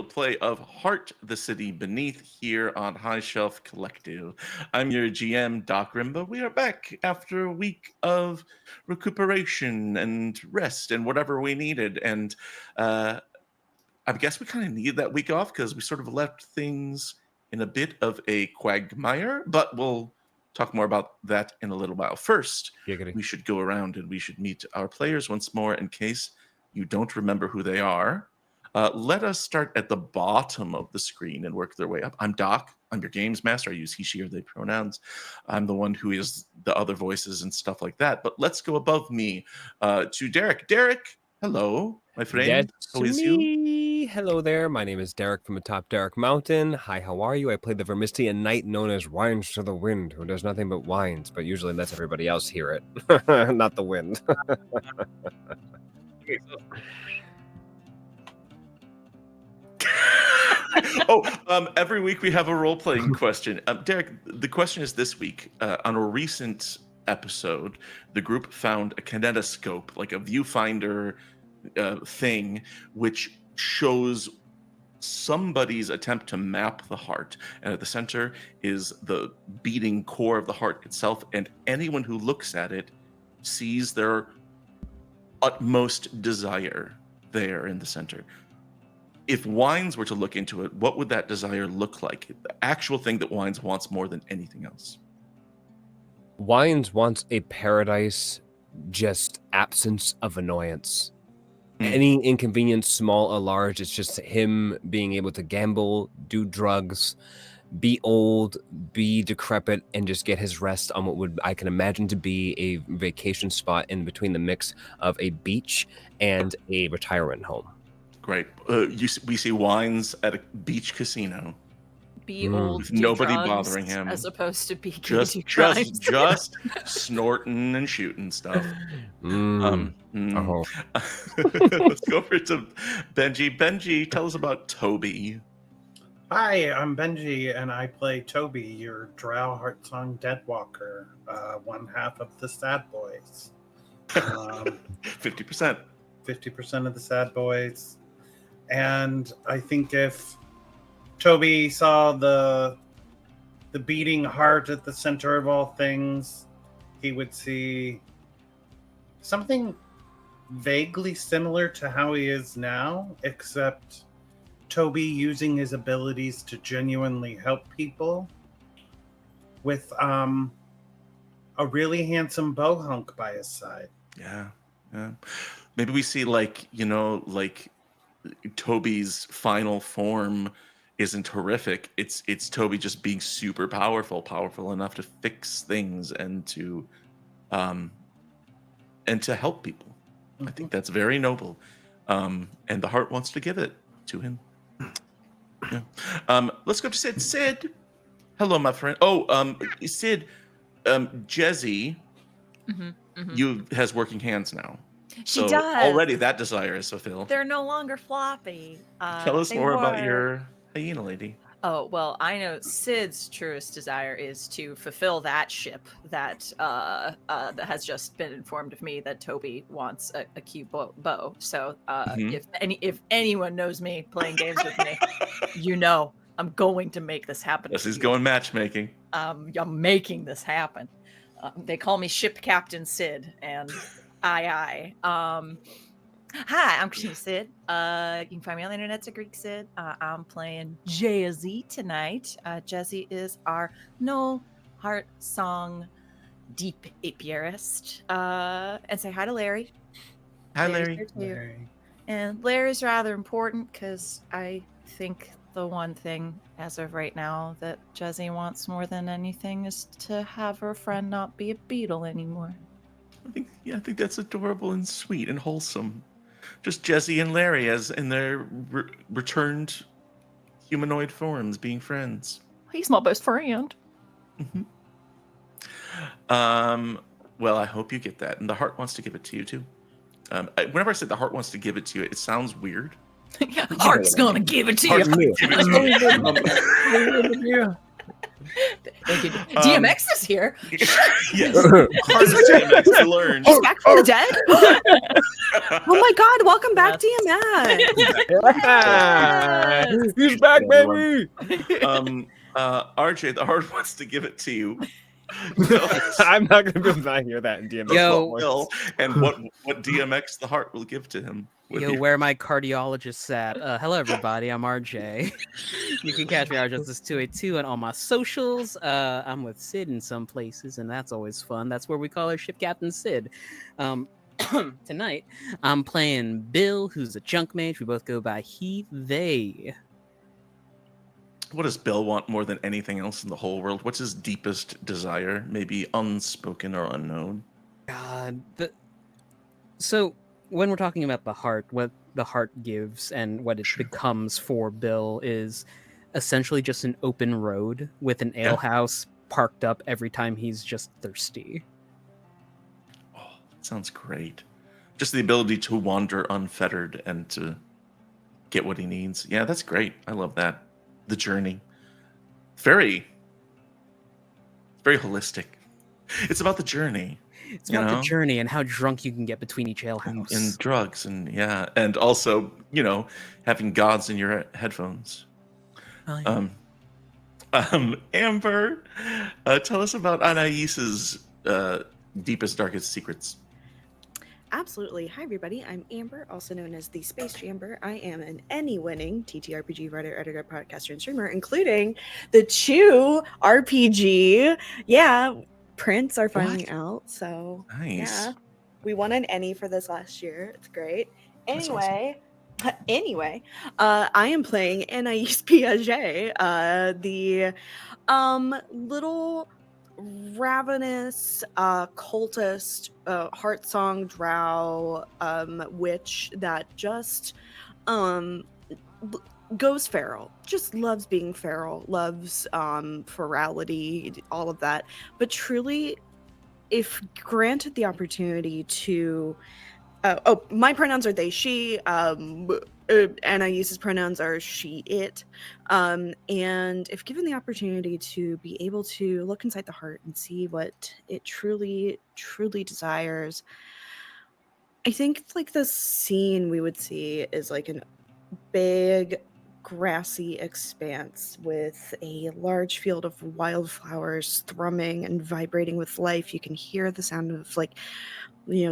Play of Heart, the City Beneath here on High Shelf Collective. I'm your GM, Doc Rimba. We are back after a week of recuperation and rest and whatever we needed. And I guess we kind of needed that week off because we sort of left things in a bit of a quagmire, but we'll talk more about that in a little while. First, Giggity. we should go around and we should meet our players once more in case you don't remember who they are. Let us start at the bottom of the screen and work their way up. I'm Doc. I'm your games master. I use he, she, or they pronouns. I'm the one who is the other voices and stuff like that. But let's go above me to Derek. Derek, hello, my friend. That's How is you? me. Hello there. My name is Derek from Atop Derek Mountain. Hi, how are you? I play the Vermistian knight known as Whines to the Wind, who does nothing but whines, but usually lets everybody else hear it, not the wind. Every week we have a role-playing question. Derek, the question is this week. On a recent episode, the group found a kinetoscope, like a viewfinder thing, which shows somebody's attempt to map the heart. And at the center is the beating core of the heart itself. And anyone who looks at it sees their utmost desire there in the center. If Wines were to look into it, what would that desire look like? The actual thing that Wines wants more than anything else. Whines wants a paradise, just absence of annoyance. Any inconvenience, small or large, it's just him being able to gamble, do drugs, be old, be decrepit, and just get his rest on what I can imagine to be a vacation spot in between the mix of a beach and a retirement home. Great. We see Wines at a beach casino. Be old, with nobody drugs, bothering him, as opposed to be just snorting and shooting stuff. Oh. Let's go over to Benji. Benji, tell us about Toby. Hi, I'm Benji, and I play Toby, your Drow Heartsong Deadwalker, one half of the Sad Boys. 50%. 50% of the Sad Boys. And I think if Toby saw the beating heart at the center of all things, he would see something vaguely similar to how he is now, except Toby using his abilities to genuinely help people with a really handsome bow hunk by his side. Yeah. Maybe we see like Toby's final form isn't horrific. It's Toby just being super powerful enough to fix things and to help people. Mm-hmm. I think that's very noble. And the heart wants to give it to him. Yeah. Let's go to Sid. Sid, hello, my friend. Sid, Jezzy, you has working hands now. She does. Already that desire is fulfilled. They're no longer floppy. Tell us more about your hyena lady. Oh, well, I know Sid's truest desire is to fulfill that ship that has just been informed of me that Toby wants a cute bow. So if anyone knows me playing games with me, I'm going to make this happen. Yes, he's going matchmaking. I'm making this happen. They call me Ship Captain Sid, and aye. Hi, I'm Christina Sid. You can find me on the internet at Greek Sid. I'm playing Jezzy tonight. Jezzy is our no heart song deep apiarist. And say hi to Larry. Hi, Larry. And Larry's rather important because I think the one thing as of right now that Jezzy wants more than anything is to have her friend not be a beetle anymore. I think that's adorable and sweet and wholesome. Just Jezzy and Larry as in their returned humanoid forms being friends. He's my best friend. Mm-hmm. Well, I hope you get that. And the heart wants to give it to you too. Whenever I said the heart wants to give it to you, it sounds weird. Heart's gonna give it to you. Thank you. DMX is here. Yes. Hardest DMX to learn. He's back from the dead. Oh my God! Welcome back, Yes. DMX. He's back, baby. RJ, the heart wants to give it to you. I'm not gonna be able to hear that in DMX. Yo. Will, and what DMX the heart will give to him. with Yo, you. where my cardiologist's at. Hello, everybody. I'm RJ. You can catch me RJustice282 on all my socials. I'm with Sid in some places, and that's always fun. That's where we call our ship Captain Sid. Tonight, I'm playing Bill, who's a junk mage. We both go by he, they. What does Bill want more than anything else in the whole world? What's his deepest desire? Maybe unspoken or unknown? God. So, when we're talking about the heart, what the heart gives and what it becomes for Bill is essentially just an open road with an alehouse parked up every time he's just thirsty. Oh, that sounds great. Just the ability to wander unfettered and to get what he needs. Yeah, that's great. I love that. The journey. Very holistic. It's about the journey. It's about the journey and how drunk you can get between each alehouse. And drugs and also, having gods in your headphones. Oh, yeah. Amber, tell us about Anais's deepest, darkest secrets. Absolutely. Hi, everybody. I'm Amber, also known as the Space Jamber. I am an Emmy-winning TTRPG writer, editor, podcaster, and streamer, including the Chew RPG. Yeah, prints are finally out, so Nice. yeah, we won an Emmy for this last year. It's great. That's Anyway, I am playing Anais Piaget, the little ravenous cultist heartsong drow witch that just goes feral, just loves being feral, loves ferality, all of that, but truly, if granted the opportunity to my pronouns are they, she, Anais's pronouns are she, it. And if given the opportunity to be able to look inside the heart and see what it truly, truly desires, I think like the scene we would see is like an big grassy expanse with a large field of wildflowers thrumming and vibrating with life. You can hear the sound of like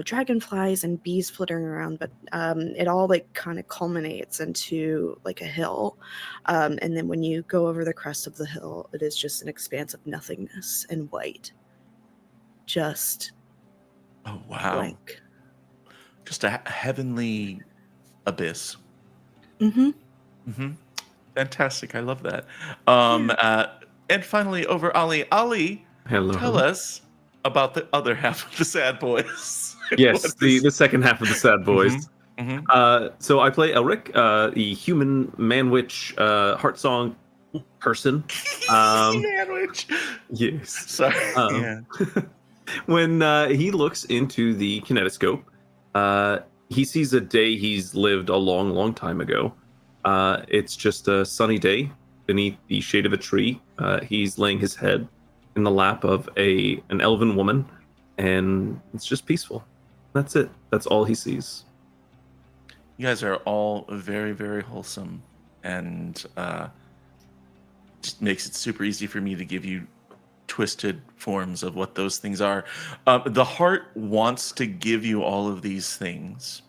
dragonflies and bees flittering around, but it all like kind of culminates into like a hill, and then when you go over the crest of the hill, it is just an expanse of nothingness and white, just Oh, wow. blank. Just a heavenly abyss. Fantastic. I love that. And finally, over Ali. Ali, Hello. tell us about the other half of the Sad Boys. Yes, What the is- second half of the Sad Boys. So I play Elric, the human man-witch heartsong person. Sandwich. Yes. Sorry. Yeah. When he looks into the kinetoscope, he sees a day he's lived a long, long time ago. It's just a sunny day beneath the shade of a tree. He's laying his head in the lap of an elven woman, and it's just peaceful. That's it. That's all he sees. You guys are all very, very wholesome, and just makes it super easy for me to give you twisted forms of what those things are. The heart wants to give you all of these things.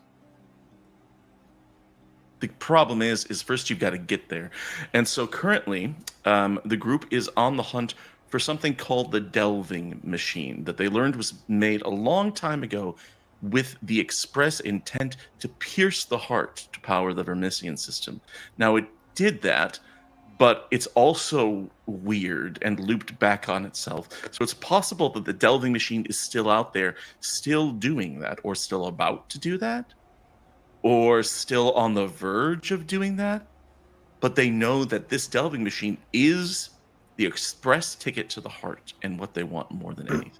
The problem is first you've got to get there. And so currently, the group is on the hunt for something called the delving machine that they learned was made a long time ago with the express intent to pierce the heart to power the Vermissian system. Now, it did that, but it's also weird and looped back on itself. So it's possible that the delving machine is still out there, still doing that, or still about to do that, or still on the verge of doing that. But they know that this delving machine is the express ticket to the heart and what they want more than anything.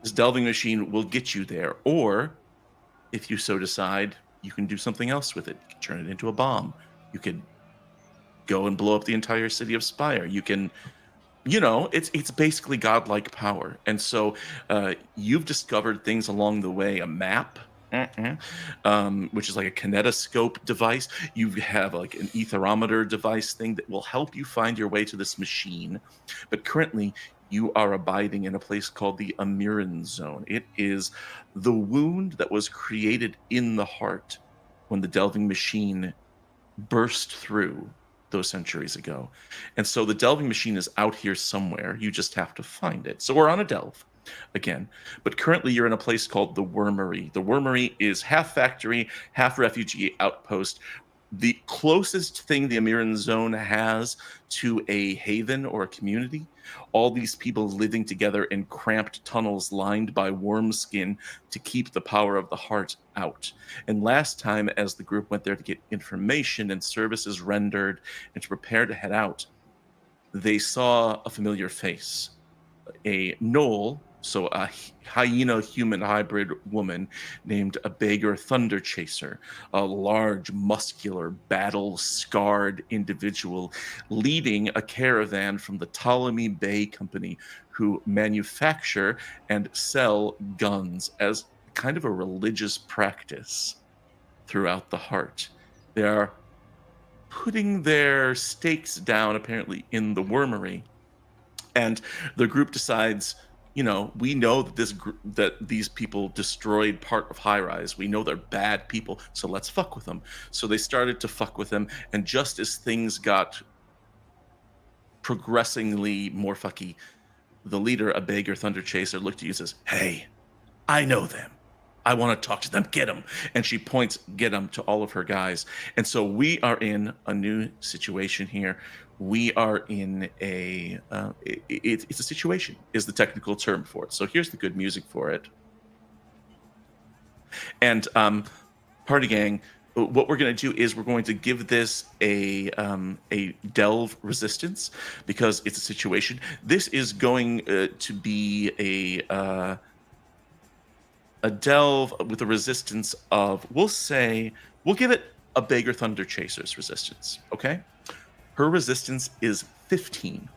This delving machine will get you there, or if you so decide, you can do something else with it. You can turn it into a bomb. You could go and blow up the entire city of Spire. You can it's basically godlike power. And so you've discovered things along the way, a map, which is like a kinetoscope device. You have like an etherometer device thing that will help you find your way to this machine. But currently, you are abiding in a place called the Amiran Zone. It is the wound that was created in the heart when the delving machine burst through those centuries ago. And so the delving machine is out here somewhere. You just have to find it. So we're on a delve again. But currently you're in a place called the Wormery. The Wormery is half factory, half refugee outpost. The closest thing the Amiran Zone has to a haven or a community, all these people living together in cramped tunnels lined by worm skin to keep the power of the heart out. And last time, as the group went there to get information and services rendered and to prepare to head out, they saw a familiar face. A gnoll, so a hyena human hybrid woman named a Beggar Thunder Chaser, a large, muscular, battle scarred individual leading a caravan from the Ptolemy Bay Company, who manufacture and sell guns as kind of a religious practice throughout the heart. They are putting their stakes down, apparently, in the Wormery. And the group decides, we know that these people destroyed part of High Rise. We know they're bad people, so let's fuck with them. So they started to fuck with them, and just as things got progressingly more fucky, the leader, a Beggar Thunder Chaser, looked at you and says, "Hey, I know them. I want to talk to them. Get them." And she points, "Get them," to all of her guys. And so we are in a new situation here. We are in it's a situation is the technical term for it. So here's the good music for it. And party gang, what we're going to do is we're going to give this a delve resistance because it's a situation. This is going to be a delve with a resistance of, we'll give it a Beggar Thunder Chaser's resistance, okay? Her resistance is 15.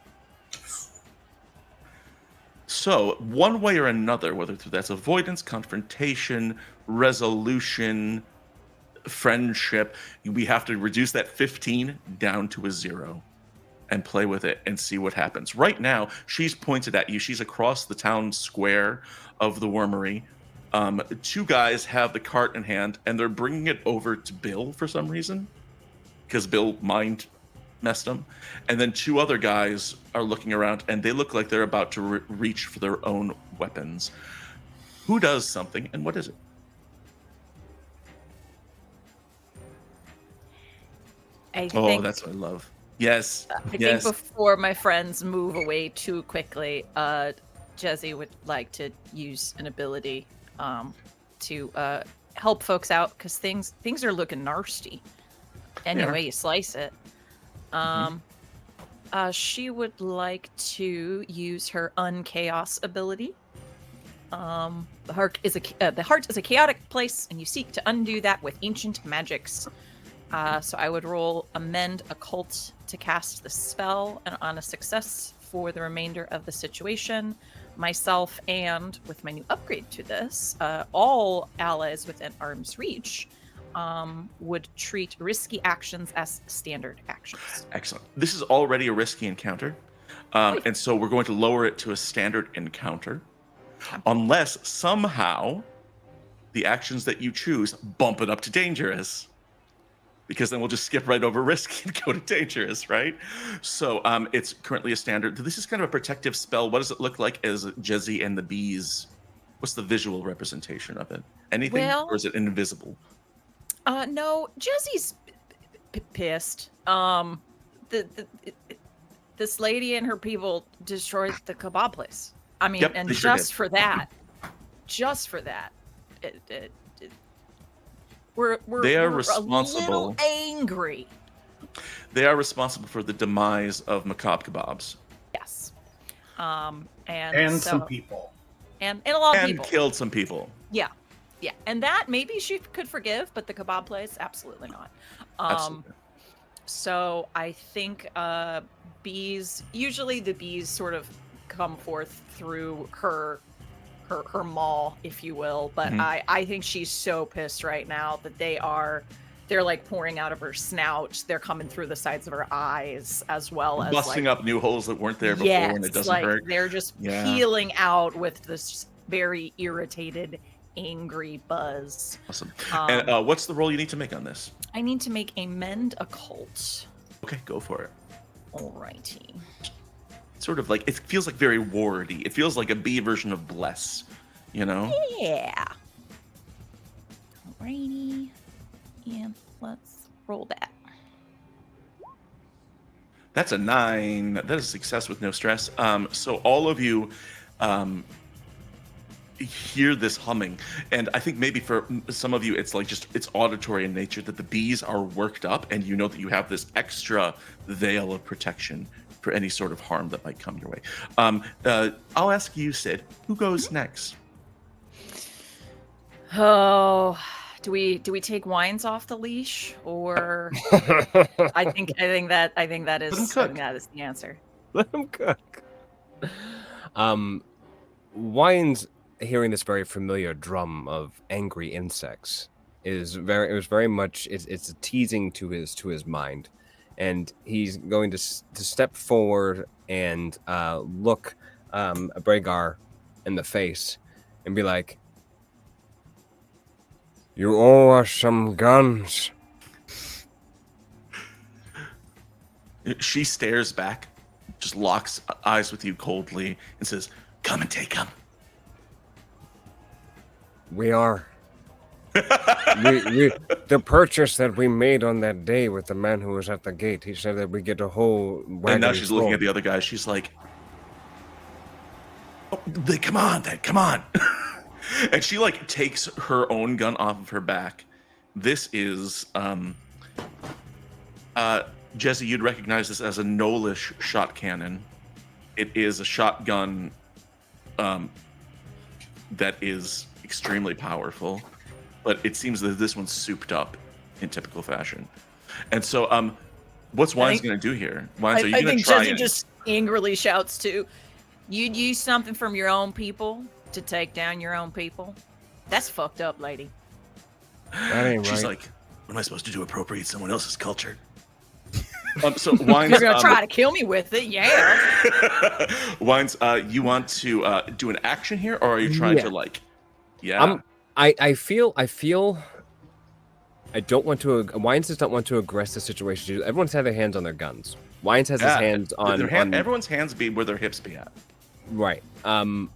So, one way or another, whether that's avoidance, confrontation, resolution, friendship, we have to reduce that 15 down to a 0 and play with it and see what happens. Right now, she's pointed at you. She's across the town square of the Wormery. 2 guys have the cart in hand, and they're bringing it over to Bill for some reason, because Bill mind messed them. And then 2 other guys are looking around, and they look like they're about to reach for their own weapons. Who does something, and what is it? I think, that's what I love. Yes. I yes. think before my friends move away too quickly, Jesse would like to use an ability to help folks out, because things are looking nasty. Any way you slice it. She would like to use her Unchaos ability. The heart is a chaotic place, and you seek to undo that with ancient magics. So I would roll Amend Occult to cast the spell, and on a success for the remainder of the situation, myself and, with my new upgrade to this, all allies within arm's reach would treat risky actions as standard actions. Excellent. This is already a risky encounter, and so we're going to lower it to a standard encounter, unless somehow the actions that you choose bump it up to dangerous, because then we'll just skip right over risky and go to dangerous, right? So it's currently a standard. This is kind of a protective spell. What does it look like as Jezzy and the bees? What's the visual representation of it? Anything, or is it invisible? No, Jesse's pissed. This lady and her people destroyed the kebab place. I mean, and just for that, we're responsible. A little angry. They are responsible for the demise of macabre kebabs. Yes. And so, some people. And a lot of people. And killed some people. Yeah. Yeah. And that maybe she could forgive, but the kebab place, absolutely not. Absolutely. So I think bees. Usually the bees sort of come forth through her maw, if you will. But I think she's so pissed right now that they're like pouring out of her snout. They're coming through the sides of her eyes as well as busting like, up new holes that weren't there before, and it doesn't like, hurt. They're just peeling out with this very irritated, angry buzz. Awesome. And what's the roll you need to make on this? I need to make a mend occult. Okay, go for it. Alrighty. Sort of like, it feels like very wardy. It feels like a bee version of bless, you know? Yeah. Alrighty. And let's roll that. That's a 9. That is a success with no stress. So all of you hear this humming, and I think maybe for some of you it's like just it's auditory in nature, that the bees are worked up, and you know that you have this extra veil of protection for any sort of harm that might come your way. I'll ask you, Sid, who goes next? Oh, do we take Wines off the leash, or I think that is the answer. Let him cook. Wine's hearing this very familiar drum of angry insects it's teasing to his mind, and he's going to step forward and look Bragar in the face and be like, "You owe us some guns." She stares back, just locks eyes with you coldly, and says, "Come and take them." We are. The purchase that we made on that day with the man who was at the gate, he said that we get a whole wagon. And now she's looking at the other guy. She's like, "Oh, come on, then, come on." And she like takes her own gun off of her back. This is Jesse, you'd recognize this as a Nolish shot cannon. It is a shotgun that is extremely powerful, but it seems that this one's souped up in typical fashion. And so, what's Wine's going to do here? Wines, are you going to try? I think Jesse just angrily shouts to, "You'd use something from your own people to take down your own people? That's fucked up, lady." That ain't right. She's like, "What am I supposed to do? Appropriate someone else's culture?" So Wines, you're gonna try to kill me with it, yeah. Wines, you want to do an action here, or are you trying to like? Yeah. I feel I don't want to. Wines does not want to aggress the situation. Everyone's had their hands on their guns. Wines has his hands on, everyone's hands be where their hips be at. Right. I'm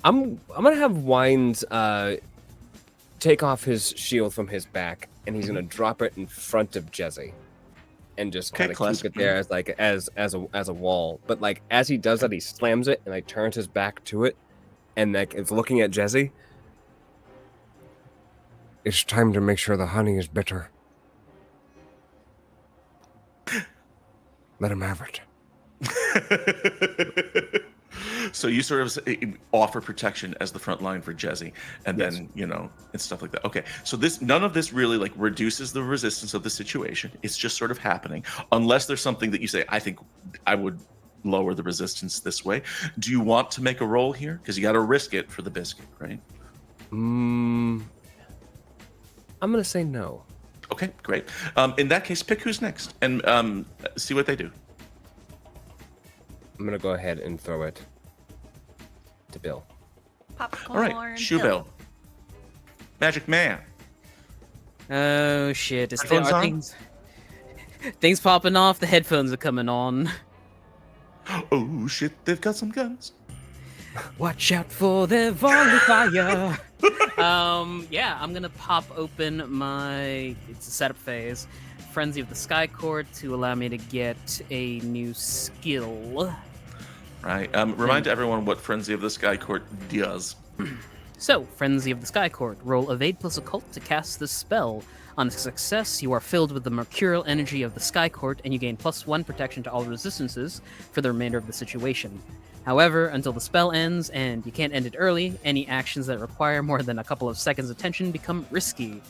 gonna have Wines take off his shield from his back, and he's gonna drop it in front of Jesse, and just kind of keep it there as a wall. But like as he does that, he slams it and like turns his back to it, and like it's looking at Jesse. It's time to make sure the honey is bitter. Let him have it. So you sort of offer protection as the front line for Jesse, and then and stuff like that. Okay, so none of this really like reduces the resistance of the situation. It's just sort of happening, unless there's something that you say, "I think I would lower the resistance this way." Do you want to make a roll here? Because you got to risk it for the biscuit, right? I'm gonna say no. Okay, great. In that case, pick who's next and see what they do. I'm gonna go ahead and throw it to Bill. Popcorn. All right, Shoe Bill. Magic Man. Oh shit! Headphones on? Things popping off. The headphones are coming on. Oh shit! They've got some guns. Watch out for their volley fire. Yeah, I'm gonna pop open it's a setup phase, Frenzy of the Sky Court, to allow me to get a new skill. Right. Remind everyone what Frenzy of the Sky Court does. So, Frenzy of the Sky Court. Roll Evade plus Occult to cast this spell. On success, you are filled with the mercurial energy of the Sky Court, and you gain +1 protection to all resistances for the remainder of the situation. However, until the spell ends, and you can't end it early, any actions that require more than a couple of seconds' attention become risky.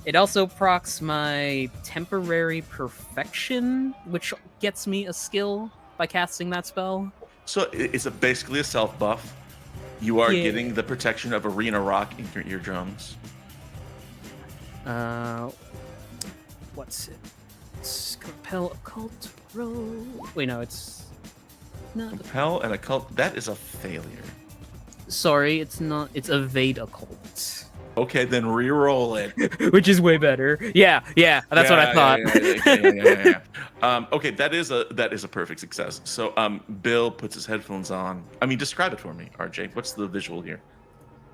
It also procs my temporary perfection, which gets me a skill by casting that spell. So it's basically a self buff. You are Yeah. getting the protection of arena rock in your eardrums. What's it? It's compel occult roll. Wait, no, it's not. Compel and occult. That is a failure. Sorry, it's not. It's evade occult, Okay, then re-roll it. which is way better. Yeah, that's what I thought. Okay, that is a perfect success. So Bill puts his headphones on. I mean, describe it for me, RJ. What's the visual here?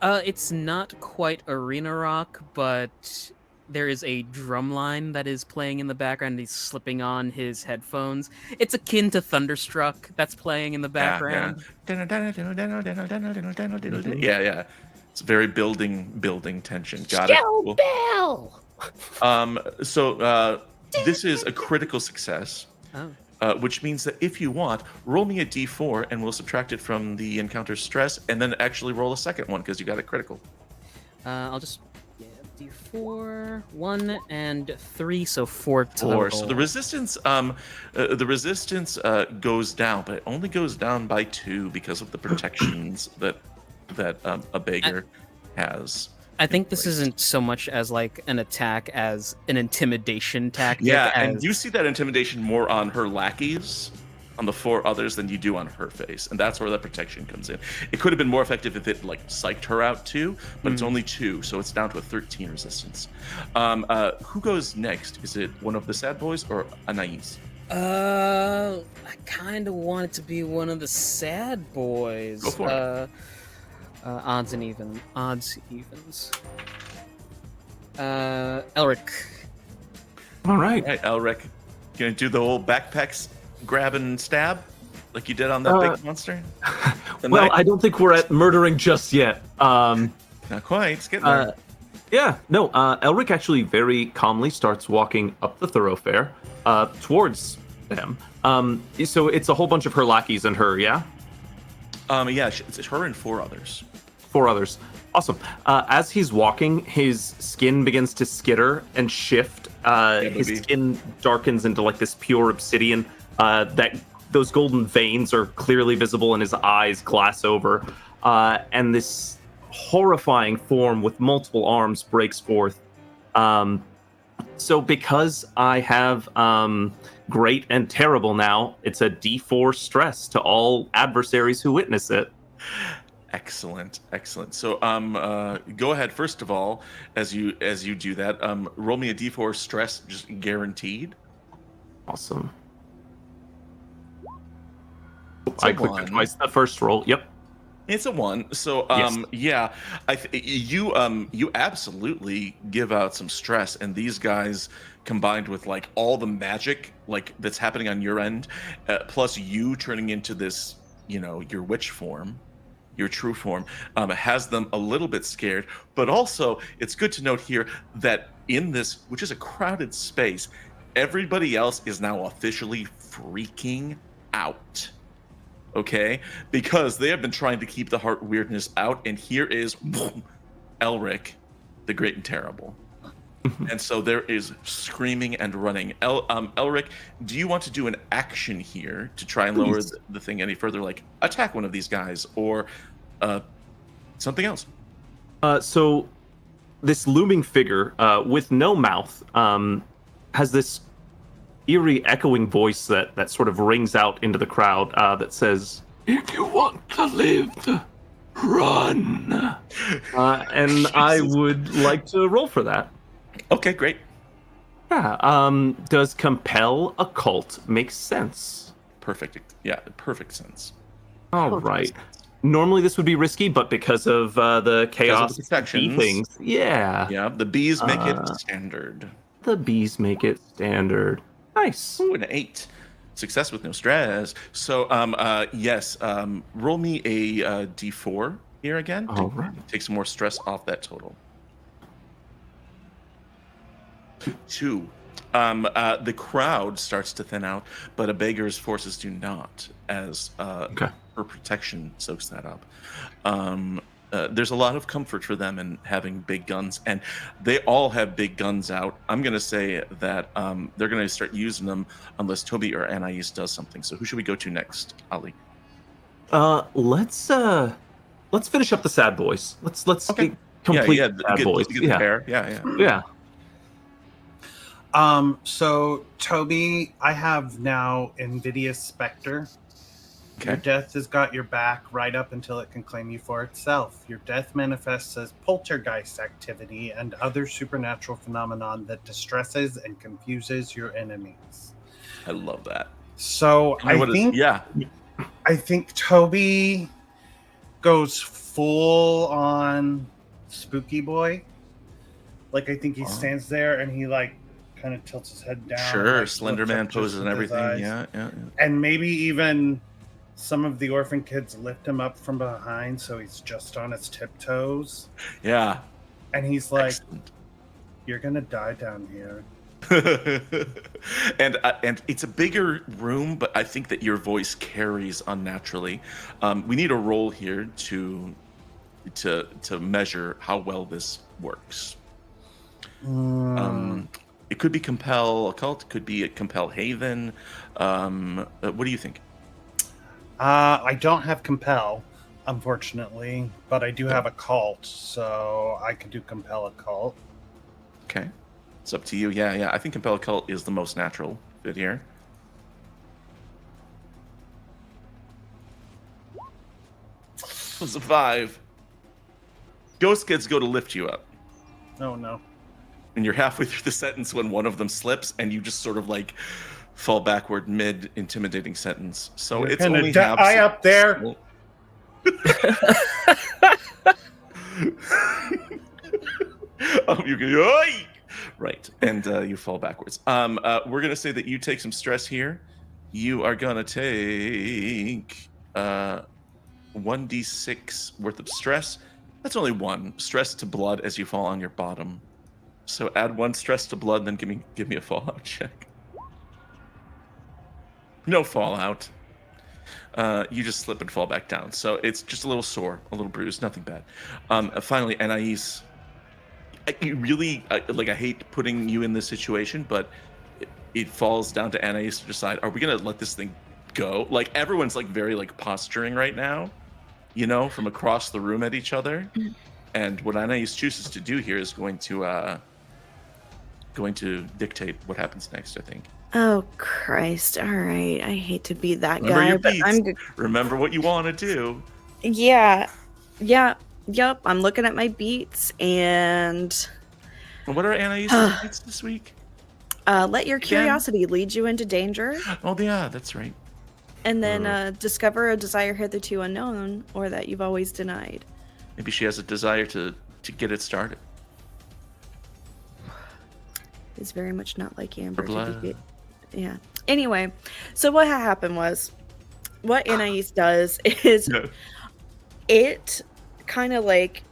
It's not quite arena rock, but there is a drum line that is playing in the background. He's slipping on his headphones. It's akin to Thunderstruck that's playing in the background. Yeah. It's very building tension. Got it. Cool. Bell! So this is a critical success. Oh. Which means that if you want, roll me a d4 and we'll subtract it from the encounter stress and then actually roll a second one because you got a critical. I'll just d4, 1 and 3, so 4 total. 4. So the resistance goes down, but it only goes down by 2 because of the protections that a beggar has. I think this isn't so much as like an attack as an intimidation tactic. Yeah, and you see that intimidation more on her lackeys, on the 4 others, than you do on her face, and that's where that protection comes in. It could have been more effective if it like psyched her out too, but it's only 2, so it's down to a 13 resistance. Who goes next? Is it one of the sad boys or Anais? I kind of want it to be one of the sad boys. Go for it. Odds and evens. Elric. All right. Hey, Elric, gonna do the whole backpacks grab and stab like you did on that big monster? Well, I don't think we're at murdering just yet. Not quite. It's getting there. Yeah, no. Elric actually very calmly starts walking up the thoroughfare towards them. So it's a whole bunch of her lackeys and her, yeah? Yeah, it's her and 4 others. 4 others. Awesome. As he's walking, his skin begins to skitter and shift. His skin darkens into like this pure obsidian. That those golden veins are clearly visible, and his eyes glass over. And this horrifying form with multiple arms breaks forth. So because I have great and terrible now, it's a D4 stress to all adversaries who witness it. Excellent. So go ahead first of all, as you do that, roll me a D4 stress, just guaranteed. Awesome. It's I a clicked 1. twice the first roll. Yep. It's a 1. So Yes. yeah, you absolutely give out some stress, and these guys combined with like all the magic like that's happening on your end, plus you turning into this, your witch form, your true form, has them a little bit scared. But also, it's good to note here that in this, which is a crowded space, everybody else is now officially freaking out. Okay? Because they have been trying to keep the heart weirdness out, and here is Elric, the Great and Terrible. And so there is screaming and running. Elric, do you want to do an action here to try and lower the thing any further, like attack one of these guys or something else? So this looming figure with no mouth has this eerie echoing voice that sort of rings out into the crowd that says, "If you want to live, run." And I would like to roll for that. Okay, great. Yeah. Does compel occult make sense? Perfect. Yeah, perfect sense. All right. Normally this would be risky, but because of the chaos protections, things, yeah, the bees make it standard. The bees make it standard. Nice. Ooh, an 8. Success with no stress. So, yes, roll me a D4 here again. All right. Take some more stress off that total. 2. The crowd starts to thin out, but a beggar's forces do not, as her protection soaks that up. there's a lot of comfort for them in having big guns, and they all have big guns out. I'm gonna say that they're gonna start using them unless Toby or Anais does something. So who should we go to next, Ali? Let's finish up the sad boys. Let's Okay. complete yeah, the sad get, boys. get the pair. Yeah. Yeah. So Toby, I have now Invidious Spectre. Your Okay. death has got your back right up until it can claim you for itself. Your death manifests as poltergeist activity and other supernatural phenomenon that distresses and confuses your enemies. I love that. So You know what is- I think Toby goes full on spooky boy. Like I think he stands there and he like kind of tilts his head down. Sure, like, Slender looks up Man just poses and with his everything. eyes. Yeah. And maybe even some of the orphan kids lift him up from behind so he's just on his tiptoes. Yeah. And he's like, Excellent. "You're gonna die down here." and it's a bigger room, but I think that your voice carries unnaturally. We need a roll here to measure how well this works. It could be compel occult, could be a compel haven. What do you think? I don't have compel, unfortunately, but I do have occult, so I could do compel occult. Okay, it's up to you. Yeah. I think compel occult is the most natural fit here. It was a 5. Ghost kids go to lift you up. Oh no. And you're halfway through the sentence when one of them slips and you just sort of like fall backward mid intimidating sentence. So You're it's gonna only die up there. You can Oi! Right, and you fall backwards. We're gonna say that you take some stress here. You are gonna take 1d6 worth of stress. That's only 1 stress to blood as you fall on your bottom. So add 1 stress to blood, then give me a fallout check. No fallout. You just slip and fall back down. So it's just a little sore, a little bruised, nothing bad. Finally, Anais, you really like. I hate putting you in this situation, but it falls down to Anais to decide: are we gonna let this thing go? Like everyone's like very like posturing right now, you know, from across the room at each other. And what Anais chooses to do here is going to dictate what happens next, I think. Oh Christ! All right, I hate to be that Remember guy, your but beats. Remember what you want to do. Yep. I'm looking at my beats and What are Anais' beats this week? let your curiosity lead you into danger, Oh yeah, that's right. and then discover a desire hitherto unknown or that you've always denied. Maybe she has a desire to get it started. It's very much not like Amber. blood. Yeah. Anyway, so what happened was, what Anais does is Yeah. it kind of like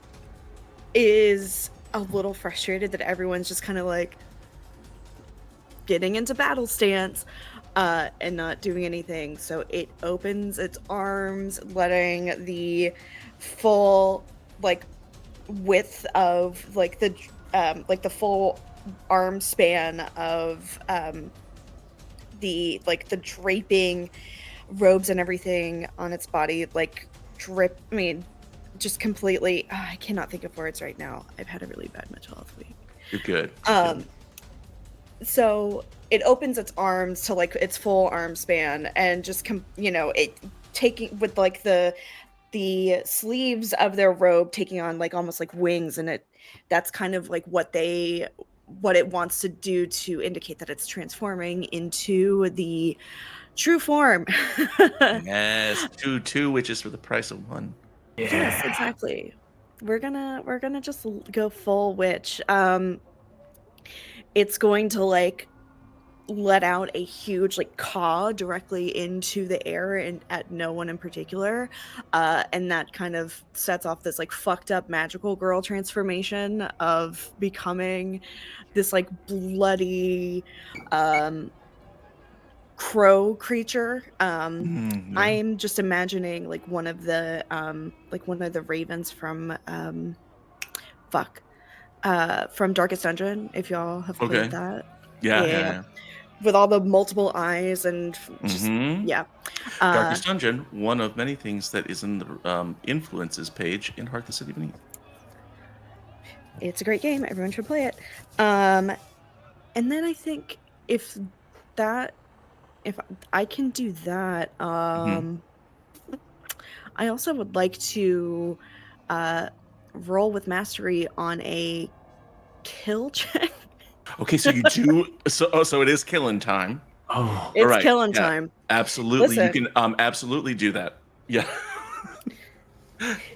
is a little frustrated that everyone's just kind of like getting into battle stance and not doing anything. So it opens its arms, letting the full like width of like the full arm span of the draping robes and everything on its body like just completely I cannot think of words right now. I've had a really bad mental health week. You're good. So it opens its arms to like its full arm span and just it taking with like the sleeves of their robe taking on like almost like wings, and that's kind of like what it wants to do to indicate that it's transforming into the true form. Yes, 2, which is for the price of 1. Yes, exactly. We're gonna just go full witch. It's going to like let out a huge like caw directly into the air and at no one in particular, and that kind of sets off this like fucked up magical girl transformation of becoming this like bloody crow creature. Yeah. I'm just imagining like one of the ravens from from Darkest Dungeon, if y'all have played Okay. that. Yeah. With all the multiple eyes and just Mhm. yeah. Darkest Dungeon, one of many things that is in the influences page in Heart the City Beneath. It's a great game. Everyone should play it. And then I think if I can do that, I also would like to roll with mastery on a kill check. Okay, so you do so it is killing time. Oh, It's Alright, killing yeah, time. absolutely. You Listen. can absolutely do that. Yeah.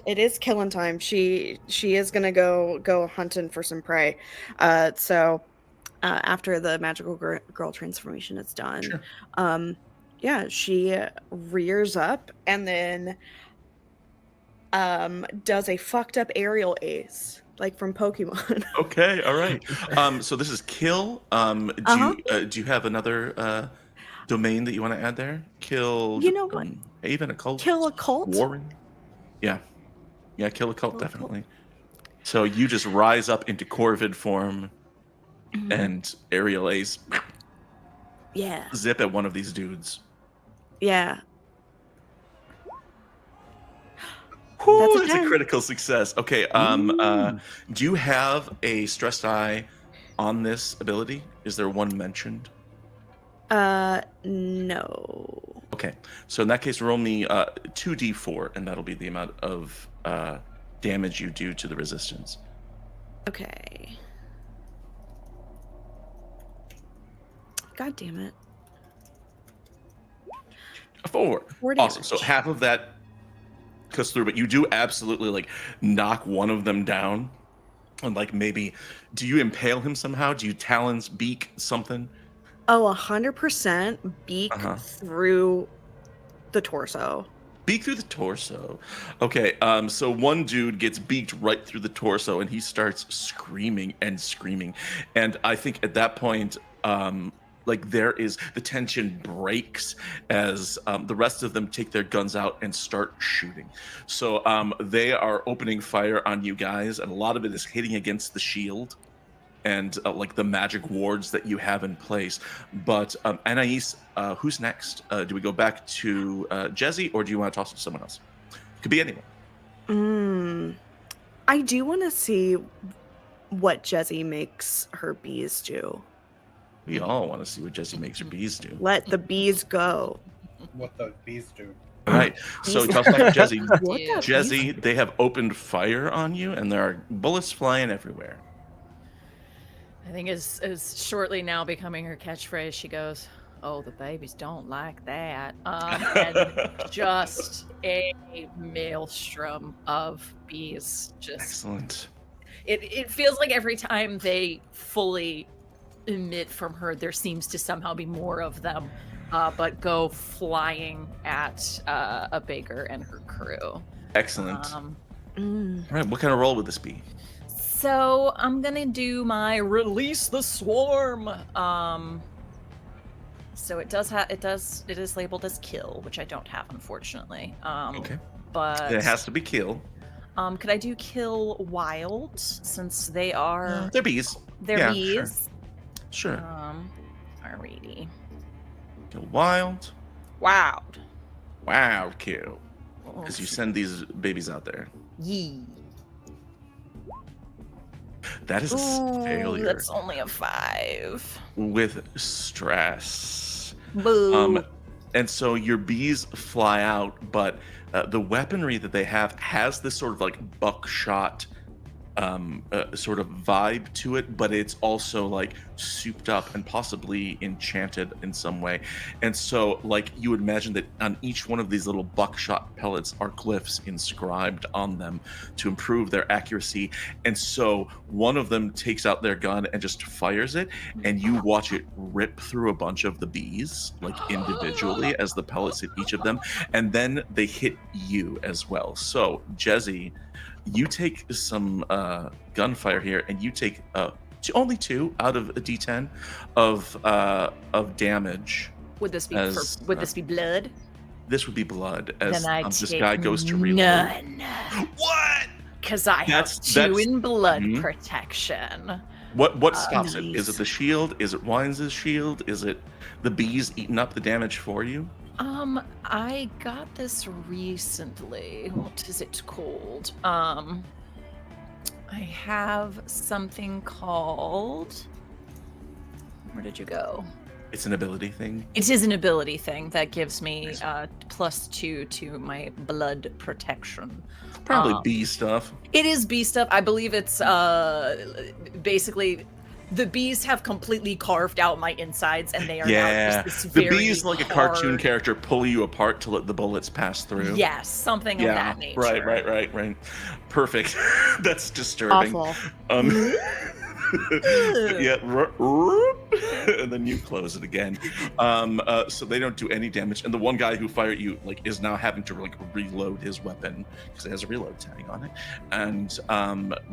It is killing time. She is gonna go hunting for some prey. So after the magical girl transformation is done, Sure. yeah, she rears up and then does a fucked up aerial ace like from Pokemon. Okay, all right. So this is kill. Do you have another domain that you want to add there? Kill You know what? Haven, occult, Kill a cult. Warren. Yeah. Yeah, kill a cult, Kill a cult. definitely. So you just rise up into Corvid form Mhm. and aerial ace Yeah. zip at one of these dudes. Yeah. Whew, a that's a 10. critical success. Okay, do you have a stressed eye on this ability? Is there one mentioned? No. Okay, so in that case, roll me 2d4, and that'll be the amount of damage you do to the resistance. Okay. God damn it. 4. 4 Awesome. So damage. half of that goes through, but you do absolutely like knock one of them down. And like maybe, do you impale him somehow? Do you talons, beak, something? Oh, 100% beak through the torso. Beak through the torso. Okay, so one dude gets beaked right through the torso and he starts screaming and screaming. And I think at that point, like there is the tension breaks as the rest of them take their guns out and start shooting. So they are opening fire on you guys, and a lot of it is hitting against the shield and like the magic wards that you have in place. But Anais, who's next? Do we go back to Jezzy, or do you want to toss it to someone else? Could be anyone. I do want to see what Jezzy makes her bees do. We all want to see what Jezzy makes her bees do. Let the bees go. What the bees do. All right, so toss back to Jezzy. What the bees- Jezzy, they have opened fire on you, and there are bullets flying everywhere. I think is shortly now becoming her catchphrase. She goes, "Oh, the babies don't like that," and just a maelstrom of bees. Just Excellent. it feels like every time they fully emit from her, there seems to somehow be more of them, but go flying at a baker and her crew. Excellent. All Mm. right, what kind of roll would this be? So I'm gonna do my release the swarm. So it is labeled as kill, which I don't have, unfortunately. Okay. But It has to be kill. could I do kill wild, since they are They're bees. they're Yeah, bees? Sure. Alrighty. Kill wild. Wild. Wild kill. As you send these babies out there. Yee. That is a failure That's only a 5. with stress. Boo. And so your bees fly out, but the weaponry that they have has this sort of like buckshot sort of vibe to it, but it's also like souped up and possibly enchanted in some way. And so, like, you would imagine that on each one of these little buckshot pellets are glyphs inscribed on them to improve their accuracy. And so, one of them takes out their gun and just fires it, and you watch it rip through a bunch of the bees, like individually, as the pellets hit each of them, and then they hit you as well. So, Jezzy, you take some gunfire here, and you take only 2 out of a D10 of damage. Would this be As, would this be blood? This would be blood as Then I this take guy goes to reload. none. What? Because I have That's- 2 that's- in blood Mhm. protection. What stops it? Is Nice. it the shield? Is it Wines' shield? Is it the bees eating up the damage for you? I got this recently. What is it called? I have something called. Where did you go? It's an ability thing. It is an ability thing that gives me +2 to my blood protection. Probably bee stuff. It is bee stuff. I believe it's basically the bees have completely carved out my insides, and they are now Yeah, just this the very bees, like a cartoon hard- character, pull you apart to let the bullets pass through. Yes, something of that nature. Right. Perfect. That's disturbing. Awful. Yeah, and then you close it again. So they don't do any damage, and the one guy who fired you is now having to reload his weapon because it has a reload tag on it, and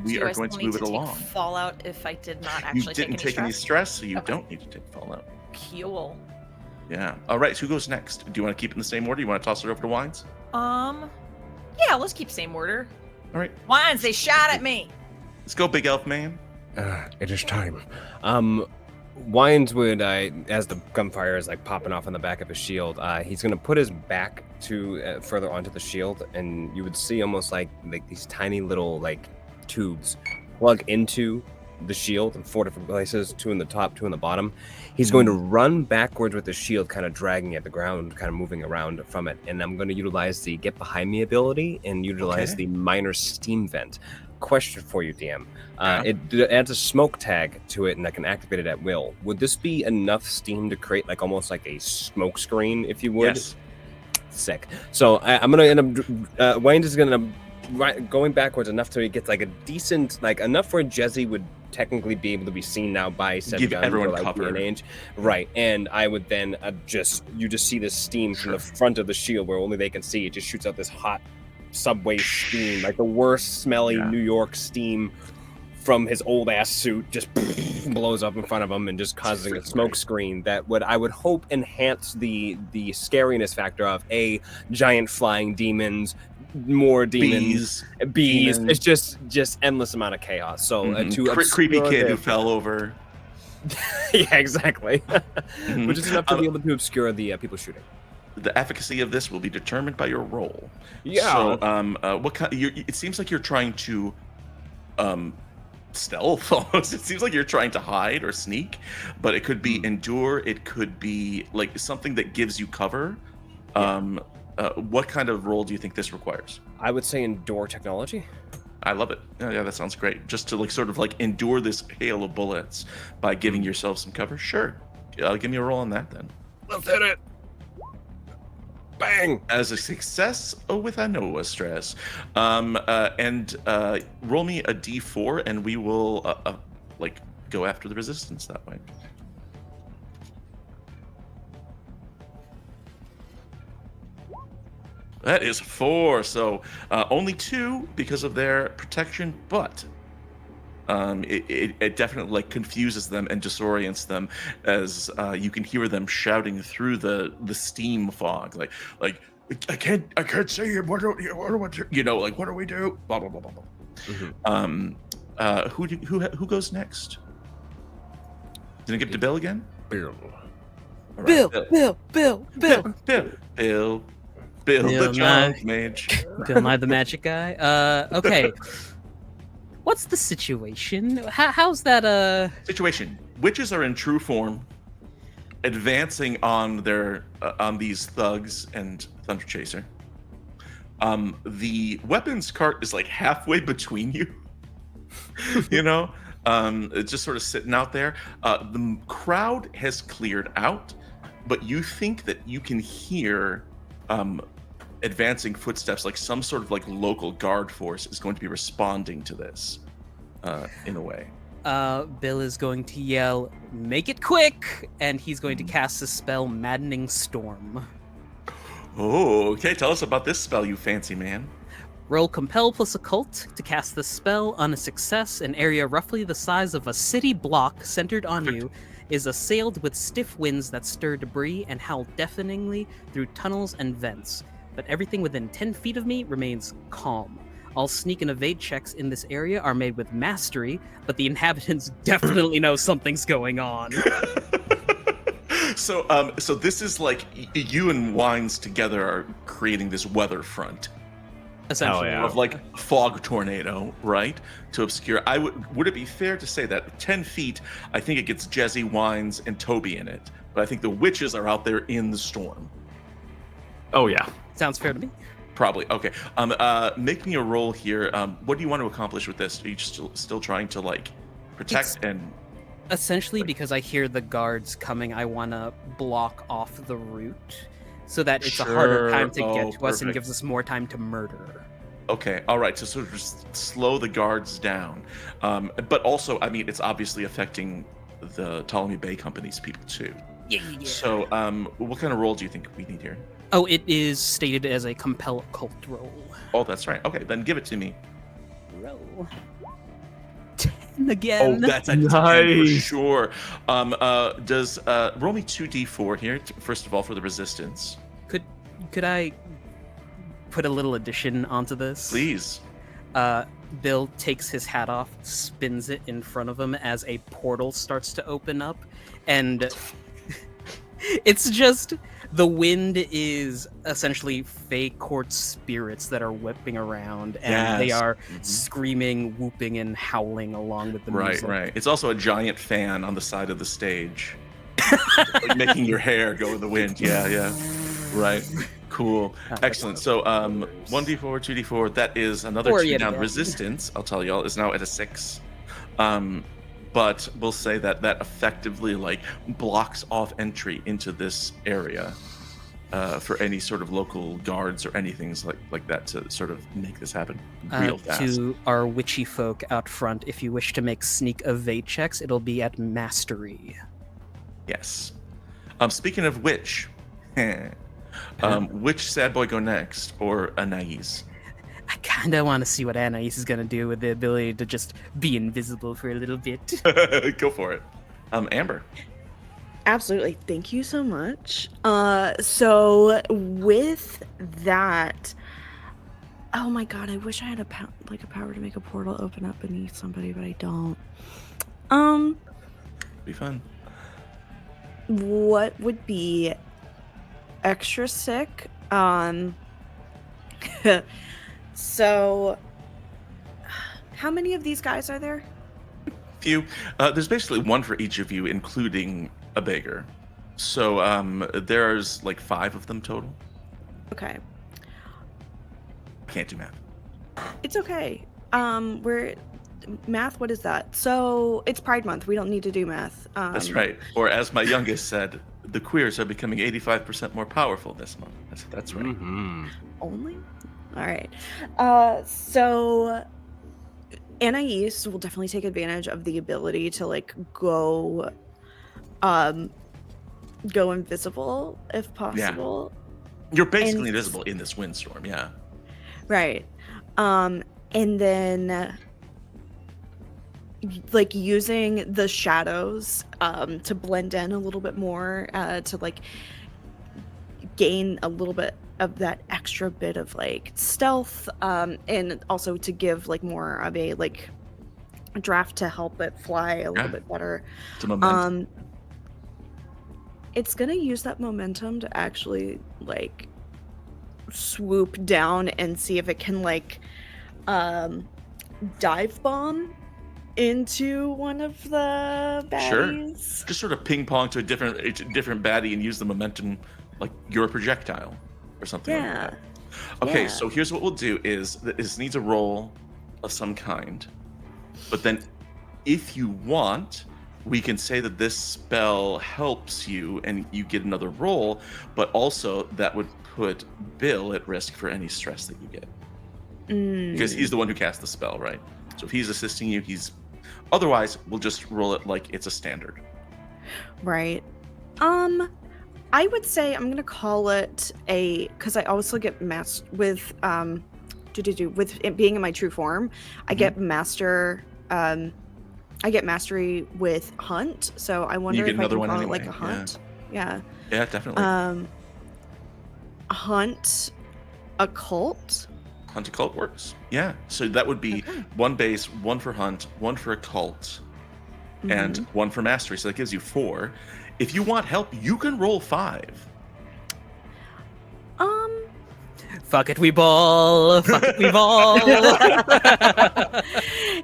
we Do are I going still to need move it take along. Fallout if I did not You actually didn't take any stress, so you Okay. don't need to take Fallout. Cool. Yeah. All right. So who goes next? Do you want to keep it in the same order? You want to toss it over to Wines? Yeah, let's keep same order. All right. Wines, they shot at me. Let's go, Big Elf Man. It is time. Wines would, as the gunfire is popping off on the back of his shield, he's gonna put his back to further onto the shield, and you would see almost like these tiny little tubes plug into the shield in 4 different places, 2 in the top, 2 in the bottom. He's going to run backwards with the shield, kind of dragging at the ground, kind of moving around from it. And I'm going to utilize the Get Behind Me ability and utilize the Minor Steam Vent. Question for you, DM. It adds a smoke tag to it, and I can activate it at will. Would this be enough steam to create almost like a smoke screen, if you would? Yes. Sick. So I'm going to end up... Wayne is going to... going backwards enough to get a decent... enough where Jesse would technically be able to be seen now by said Give gun everyone or cover. range. Right. And I would then you just see this steam from the front of the shield where only they can see. It just shoots out this hot subway steam, the worst smelly New York steam from his old ass suit, just blows up in front of him and just causing a smoke screen that I would hope enhance the scariness factor of giant flying demons, more demons, bees. demons. It's just endless amount of chaos. So Creepy obscure kid the- who fell over. yeah, exactly. Mhm. Which is enough to be able to obscure the people shooting. The efficacy of this will be determined by your roll. Yeah. So, what kind? It seems like you're trying to, stealth almost. It seems like you're trying to hide or sneak, but it could be endure. It could be something that gives you cover. What kind of role do you think this requires? I would say endure technology. I love it. Yeah, that sounds great. Just to sort of endure this hail of bullets by giving yourself some cover. Sure. Give me a roll on that then. Let's hit it. Bang. As a success with a no stress. And roll me a d4 and we will go after the resistance that way. That is 4, so only 2 because of their protection, but it definitely confuses them and disorients them as you can hear them shouting through the steam fog, like I can't see you. What do we do? Blah blah blah blah blah. Who goes next? Did I give it to Bill again? Bill. All right, Bill, Bill, the Bill giant mage. Bill Nye the magic guy. Okay. What's the situation? How's that? Situation. Witches are in true form, advancing on their on these thugs and Thunder Chaser. The weapons cart is halfway between you. It's just sort of sitting out there. The crowd has cleared out, but you think that you can hear advancing footsteps, some sort of local guard force is going to be responding to this in a way. Bill is going to yell, "Make it quick!" and he's going to cast the spell Maddening Storm. Oh, okay. Tell us about this spell, you fancy man. Roll Compel plus Occult to cast the spell. On a success, an area roughly the size of a city block centered on you is assailed with stiff winds that stir debris and howl deafeningly through tunnels and vents. But everything within 10 feet of me remains calm. All sneak and evade checks in this area are made with mastery, but the inhabitants definitely know something's going on. So this is like you and Wines together are creating this weather front Essentially. yeah. of like fog tornado, right? To obscure. Would it be fair to say that 10 feet, I think it gets Jezzy, Wines, and Toby in it, but I think the witches are out there in the storm. Oh yeah. Sounds fair to me. Probably. Okay. Make me a roll here. What do you want to accomplish with this? Are you still trying to like protect and Essentially, because I hear the guards coming, I want to block off the route so that it's a harder time to Sure. get Oh, to us and perfect. gives us more time to murder. Okay, all right. So sort of just slow the guards down, but also, I mean, it's obviously affecting the Ptolemy Bay Company's people too. Yeah. So, what kind of roll do you think we need here? Oh, it is stated as a compel occult roll. Oh, that's right. Okay, then give it to me. Roll. 10 again. Oh, that's a 10 for Nice. sure. Does roll me 2d4 here? First of all, for the resistance, Could I put a little addition onto this? please. Bill takes his hat off, spins it in front of him as a portal starts to open up, and it's just the wind is essentially fey court spirits that are whipping around, and they Yes. are Mhm. screaming, whooping, and howling along with the Right, music. right. It's also a giant fan on the side of the stage, like making your hair go in the wind. Yeah, yeah. Right. Cool. Excellent. So 1d4, 2d4, that is another Or 2 yet down. again. Resistance, I'll tell y'all, is now at a 6. But we'll say that effectively like blocks off entry into this area for any sort of local guards or anything like that to sort of make this happen real fast. To our witchy folk out front, if you wish to make sneak evade checks, it'll be at mastery. Yes. Speaking of which, which sad boy go next, or Anais? I kind of want to see what Anais is going to do with the ability to just be invisible for a little bit. Go for it. Amber. Absolutely. Thank you so much. So with that, oh my god, I wish I had a power to make a portal open up beneath somebody, but I don't. Be fun. What would be extra sick? So how many of these guys are there? Few. There's basically one for each of you, including a beggar. So there's like 5 of them total. Okay. I can't do math. It's okay. We're math, what is that? So it's Pride Month. We don't need to do math. That's right. Or as my youngest said, the queers are becoming 85% more powerful this month. That's right. Mhm. Only? All right. So Anais will definitely take advantage of the ability to like go invisible if possible. You're basically And- invisible in this windstorm, yeah. Right. And then like using the shadows to blend in a little bit more to like gain a little bit of that extra bit of like stealth and also to give like more of a like draft to help it fly a little Yeah. bit better. It's a momentum. It's gonna use that momentum to actually like swoop down and see if it can like dive bomb into one of the Sure. baddies. Just sort of ping pong to a different baddie and use the momentum like you're a projectile or something like Yeah. that. Okay, Yeah. so here's what we'll do is this needs a roll of some kind. But then if you want, we can say that this spell helps you and you get another roll, but also that would put Bill at risk for any stress that you get. Because he's the one who cast the spell, right? So if he's assisting you, otherwise we'll just roll it like it's a standard. Right. I would say I'm gonna call it because I also get with with it being in my true form, I get master I get mastery with hunt, so I wonder get if I another can one call it anyway, like a yeah. hunt. Yeah. Yeah, definitely. Hunt occult. Hunt occult works. Yeah. So that would be Okay. 1 base, 1 for hunt, 1 for occult, and 1 for mastery. So that gives you 4. If you want help, you can roll 5. Fuck it, we ball. Fuck it, we ball.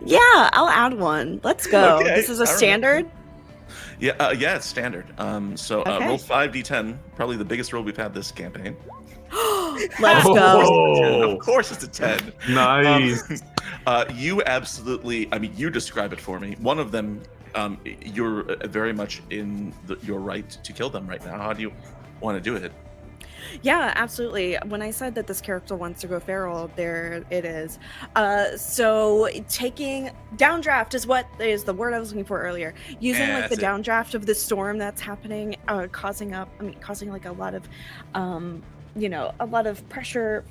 Yeah, I'll add 1. Let's go. Okay, This is a all right. standard. Yeah, yeah, it's standard. So Okay. roll 5d10, probably the biggest roll we've had this campaign. Let's go. Oh, Of course, it's a 10. nice. You absolutely. I mean, you describe it for me. One of them, you're very much in your right to kill them right now. How do you want to do it? Yeah, absolutely. When I said that this character wants to go feral, there it is. So taking downdraft is the word I was looking for earlier. Using Yeah, like the that's it. downdraft of the storm that's happening, causing like a lot of, a lot of pressure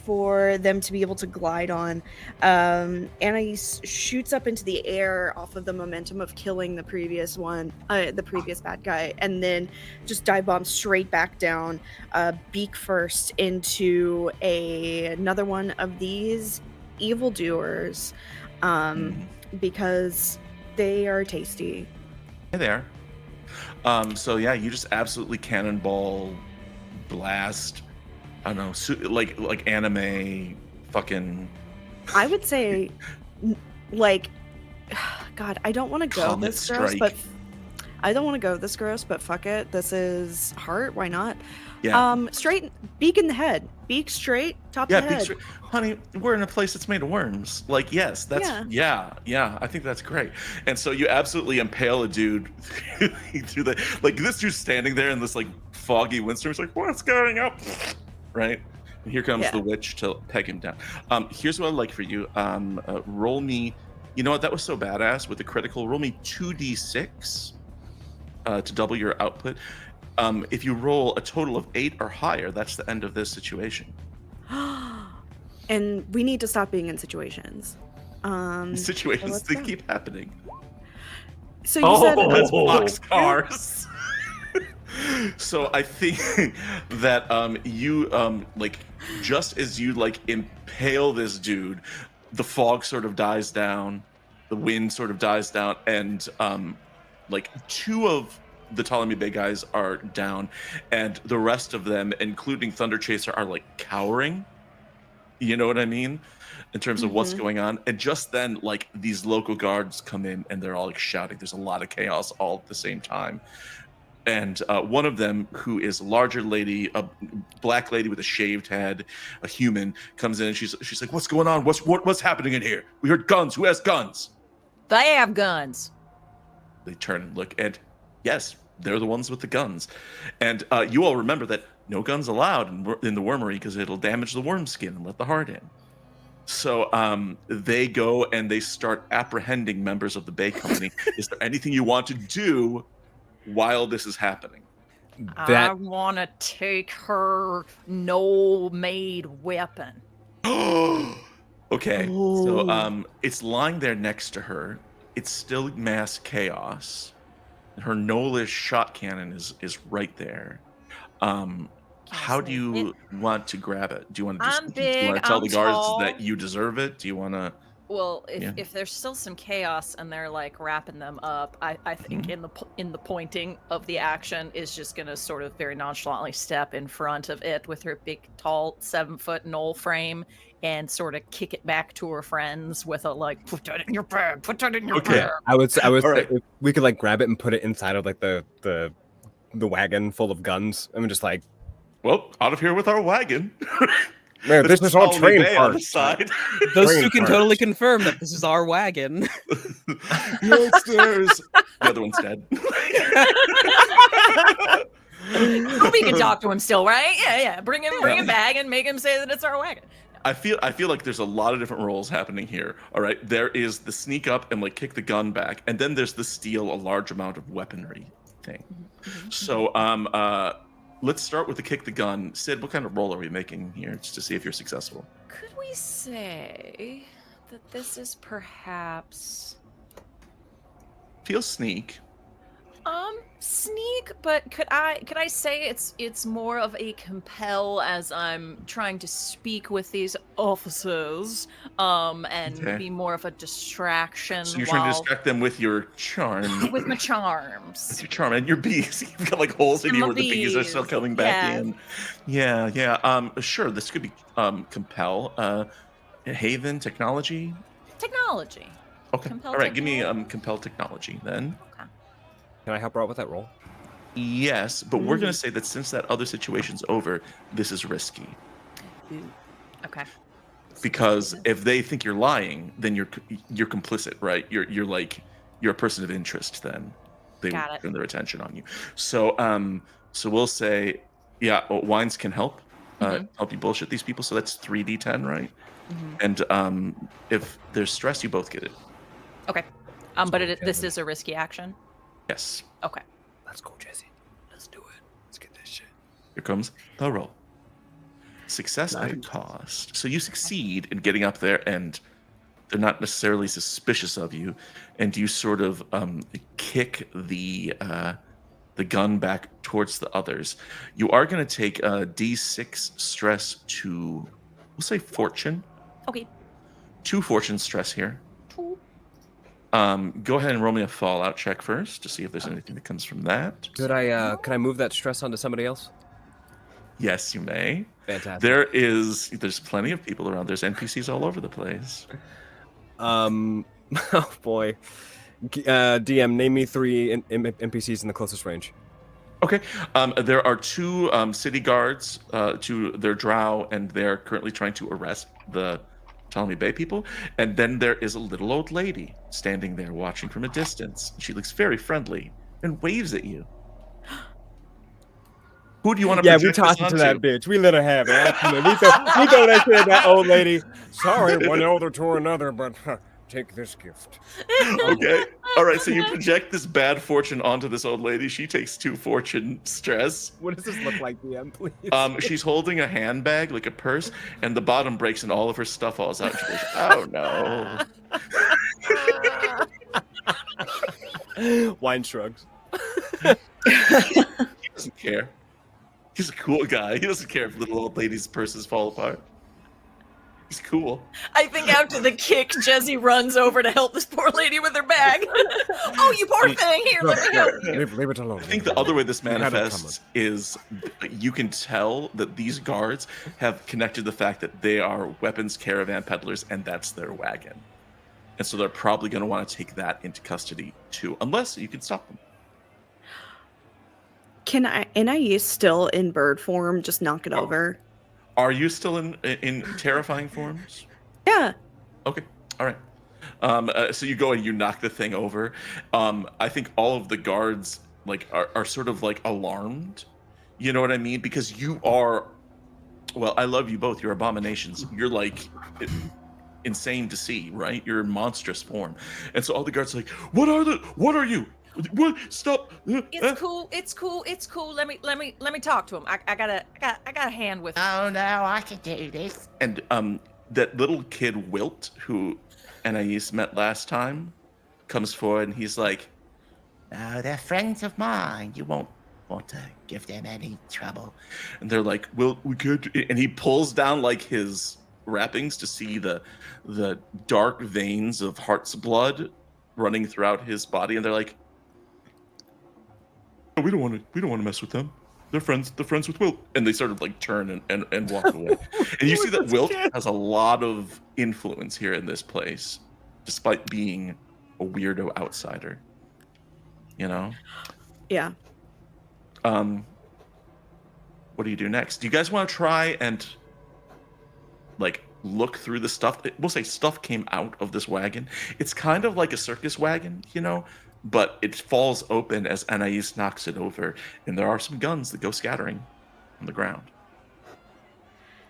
for them to be able to glide on. Anais shoots up into the air off of the momentum of killing the previous bad guy, and then just dive bombs straight back down, beak first into another one of these evildoers, because they are tasty. Hey there. So yeah, you just absolutely cannonball blast. I don't know, like anime, fucking. I would say, like, God, I don't want to go Comet this gross, strike. but fuck it. This is heart. Why not? Yeah. Straight beak in the head. Beak straight, top Yeah, of the big head. stri- honey, we're in a place that's made of worms. Like, yes, that's yeah. I think that's great. And so you absolutely impale a dude through the this dude's standing there in this like foggy windstorm. He's like, what's going up? Right? And here comes Yeah. the witch to peg him down. Here's what I'd like for you. Roll me. You know what? That was so badass with the critical. Roll me 2d6 to double your output. If you roll a total of 8 or higher, that's the end of this situation. And we need to stop being in situations. Situations let's that go. keep happening. So you said That's boxcars. So I think that you just as you impale this dude, the fog sort of dies down, the wind sort of dies down, and 2 of the Ptolemy Bay guys are down, and the rest of them, including Thunder Chaser, are cowering. You know what I mean? In terms of what's going on. And just then, these local guards come in and they're all shouting. There's a lot of chaos all at the same time. And one of them, who is a larger lady, a black lady with a shaved head, a human, comes in and she's like, "What's going on? What's happening in here? We heard guns. Who has guns?" They have guns. They turn and look, and yes, they're the ones with the guns. And you all remember that no guns allowed in the Wormery because it'll damage the worm skin and let the heart in. So they go and they start apprehending members of the Bay Company. Is there anything you want to do while this is happening? I want to take her no-made weapon. Okay, so it's lying there next to her. It's still mass chaos. Her Nolish shot cannon is right there. How do you want to grab it? Do you want to I'm big, tell I'm the guards tall. that you deserve it? Do you want to? Well, if there's still some chaos and they're wrapping them up, I think in the pointing of the action is just gonna sort of very nonchalantly step in front of it with her big, tall, 7-foot knoll frame and sort of kick it back to her friends with a put that in your bag, put that in your bag. I would say right. if we could grab it and put it inside of the wagon full of guns. I mean, just Well, out of here with our wagon. man, this is all Ptolemy train Bay on the parts. side. Those Train two can parts. totally confirm that this is our wagon. Youngsters. The other one's dead. We can talk to him still, right? Yeah. Bring him back and make him say that it's our wagon. I feel like there's a lot of different roles happening here. All right, there is the sneak up and kick the gun back, and then there's the steal a large amount of weaponry thing. So let's start with the kick the gun. Sid, what kind of roll are we making here just to see if you're successful? Could we say that this is perhaps feel sneak. Sneak, but could I say it's more of a compel as I'm trying to speak with these officers, and Okay. be more of a distraction So you're trying to while distract them with your charm. with my With charms. your charm and your bees. You've got like holes in And you my where the bees are still bees, coming back yeah. in. Yeah. Sure. This could be compel. Haven technology. Technology. Okay. Compel All right. Give me technology? compel technology then. Okay. Can I help her out with that roll? Yes, but we're gonna say that since that other situation's over, this is risky Ooh. Okay. because if they think you're lying, then you're complicit, right? You're a person of interest. Then they would Got it. turn their attention on you. So we'll say, yeah, wines can help help you bullshit these people. So that's 3d10, right? Mhm. And if there's stress, you both get it. Okay. But this is a risky action. Yes. Okay. Let's go, Jesse. Let's do it. Let's get this shit. Here comes the roll. Success at a cost. So you succeed in getting up there, and they're not necessarily suspicious of you, and you sort of kick the gun back towards the others. You are going to take a D6 stress to, we'll say, fortune. Okay. 2 fortune stress here. Cool. Go ahead and roll me a fallout check first to see if there's anything that comes from that. Could I move that stress onto somebody else? Yes, you may. Fantastic. There's plenty of people around. There's NPCs all over the place. Oh boy. DM, name me 3 NPCs in the closest range. Okay. There are 2 city guards to their drow, and they're currently trying to arrest the Ptolemy Bay people. And then there is a little old lady standing there watching from a distance. She looks very friendly and waves at you. Who do you want to project this onto? bitch. We let her have it. We throw that shit at that old lady. Sorry, one elder to another, but take this gift. Okay. All right. So you project this bad fortune onto this old lady. She takes 2 fortune stress. What does this look like, DM, please? She's holding a handbag, like a purse, and the bottom breaks and all of her stuff falls out. She goes, "Oh no!" Wine shrugs. He doesn't care. He's a cool guy. He doesn't care if little old ladies' purses fall apart. He's cool. I think after the kick, Jesse runs over to help this poor lady with her bag. Oh, you poor thing! Here, let me help you. Leave it alone. I think the other way this had it manifests is you can tell that these guards have connected the fact that they are weapons caravan peddlers, and that's their wagon. And so they're probably going to want to take that into custody too, unless you can stop them. Can NIE still in bird form just knock it over? Are you still in terrifying forms? Yeah. Okay, all right. So you go and you knock the thing over. I think all of the guards are sort of like alarmed. You know what I mean? Because you are, well, I love you both. You're abominations. You're like insane to see, right? You're in monstrous form, and so all the guards are like, What are you? What? Stop! It's cool. It's cool. It's cool. Let me talk to him. I got a hand with. Oh no, I can do this. And that little kid Wilt, who Anais met last time, comes forward and he's like, No, they're friends of mine. You won't want to give them any trouble. and they're like, "Well, we could." And he pulls down like his wrappings to see the dark veins of Heart's blood running throughout his body, and they're like, "We don't want to mess with them. They're friends with Wilt." And they sort of like turn and walk away. And you see that Wilt has a lot of influence here in this place, despite being a weirdo outsider. You know? Yeah. What do you do next? Do you guys want to try and like look through the stuff? We'll say stuff came out of this wagon. It's kind of like a circus wagon, you know? But it falls open as Anais knocks it over, and there are some guns that go scattering on the ground.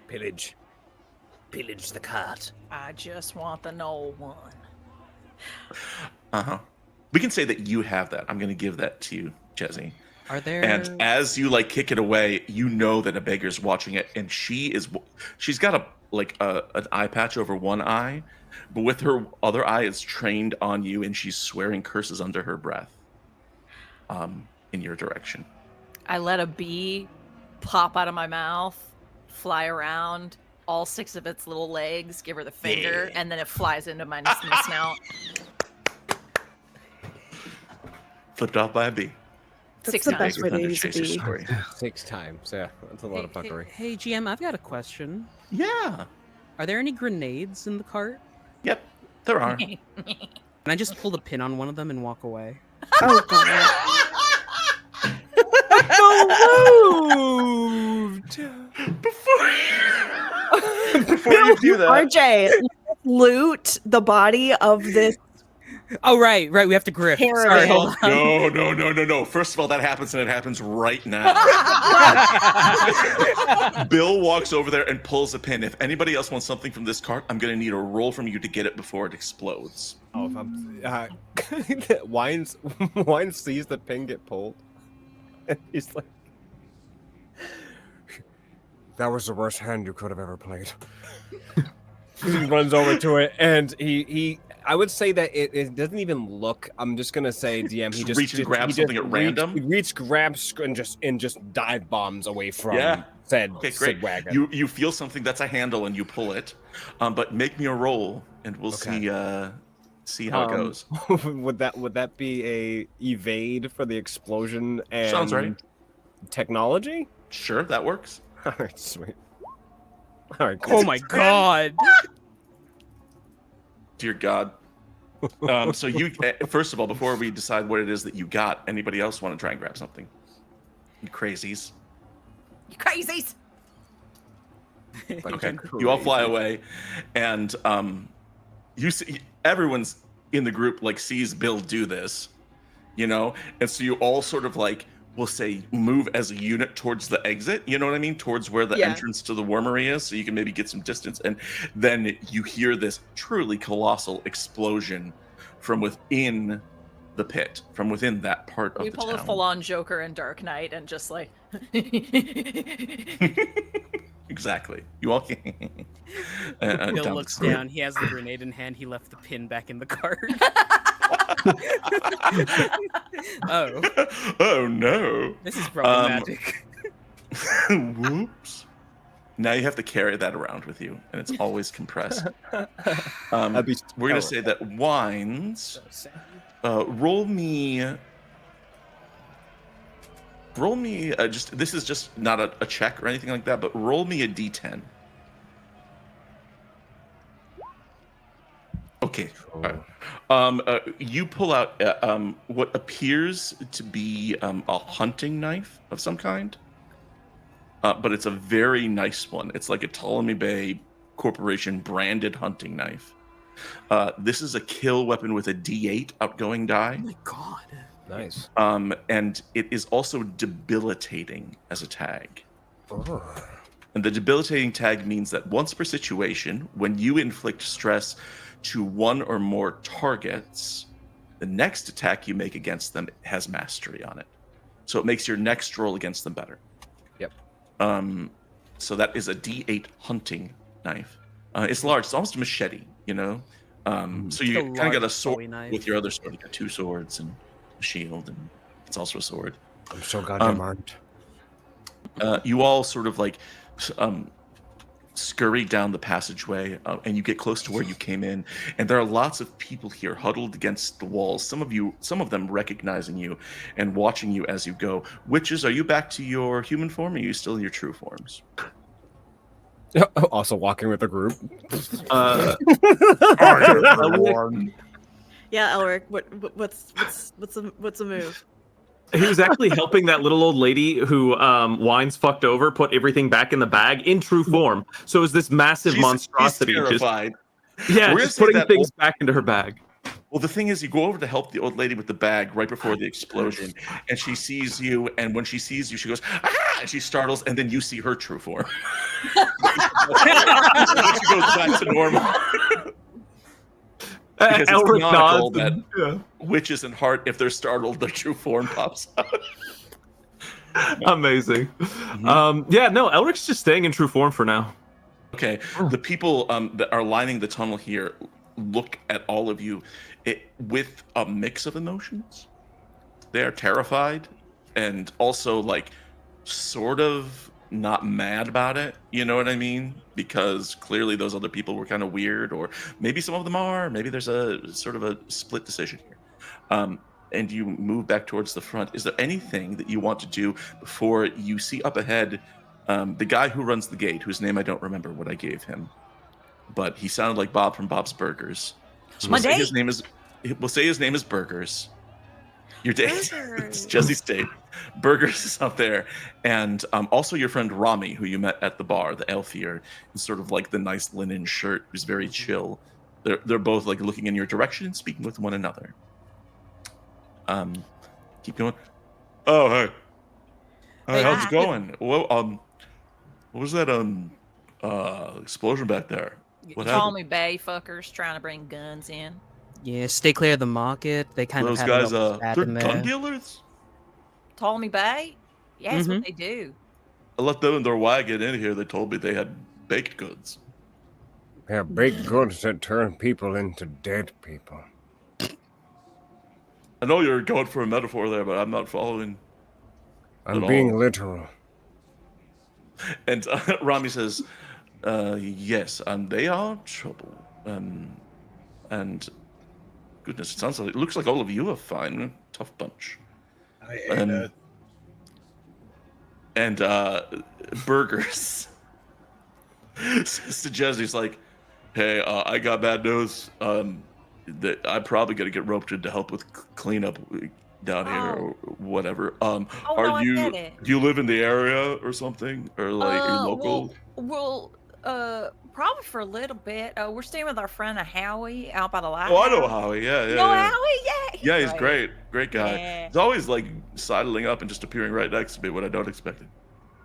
Pillage the cart. I just want the null one. We can say that you have that. I'm going to give that to you, Jesse. Are there? And as you like kick it away, you know that a beggar's watching it, and she's got a like an eye patch over one eye, but with her other eye is trained on you, and she's swearing curses under her breath. In your direction. I let a bee pop out of my mouth, fly around, all 6 of its little legs, give her the finger, and then it flies into my snout. Flipped off by a bee. That's 6 the times. best way to Thunder use a Chaser's bee. story. 6 times. Yeah, that's a lot of fuckery. Hey, GM, I've got a question. Yeah. Are there any grenades in the cart? Yep. There are. Can I just pull the pin on one of them and walk away? Oh god. Before you do that, RJ, loot the body of this. Oh, right. We have to grift. Terrible. Sorry, hold on. no. First of all, that happens, and it happens right now. Bill walks over there and pulls a pin. If anybody else wants something from this cart, I'm going to need a roll from you to get it before it explodes. Oh, if I'm Wines sees the pin get pulled, and he's like, "That was the worst hand you could have ever played." He runs over to it, and he I would say that it doesn't even look. I'm just gonna say, DM. He just reach and grab something at random? He grabs, and just dive bombs away from said Okay, said great. wagon. You feel something that's a handle, and you pull it. But make me a roll, and we'll see how it goes. would that be a evade for the explosion and Sounds right. technology? Sure, that works. All right, sweet. All right, cool. Oh my god. Dear God. So you first of all, before we decide what it is that you got, anybody else want to try and grab something? You crazies. You crazies! Okay. You all fly away, and you see everyone's in the group like sees Bill do this, and so you all sort of like we'll say move as a unit towards the exit, you know what I mean, towards where the entrance to the Wormery is, so you can maybe get some distance, and then you hear this truly colossal explosion from within the pit, from within that part of We the pull town. a full-on Joker and Dark Knight and just like Exactly. You all can. Bill looks down. He has the grenade in hand. He left the pin back in the cart. Oh. Oh no. This is problematic. Whoops. Now you have to carry that around with you, and it's always compressed. We're gonna say that Wines. Roll me. Just this is just not a check or anything like that, but roll me a d10. Okay. All right. You pull out what appears to be a hunting knife of some kind, but it's a very nice one. It's like a Ptolemy Bay Corporation branded hunting knife. This is a kill weapon with a D8 outgoing die. Oh my god. Nice. And it is also debilitating as a tag. Oh. And the debilitating tag means that once per situation, when you inflict stress to one or more targets, the next attack you make against them has mastery on it. So it makes your next roll against them better. Yep. So that is a D8 hunting knife. It's large. It's almost a machete, So you kind of got a sword with your other sword. You got two swords and a shield, and it's also a sword. I'm so goddamn armed. You all sort of like scurry down the passageway, and you get close to where you came in, and there are lots of people here huddled against the walls. Some of them recognizing you and watching you as you go. Witches, are you back to your human form, or are you still in your true forms? Also walking with a group. Yeah, Elric, what's the move? He was actually helping that little old lady who Wines fucked over put everything back in the bag in true form. So it was this massive monstrosity. She's terrified. Just putting things back into her bag. Well, the thing is, you go over to help the old lady with the bag right before the explosion, and she sees you, and when she sees you, she goes, "Ah!" and she startles, and then you see her true form. She goes back to normal. Because it's canonical that witches and heart, if they're startled, their true form pops out. Amazing. Elric's just staying in true form for now. Okay, the people that are lining the tunnel here look at all of you with a mix of emotions. They are terrified and also like sort of not mad about it. You know what I mean? Because clearly those other people were kind of weird, or maybe some of them are. Maybe there's a sort of a split decision here. Um, and you move back towards the front. Is there anything that you want to do before you see up ahead the guy who runs the gate, whose name I don't remember what I gave him, but he sounded like Bob from Bob's Burgers. So My we'll say his date. name is Burgers. Your date. It's Burgers. Jesse State. Burgers is up there. And also your friend Rami, who you met at the bar, the Elfier, in sort of like the nice linen shirt, who's very chill. They're both like looking in your direction and speaking with one another. Keep going. Oh, hey. Hey, how's Hi. it going? Well, what was that explosion back there? What Call happened? me Bay fuckers trying to bring guns in. Yeah, stay clear of the market. They kind of Those had guys, a little spat they're in gun there. dealers? Call me Bay? Yeah, that's Mhm. what they do. I let them and their wagon in here. They told me they had baked goods. Yeah, baked goods that turn people into dead people. I know you're going for a metaphor there, but I'm not following. I'm At being all. literal. And Rami says, yes, they are trouble. And goodness, it looks like all of you are fine. Tough bunch. I ate it. And Burgers says to Jesse, he's like, hey, I got bad news. That I'm probably gonna get roped in to help with cleanup down here or whatever. Oh, Are no, I you get it. do you live in the area or something? Or like are you local? Well, probably for a little bit. We're staying with our friend Howie out by the lighthouse. Oh, I know Howie. Yeah, You yeah, know yeah. Howie? Yeah, he's great. Great guy. Yeah. He's always like sidling up and just appearing right next to me when I don't expect it.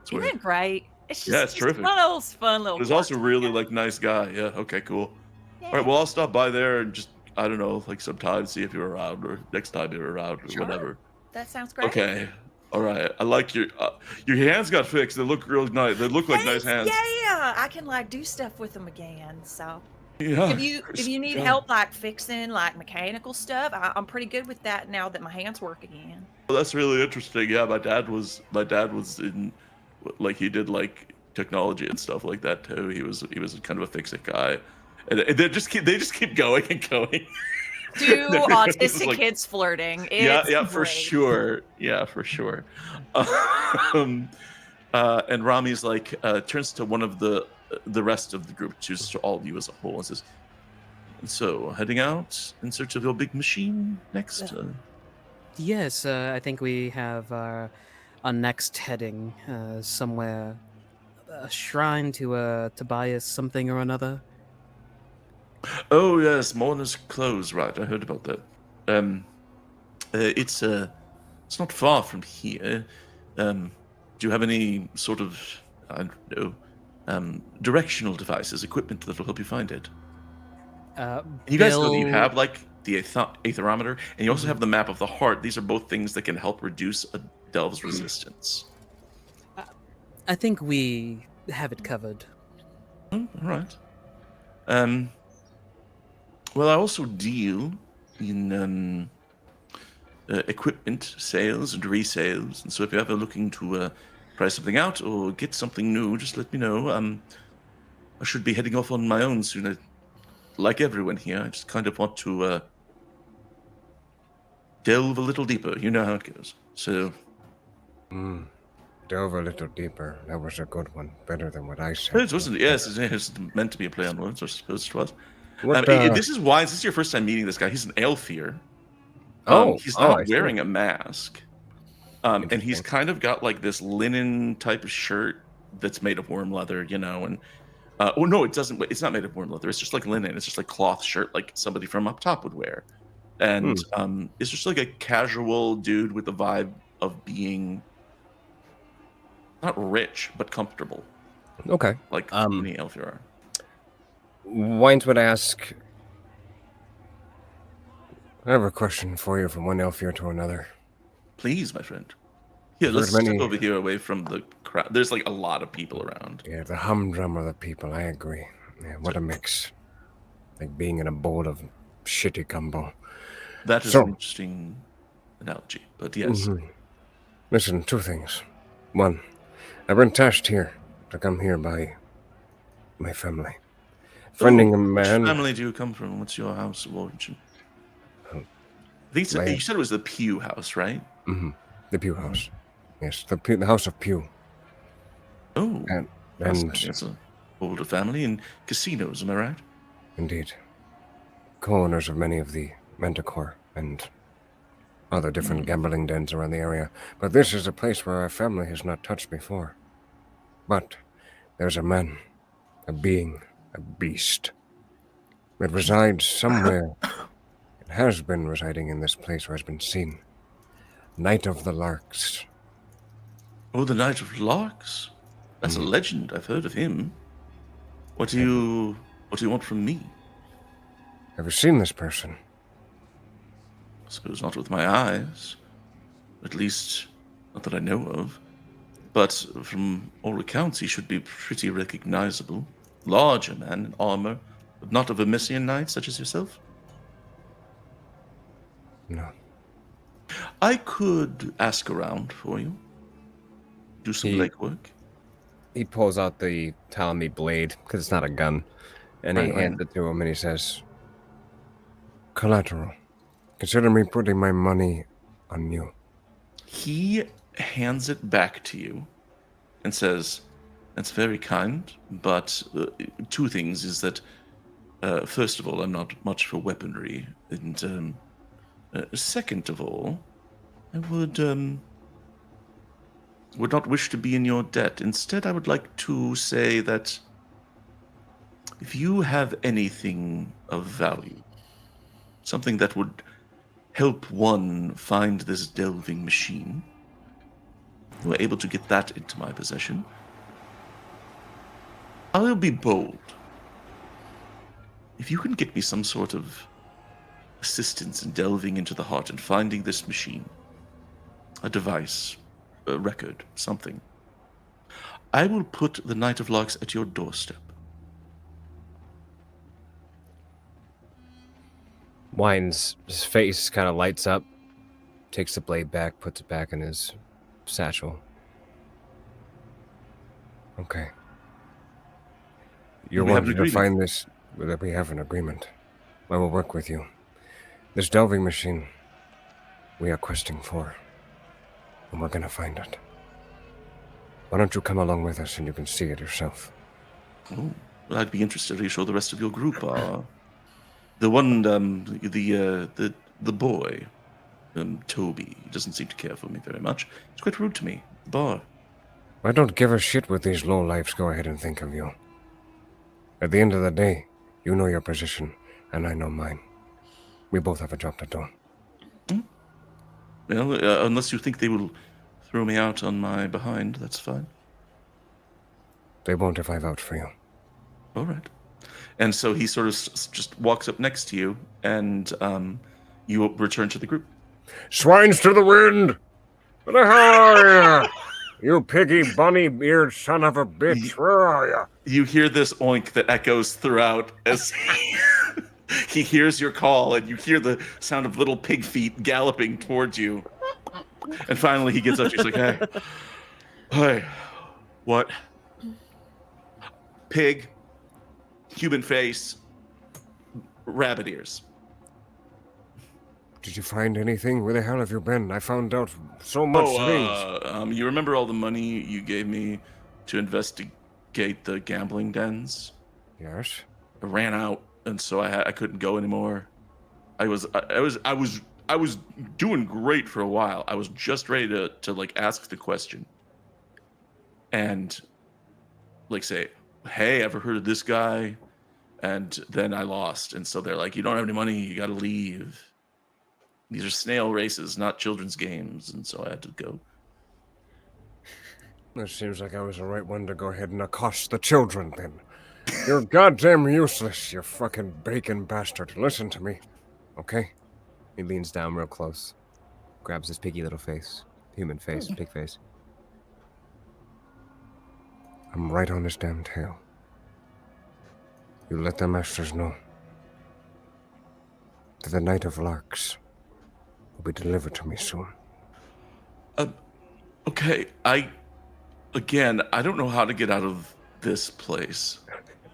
It's Isn't weird. that great? It's just, Yeah, it's just terrific. one of those fun little. But he's also quirks really we like nice guy. Yeah, okay, cool. got. All right, well I'll stop by there and just I don't know, like sometime see if you're around or next time you're around or Sure. whatever. That sounds great. Okay. All right. I like your hands got fixed. They look really nice. They look like nice hands. Yeah, I can like do stuff with them again. So Yeah. if you need yeah. help like fixing like mechanical stuff, I'm pretty good with that now that my hands work again. Well, that's really interesting. Yeah, my dad was in like he did like technology and stuff like that too. He was kind of a fix-it guy. And they just keep going and going. Two This autistic is kids flirting. yeah, It's for great. sure. Yeah, for sure. And Rami's like turns to one of the rest of the group, chooses to all of you as a whole, and says, "So heading out in search of your big machine next." Yes, I think we have our next heading somewhere, a shrine to Tobias something or another. Oh yes, Mourner's Close. Right, I heard about that. It's not far from here. Do you have any sort of I don't know directional devices, equipment that will help you find it? And you guys know that you Bill- have like the aetherometer, and you also have the map of the heart. These are both things that can help reduce a delve's resistance. I think we have it covered. Oh, all right. Well, I also deal in equipment sales and resales, and so if you're ever looking to try something out or get something new, just let me know. I should be heading off on my own soon. Like everyone here, I just kind of want to delve a little deeper. You know how it goes. So, Delve a little deeper. That was a good one. Better than what I said. it wasn't. Yes, it's meant to be a play on words. I suppose it was. What, This is why. This is your first time meeting this guy. He's an Elfier. He's not I see. wearing a mask. And he's Interesting. kind of got like this linen type of shirt that's made of worm leather, you know, and oh no, it doesn't. It's not made of worm leather. It's just like linen. It's just like cloth shirt, like somebody from up top would wear. And it's just like a casual dude with the vibe of being not rich but comfortable, Okay. like Um, many Elfier are. Wines would ask. I have a question for you from one Elfier to another. Please, my friend. Yeah, I've let's heard step many- over here away from the crowd. There's like a lot of people around. Yeah, the humdrum of the people, I agree. Yeah, what a mix. Like being in a bowl of shitty gumbo. That is So- an interesting analogy, but yes. Mhm. Listen, two things. One, I've been tasked here to come here by my family. Finding a man. Which family do you come from? What's your house of origin? Oh, I think my- you said it was the Pew House, right? The Pew House. Yes, the House of Pew. Oh, And that's an older family in casinos, am I right? indeed, co-owners of many of the Manticore and other different gambling dens around the area. But this is a place where our family has not touched before. But there's a man, a being, a beast, that resides somewhere. It has been residing in this place or has been seen. Knight of the Larks. Oh, the Knight of Larks. That's a legend. I've heard of him. What do you want from me? Have you seen this person? I suppose not with my eyes. At least, not that I know of. But from all accounts, he should be pretty recognizable. Larger man in armor, but not of a Messian knight such as yourself. No. I could ask around for you. Do some He- legwork. He pulls out the Ptolemy blade, because it's not a gun, and he Right. hands it to him and he says, "Collateral. Consider me putting my money on you." He hands it back to you and says, "That's very kind, but two things is that, first of all, I'm not much for weaponry, and second of all, I would not wish to be in your debt. Instead, I would like to say that if you have anything of value, something that would help one find this delving machine, you are able to get that into my possession, I will be bold. If you can get me some sort of assistance in delving into the heart and finding this machine, a device, a record, something, I will put the Knight of Larks at your doorstep." Wine's his face kind of lights up, takes the blade back, puts it back in his satchel. Okay. You're We have an wanting to agreement. find this. That we have an agreement. I will work with you. This delving machine we are questing for, and we're gonna find it. Why don't you come along with us and you can see it yourself? Oh, well, I'd be interested to show the rest of your group. The one, the boy, Toby, doesn't seem to care for me very much. He's quite rude to me. at the bar. I don't give a shit what these lowlifes go ahead and think of you. At the end of the day, you know your position, and I know mine. We both have a job to do. Well, unless you think they will throw me out on my behind, that's fine. They won't if I vouch for you. All right. And so he sort of just walks up next to you, and you return to the group. Swines to the wind! Where the hell are you? You piggy bunny-eared son of a bitch, where are you? You hear this oink that echoes throughout as he hears your call, and you hear the sound of little pig feet galloping towards you. And finally, he gets up. He's like, hey, what? Pig, human face, rabbit ears. Did you find anything? Where the hell have you been? I found out so much things. You remember all the money you gave me to investigate the gambling dens? Yes? I ran out, and so I couldn't go anymore. I was doing great for a while. I was just ready to like ask the question and like say, "Hey, ever heard of this guy?" And then I lost, and so they're like, "You don't have any money. You got to leave. These are snail races, not children's games." And so I had to go. It seems like I was the right one to go ahead and accost the children, then. You're goddamn useless, you fucking bacon bastard. Listen to me, okay? He leans down real close, grabs his piggy little face. Human face, pig face. I'm right on his damn tail. You let the masters know that the Night of Larks will be delivered to me soon. Okay, I don't know how to get out of this place.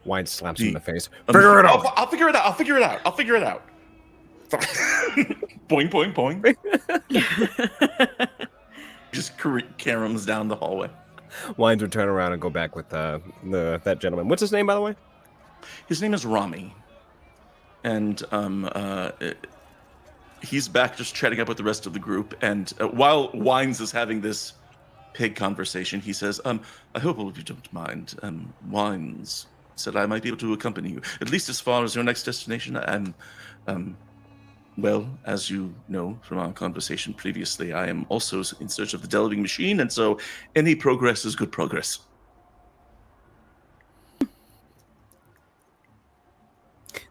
Wine slaps him in the face. Figure it out. I'll figure it out. I'll figure it out. I'll figure it out. Boing, boing, boing. Just caroms down the hallway. Wines would turn around and go back with that gentleman. What's his name, by the way? His name is Rami. And he's back just chatting up with the rest of the group. And while Wines is having this pig conversation, he says, I hope all of you don't mind. Wines said I might be able to accompany you, at least as far as your next destination. Well, as you know from our conversation previously, I am also in search of the delving machine, and so any progress is good progress. The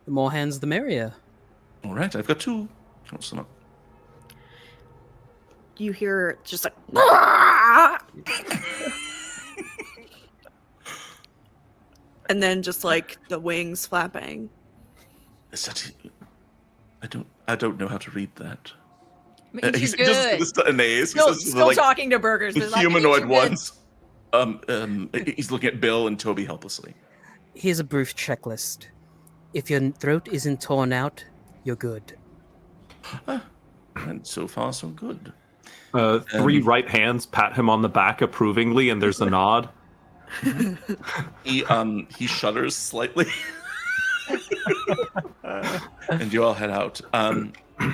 more hands, the merrier. All right, I've got two. Count some up. You hear just like and then just like the wings flapping. Is that... I don't know how to read that. He's He just an A's. Still talking to burgers. The humanoid ones. He's looking at Bill and Toby helplessly. Here's a brief checklist. If your throat isn't torn out, you're good. And so far, so good. Three right hands pat him on the back approvingly, and there's a nod. He shudders slightly. And you all head out.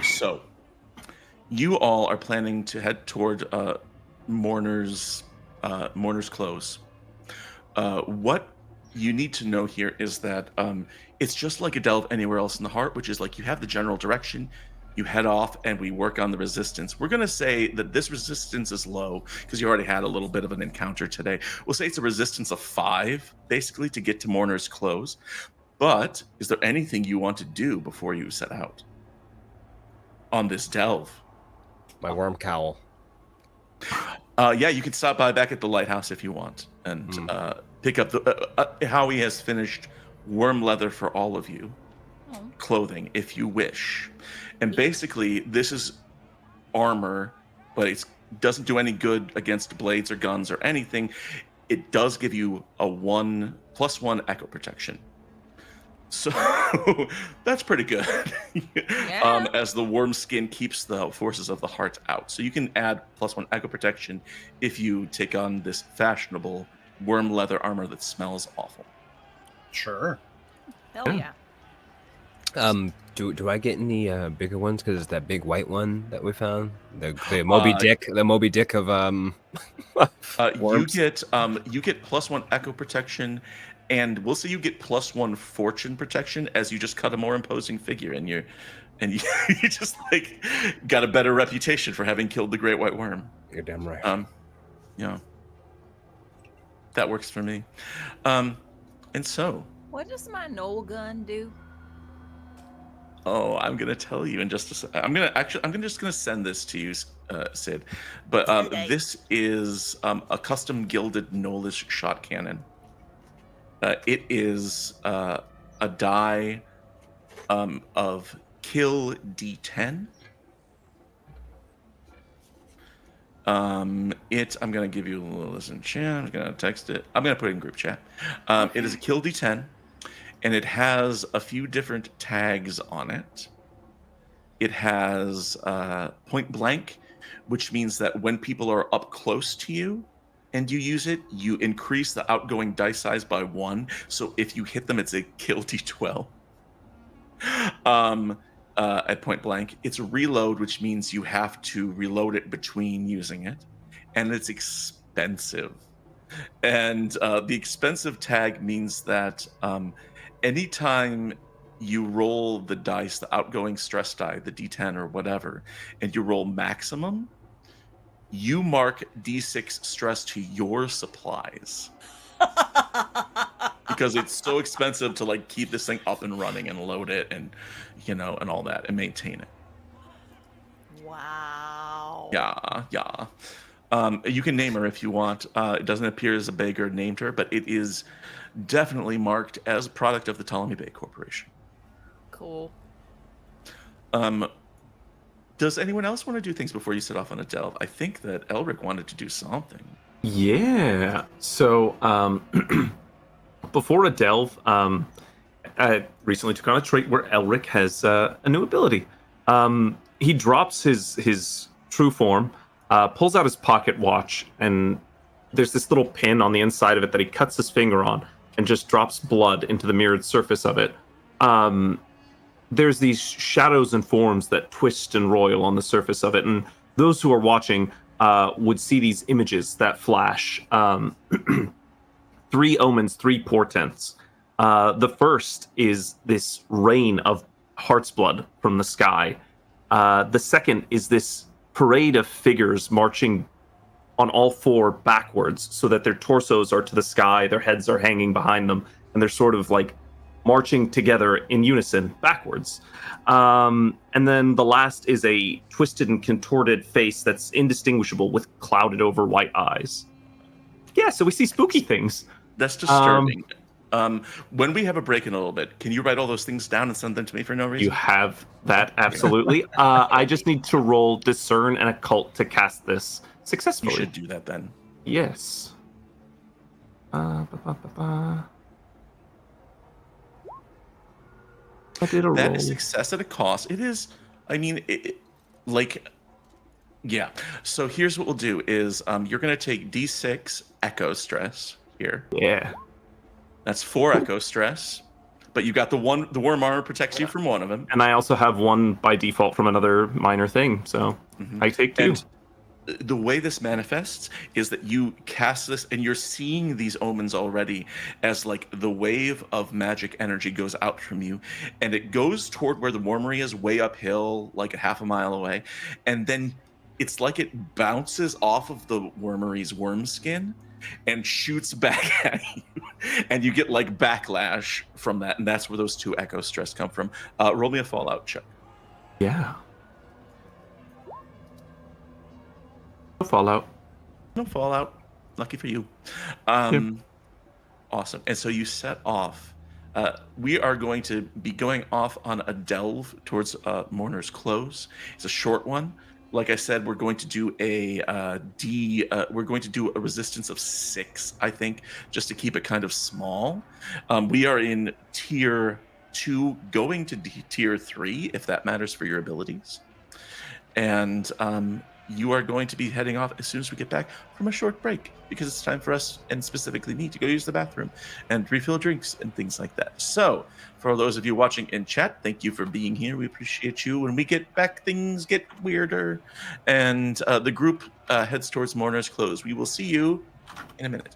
So you all are planning to head toward Mourner's Close. What you need to know here is that it's just like a delve anywhere else in the heart, which is like you have the general direction, you head off, and we work on the resistance. We're going to say that this resistance is low because you already had a little bit of an encounter today. We'll say it's a resistance of 5, basically, to get to Mourner's Close. But is there anything you want to do before you set out on this delve? My worm cowl. Yeah, you can stop by back at the lighthouse if you want and pick up the Howie has finished worm leather for all of you, clothing if you wish. And basically, this is armor, but it doesn't do any good against blades or guns or anything. It does give you a +1 echo protection. So that's pretty good. Yeah. As the worm skin keeps the forces of the heart out. So you can add +1 echo protection if you take on this fashionable worm leather armor that smells awful. Sure. Hell yeah. Do I get any bigger ones? Because it's that big white one that we found, the Moby Dick, of you get +1 echo protection. And we'll say you get +1 fortune protection as you just cut a more imposing figure, and you just like got a better reputation for having killed the great white worm. You're damn right. Yeah, that works for me. And so, What does my Knoll gun do? oh, I'm gonna tell you in just a second. I'm just gonna send this to you, Sid. But this is a custom gilded Knowlish shot cannon. It is a die of kill D10. I'm going to give you a little listen chat. I'm going to text it. I'm going to put it in group chat. It is a kill D10, and it has a few different tags on it. It has point blank, which means that when people are up close to you, and you use it, you increase the outgoing dice size by 1. So if you hit them, it's a kill D12. At point blank, it's a reload, which means you have to reload it between using it, and it's expensive. And the expensive tag means that anytime you roll the dice, the outgoing stress die, the D10 or whatever, and you roll maximum, you mark D6 stress to your supplies. Because it's so expensive to like keep this thing up and running and load it and and all that and maintain it. Wow. Yeah. You can name her if you want. It doesn't appear as a beggar named her, but it is definitely marked as a product of the Ptolemy Bay Corporation. Cool. Does anyone else want to do things before you set off on a delve? I think that Elric wanted to do something. Yeah. So, before a delve, I recently took on a trait where Elric has a new ability. He drops his true form, pulls out his pocket watch, and there's this little pin on the inside of it that he cuts his finger on and just drops blood into the mirrored surface of it. There's these shadows and forms that twist and roil on the surface of it, and those who are watching would see these images that flash. 3 omens, 3 portents. The first is this rain of heart's blood from the sky. The second is this parade of figures marching on all 4 backwards so that their torsos are to the sky, their heads are hanging behind them, and they're sort of like marching together in unison backwards. And then the last is a twisted and contorted face that's indistinguishable with clouded over white eyes. Yeah, so we see spooky things. That's disturbing. When we have a break in a little bit, can you write all those things down and send them to me for no reason? You have that, absolutely. I just need to roll Discern and Occult to cast this You successfully. should do that then. Yes. I did a That roll. is success at a cost. It is, I mean, yeah. So here's what we'll do is you're going to take D6 echo stress here. Yeah. That's 4 echo stress. But you got the worm armor protects you from one of them. And I also have one by default from another minor thing, so I take 2. And the way this manifests is that you cast this and you're seeing these omens already as like the wave of magic energy goes out from you and it goes toward where the Wormery is, way uphill, like a half a mile away. And then it's like it bounces off of the Wormery's worm skin and shoots back at you. And you get like backlash from that. And that's where those 2 echo stress come from. Roll me a fallout check. Yeah. No fallout. No fallout. Lucky for you. Awesome. And so you set off. We are going to be going off on a delve towards Mourner's Close. It's a short one. Like I said, we're going to do we're going to do a resistance of 6, I think, just to keep it kind of small. We are in tier 2, going to tier 3, if that matters for your abilities. And you are going to be heading off as soon as we get back from a short break because it's time for us, and specifically me, to go use the bathroom and refill drinks and things like that. So for those of you watching in chat, thank you for being here. We appreciate you. When we get back, things get weirder, and the group heads towards Mourner's Close. We will see you in a minute.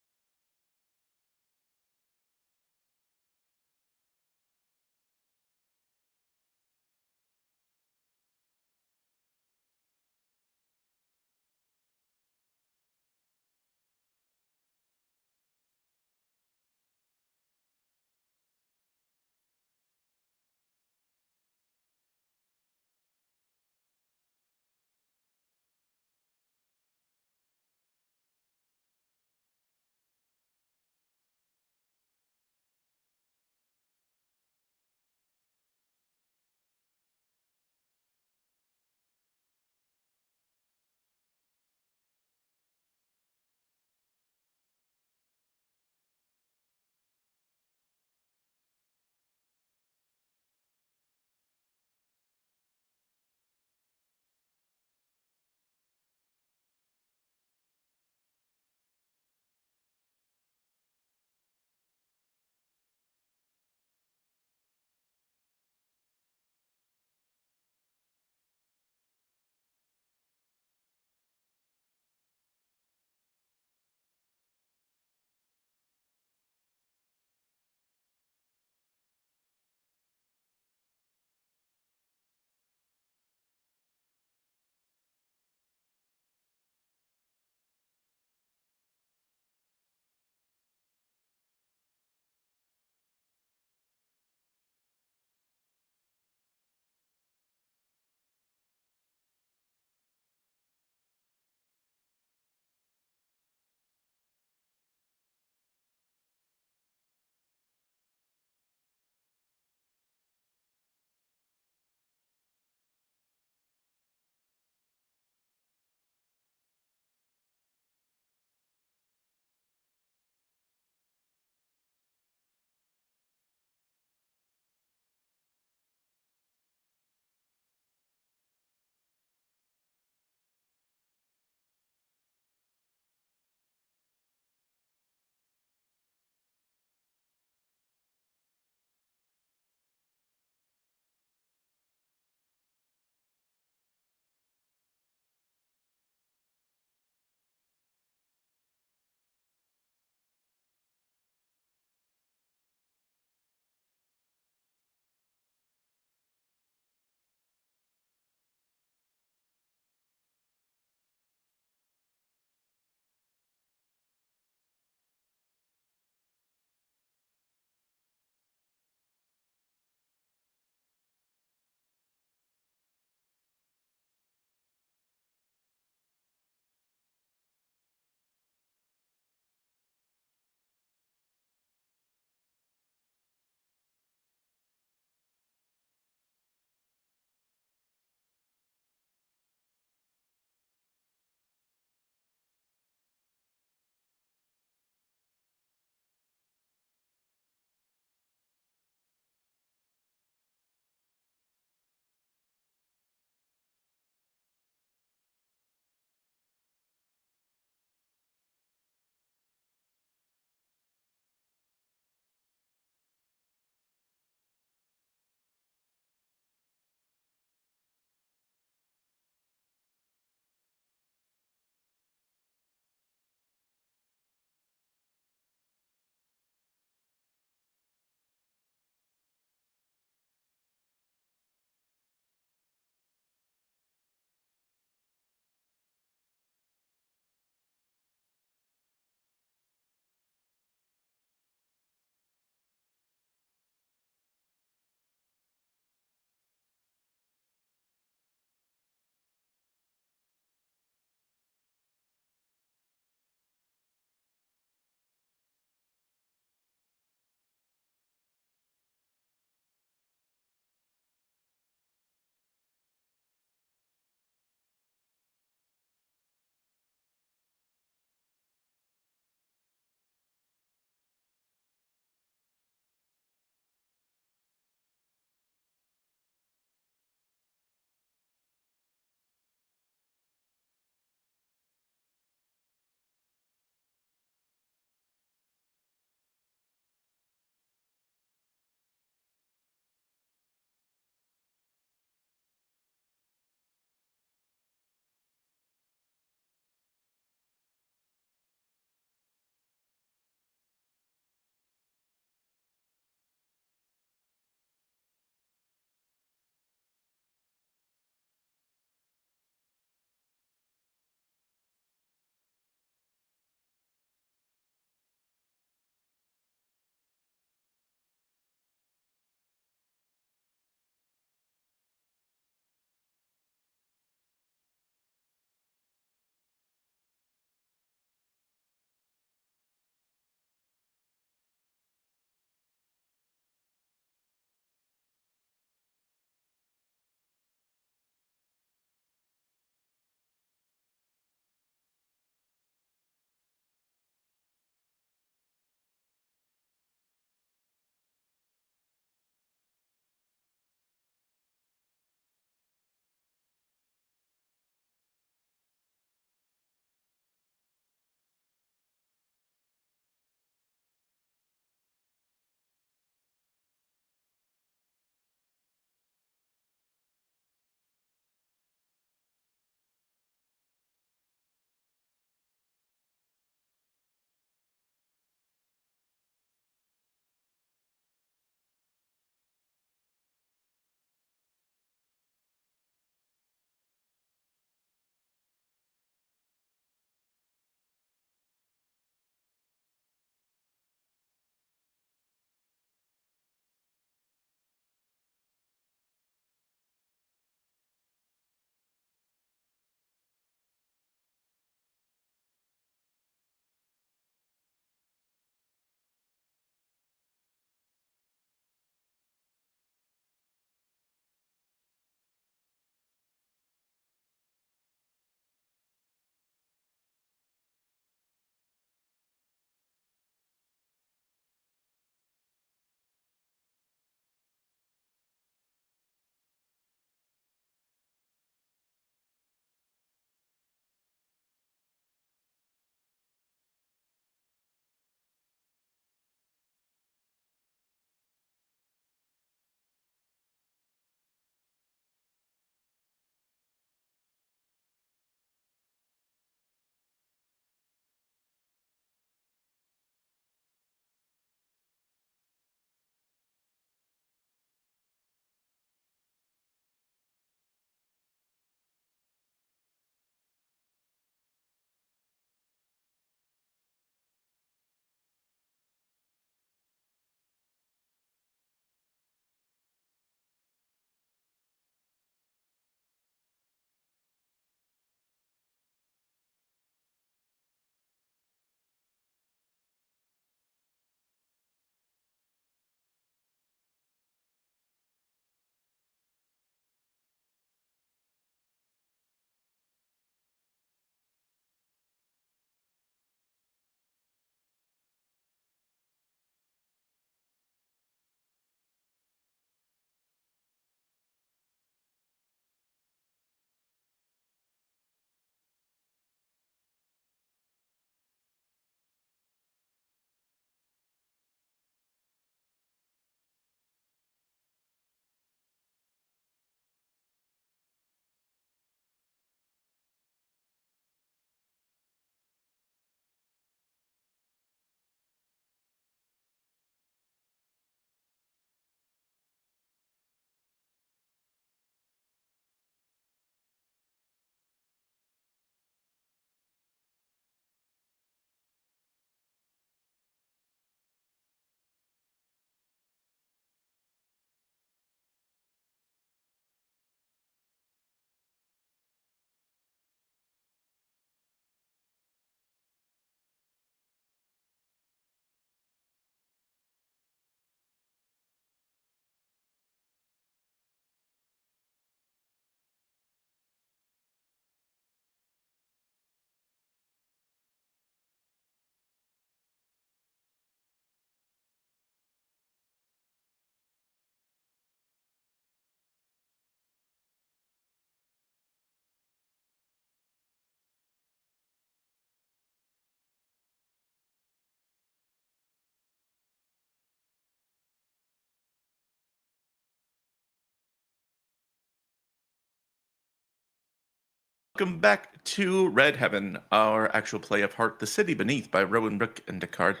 Welcome back to Red Heaven, our actual play of Heart the City Beneath by Rowan Brook and Descartes.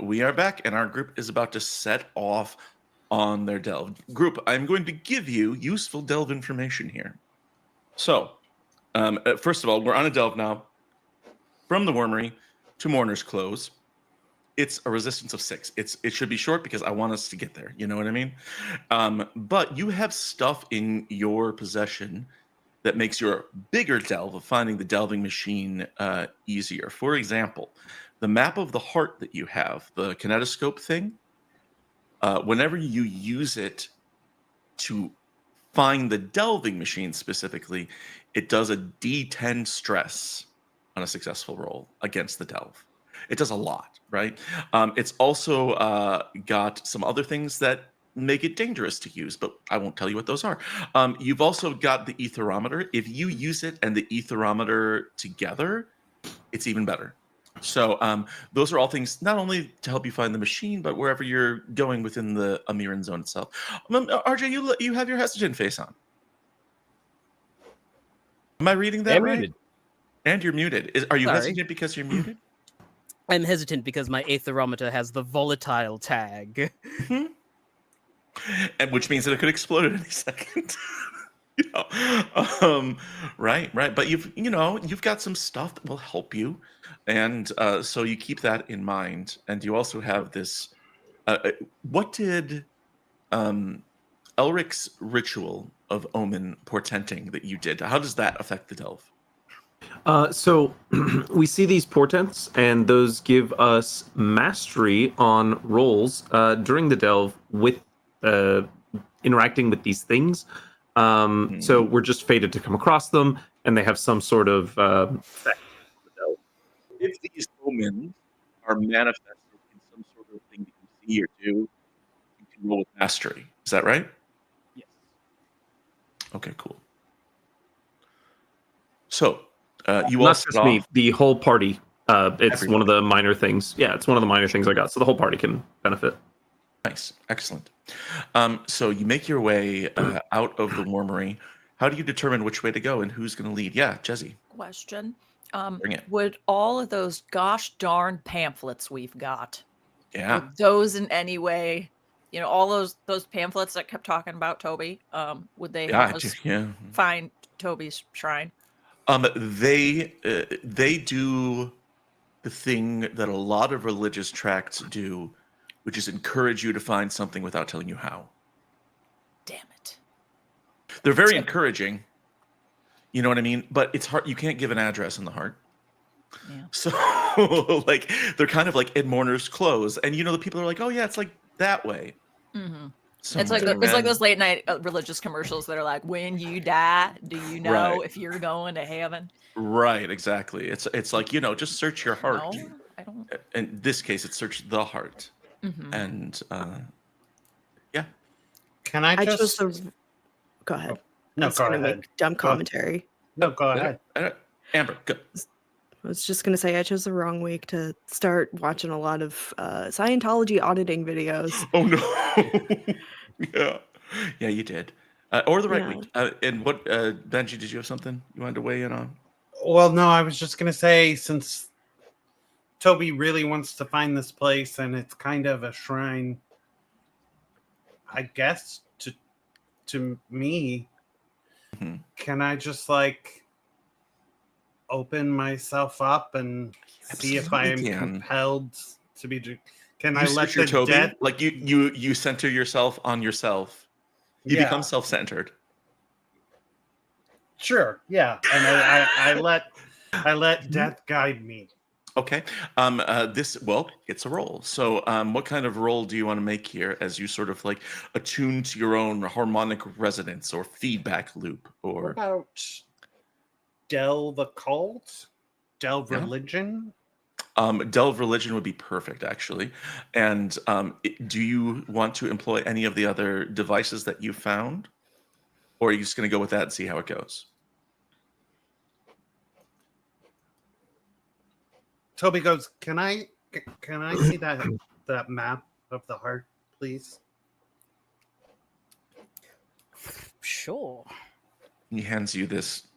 We are back, and our group is about to set off on their delve. Group, I'm going to give you useful delve information here. So, first of all, we're on a delve now. From the Wormery to Mourner's Close, it's a resistance of 6. It should be short because I want us to get there. You know what I mean? But you have stuff in your possession that makes your bigger delve of finding the delving machine easier. For example, the map of the heart that you have, the kinetoscope thing, whenever you use it to find the delving machine specifically, it does a D10 stress on a successful roll against the delve. It does a lot, right? It's also got some other things that make it dangerous to use, but I won't tell you what those are. You've also got the etherometer. If you use it and the etherometer together, it's even better. So those are all things not only to help you find the machine, but wherever you're going within the Amiran zone itself. RJ, you have your hesitant face on. Am I reading that right? Muted. And you're muted. Are you Sorry. hesitant because you're muted? I'm hesitant because my aetherometer has the volatile tag. Mm-hmm. And which means that it could explode at any second. Right. But you've got some stuff that will help you, and so you keep that in mind. And you also have this. What did Elric's ritual of omen portenting that you did? How does that affect the delve? So we see these portents, and those give us mastery on rolls during the delve with interacting with these things. So we're just fated to come across them, and they have some sort of effect. If these omens are manifested in some sort of thing that you see or do, you can roll with mastery. Is that right? Yes. Okay, cool. So you all Not set just me, off. the whole party. It's Everybody. one of the minor things. Yeah, it's one of the minor things I got, so the whole party can benefit. Nice, excellent. So you make your way out of the Wormery. How do you determine which way to go and who's going to lead? Yeah, Jesse. Question. Bring it. Would all of those gosh darn pamphlets we've got, Yeah. would those in any way, all those pamphlets that kept talking about Toby, would they Yeah, help us yeah. find Toby's shrine? They do the thing that a lot of religious tracts do, which is encourage you to find something without telling you how. Damn it. They're very encouraging. You know what I mean? But it's hard. You can't give an address in the heart. Yeah. So like they're kind of like in Mourner's Close, and the people are like, oh yeah, it's like that way. Mm-hmm. So It's like those late night religious commercials that are like, when you die, do you know if you're going to heaven? Right, exactly. It's like, just search your heart. No, I don't. In this case, it's search the heart. Mm-hmm. And yeah. Can I just? chose the. Go ahead. No, I was go gonna ahead. make dumb commentary. No, go ahead. Amber, go. I was just gonna say I chose the wrong week to start watching a lot of Scientology auditing videos. Oh no. Yeah, you did. Or the right Yeah. week. And what Benji, did you have something you wanted to weigh in on? Well, no, I was just gonna say, since Toby really wants to find this place, and it's kind of a shrine, I guess to me, Mhm. can I just open myself up and see if I am Absolutely can. compelled to be? Can You I let search your the Toby? death? Like you center yourself on yourself. You Yeah. become self-centered. Sure, yeah, and I let death guide me. Okay. It's a roll. So what kind of roll do you want to make here as you sort of like attune to your own harmonic resonance or feedback loop? What Or about delve occult, delve Yeah. religion? delve religion would be perfect, actually. And do you want to employ any of the other devices that you found? Or are you just going to go with that and see how it goes? Toby goes, can I see that map of the heart, please? Sure. He hands you this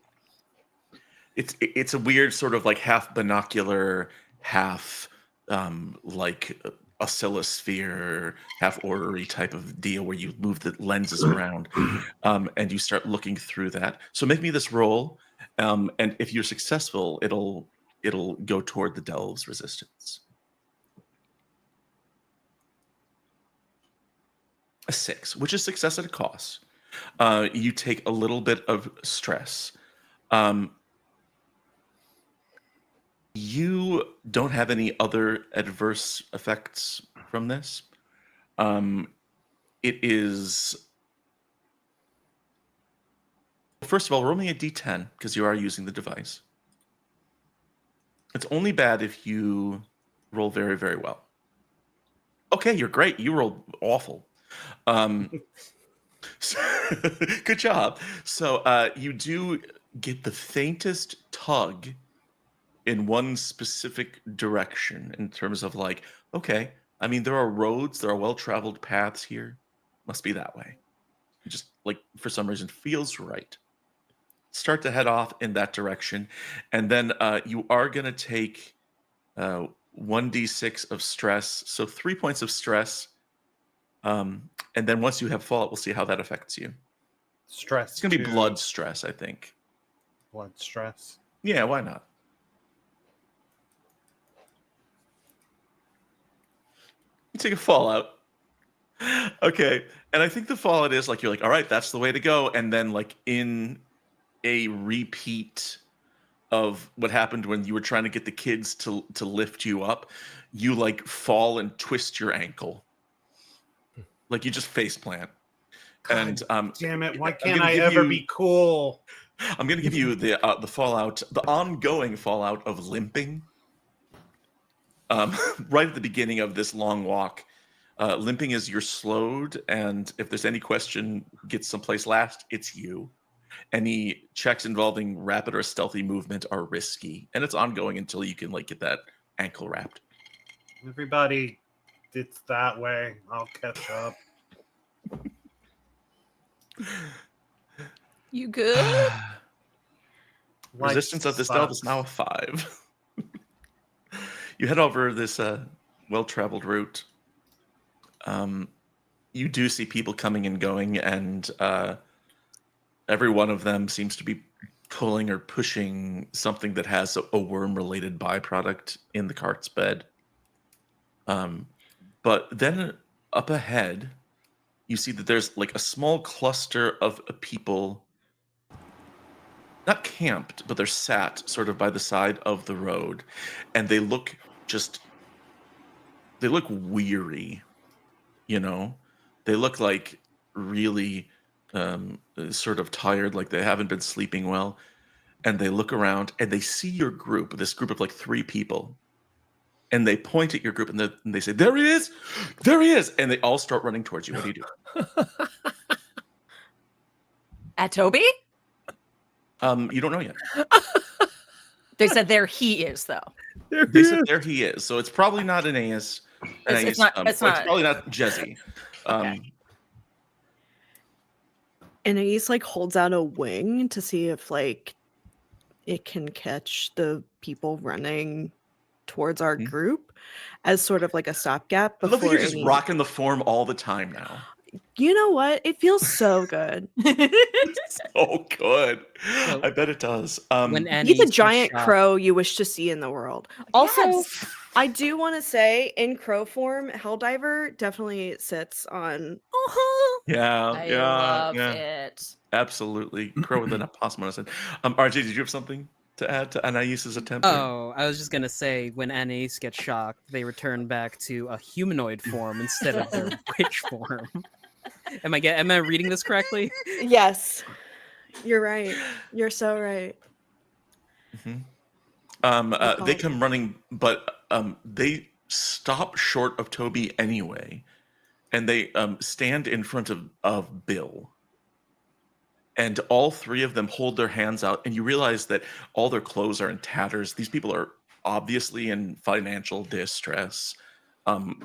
it's a weird sort of like half binocular, half like oscillosphere, half orrery type of deal where you move the lenses around, and you start looking through that. So make me this roll, and if you're successful, it'll go toward the delve's resistance. A 6, which is success at a cost. You take a little bit of stress. You don't have any other adverse effects from this. It is. First of all, roll me a d10 because you are using the device. It's only bad if you roll very, very well. Okay, you're great. You rolled awful. Good job. So you do get the faintest tug in one specific direction in terms of like, okay, I mean, there are roads, there are well-traveled paths here. Must be that way. It just like for some reason feels right. Start to head off in that direction, and then you are going to take 1d6 of stress, so 3 points of stress. And then once you have fallout, we'll see how that affects you. Stress. It's going to be blood stress, I think. Blood stress. Yeah, why not? You take a fallout. Okay. And I think the fallout is like, you're like, all right, that's the way to go. And then like in a repeat of what happened when you were trying to get the kids to lift you up, you like fall and twist your ankle. Like you just face plant. God And damn it! Why can't I ever be cool? I'm going to give you the fallout, the ongoing fallout of limping. Right at the beginning of this long walk, limping is you're slowed, and if there's any question gets someplace last, it's you. Any checks involving rapid or stealthy movement are risky, and it's ongoing until you can like get that ankle wrapped. Everybody, it's that way. I'll catch up. You good? Resistance of this delve is now a 5. You head over this well-traveled route. You do see people coming and going, and every one of them seems to be pulling or pushing something that has a worm-related byproduct in the cart's bed. But then up ahead, you see that there's like a small cluster of people, not camped, but they're sat sort of by the side of the road, and they look weary, you know? They look like really sort of tired, like they haven't been sleeping well. And they look around and they see your group, this group of like 3 people. And they point at your group and they say, "There he is! There he is!" And they all start running towards you. What do you do? At Toby? You don't know yet. They said there he is, though. They said there he is. So it's probably not Aeneas. It's not. It's probably not Jesse. Okay. And Ace like holds out a wing to see if like it can catch the people running towards our group as sort of like a stopgap I love that before you're just rocking the form all the time now. You know what? It feels so good. So good. I bet it does. When He's a Annie's giant shot- crow you wish to see in the world. Also, Yes. I do want to say in crow form, Helldiver definitely sits on. Yeah, I yeah, love yeah. it. Absolutely. Crow with an opossum on his head. RJ, did you have something to add to Anais's attempt? here? Oh, I was just gonna say when Annie gets shocked, they return back to a humanoid form instead of their witch form. Am I reading this correctly? Yes, you're right. You're so right. They come running, but they stop short of Toby anyway, and they stand in front of Bill. And all 3 of them hold their hands out, and you realize that all their clothes are in tatters. These people are obviously in financial distress,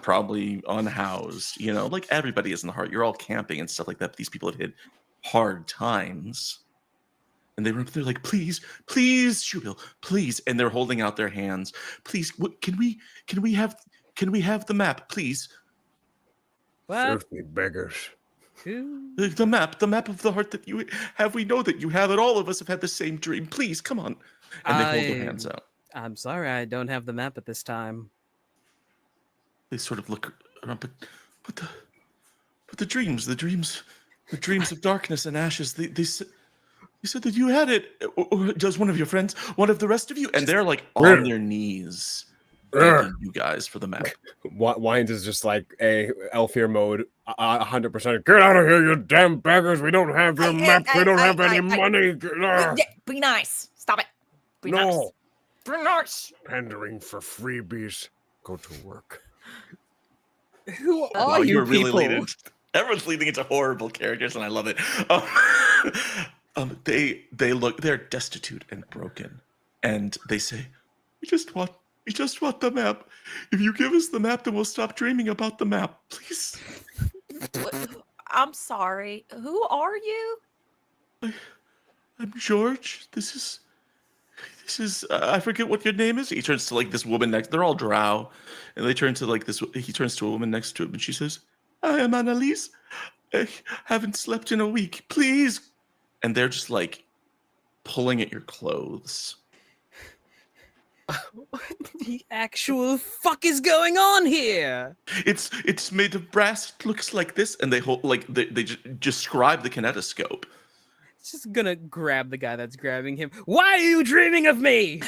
probably unhoused. You know, like everybody is in the heart. You're all camping and stuff like that. But these people have hit hard times. And they run up, they're like, please, please, Shubil, please. And they're holding out their hands. Please, can we have the map, please? What? Filthy beggars. Who? The map of the heart that you have. We know that you have it. All of us have had the same dream. Please, come on. And they hold their hands out. I'm sorry, I don't have the map at this time. They sort of look around, but the dreams of darkness and ashes. They said that you had it. Or does one of your friends, one of the rest of you? And they're like on their knees begging you guys for the map. Wines is just like a Elfir mode, 100%. Get out of here, you damn beggars! We don't have your map. We don't have any money. Be nice. Stop it. Be No. nice. Be nice. Pandering for freebies. Go to work. Who Wow, are you were really people? leading. Everyone's leading into horrible characters, and I love it. They're destitute and broken, and they say, we just want the map. If you give us the map, then we'll stop dreaming about the map, please. I'm sorry. Who are you? I'm George. This is I forget what your name is. He turns to like this woman next. They're all drow, and they turn to like this. He turns to a woman next to him, and she says, "I am Annalise. I haven't slept in a week. Please." And they're just like pulling at your clothes. What the actual fuck is going on here? It's made of brass. It looks like this, and they hold like they describe the kinetoscope. It's just gonna grab the guy that's grabbing him. Why are you dreaming of me?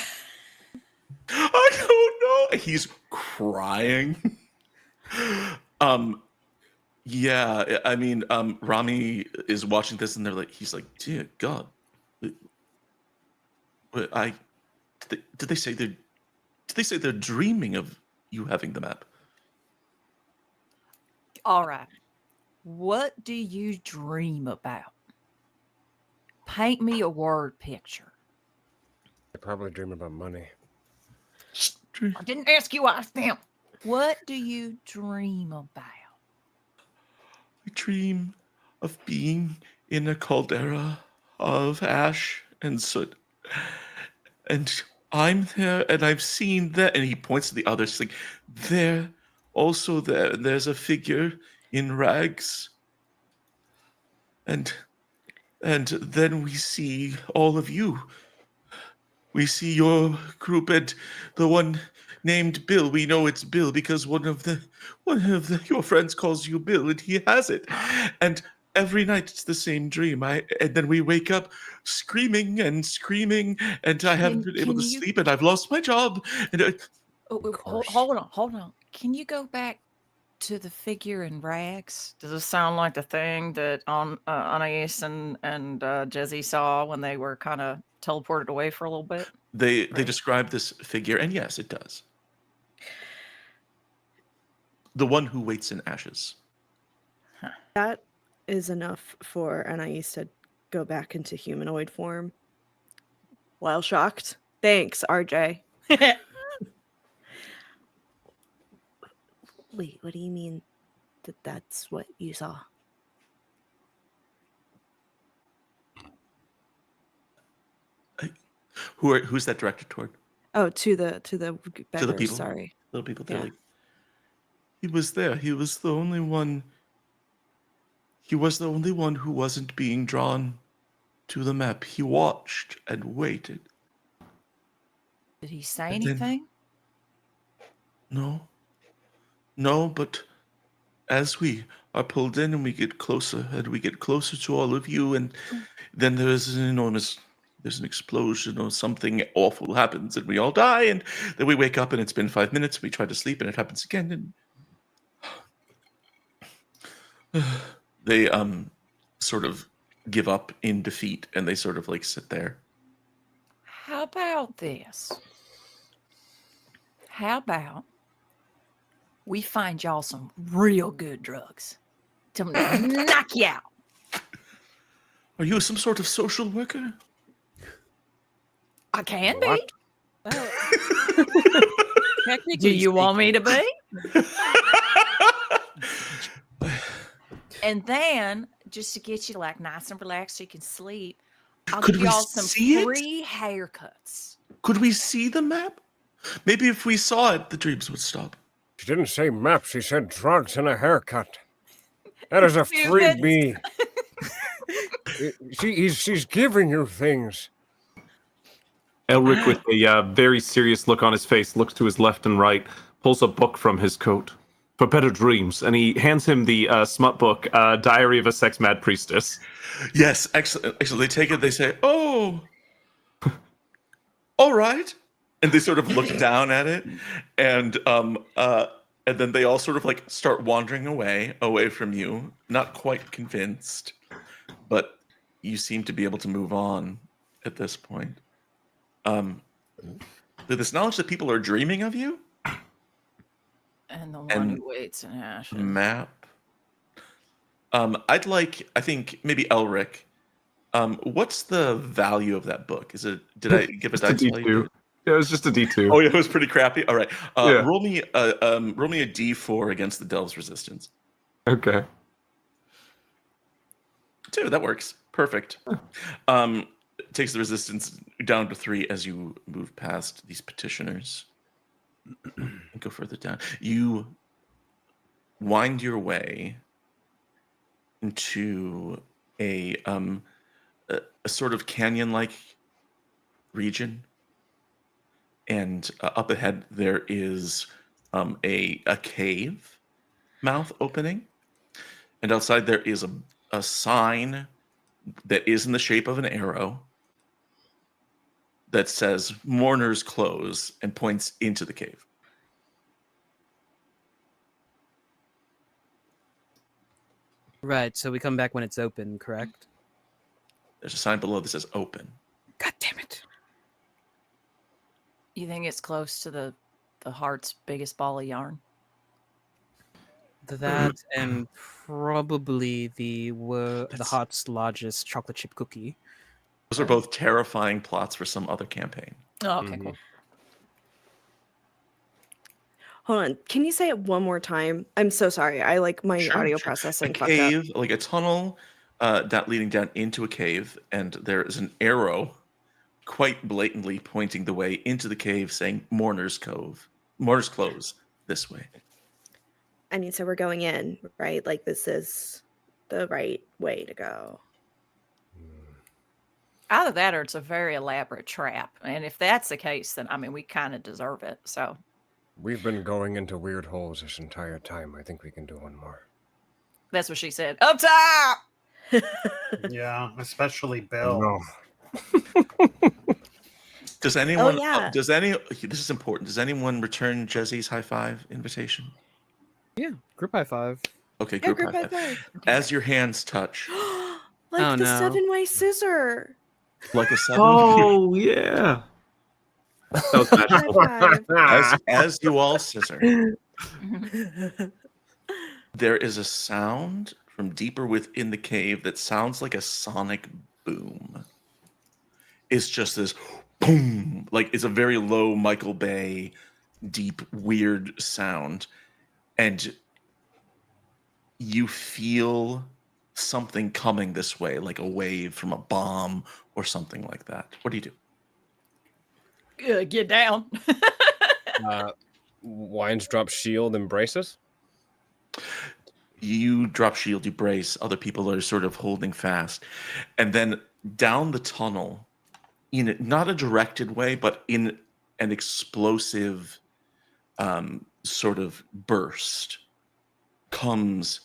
I don't know. He's crying. Yeah, I mean, Rami is watching this, and he's like, dear God, did they say they're dreaming of you having the map? All right. What do you dream about? Paint me a word picture. I probably dream about money. I didn't ask you, I asked them. What do you dream about? I dream of being in a caldera of ash and soot. And I'm there, and I've seen that. And he points to the others, like, there, also there. And there's a figure in rags. And then we see all of you. We see your group and the one named Bill. We know it's Bill because one of your friends calls you Bill, and he has it. And every night it's the same dream. And then we wake up screaming, and I haven't been able to sleep, and I've lost my job. And Hold on. Can you go back to the figure in rags? Does this sound like the thing that Anais and Jezzy saw when they were kind of teleported away for a little bit? they describe this figure, and yes, it does. The one who waits in ashes. That is enough for Anais to go back into humanoid form. While shocked. Thanks, RJ. Wait, what do you mean that's what you saw? Who's that directed toward? Oh, to the beggars, people. sorry. Little people. They're Yeah. like, he was there. He was the only one. He was the only one who wasn't being drawn to the map. He watched and waited. Did he say And then- anything? No, but as we are pulled in and we get closer to all of you, and then there's an explosion or something awful happens, and we all die, and then we wake up and it's been 5 minutes, we try to sleep and it happens again, and they sort of give up in defeat, and they sort of like sit there. How about this? How about we find y'all some real good drugs to knock you out? Are you some sort of social worker? I can What? be. Technically Do you want me to be? And then, just to get you like nice and relaxed so you can sleep, I'll Could give we y'all some see it? free haircuts. Could we see the map? Maybe if we saw it, the dreams would stop. She didn't say map, she said drugs and a haircut. That is a freebie. She's giving you things. Elric, with a very serious look on his face, looks to his left and right, pulls a book from his coat. For better dreams, and he hands him the smut book, Diary of a Sex Mad Priestess. Yes, excellent. They take it. They say, "Oh, all right," and they sort of look down at it, and then they all sort of like start wandering away from you, not quite convinced, but you seem to be able to move on at this point. This knowledge that people are dreaming of you, And the one And who waits in ashes. map. I think maybe Elric. What's the value of that book? Did I give a Just a dice value? D2. Yeah, it was just a D2. Oh, yeah, it was pretty crappy. All right, Yeah. roll me a D4 against the Delve's resistance. Okay. 2, that works. Perfect. Takes the resistance down to 3 as you move past these petitioners. Go further down. You wind your way into a sort of canyon-like region, and up ahead there is a cave mouth opening, and outside there is a sign that is in the shape of an arrow that says "Mourner's Close" and points into the cave. Right, so we come back when it's open, correct? There's a sign below that says "Open." God damn it. You think it's close to the heart's biggest ball of yarn? That and probably the That's- heart's largest chocolate chip cookie. Those are both terrifying plots for some other campaign. Oh, okay, cool. Hold on. Can you say it one more time? I'm so sorry. I like my Sure, audio sure. processing A fucked up. cave, like a tunnel leading down into a cave, and there is an arrow quite blatantly pointing the way into the cave saying Mourner's Close, this way. I mean, so we're going in, right? Like this is the right way to go. Either that or it's a very elaborate trap. And if that's the case, then I mean, we kind of deserve it. So We've been going into weird holes this entire time. I think we can do one more. that's what she said. Up top! Yeah, especially Bill. No. Does anyone? yeah. This is important. Does anyone return Jezzy's high five invitation? Yeah, group high five. Okay, Yeah, group high five. five. As your hands touch, Like Oh, the no. 7-way scissor. like a 7. Oh, yeah. That was magical. High five. As you all scissor, there is a sound from deeper within the cave that sounds like a sonic boom. It's just this boom, like it's a very low Michael Bay, deep, weird sound. And you feel something coming this way, like a wave from a bomb or something like that. What do you do? Get down. Wines drop shield and braces. You drop shield, you brace, other people are sort of holding fast. And then down the tunnel, in not a directed way, but in an explosive sort of burst, comes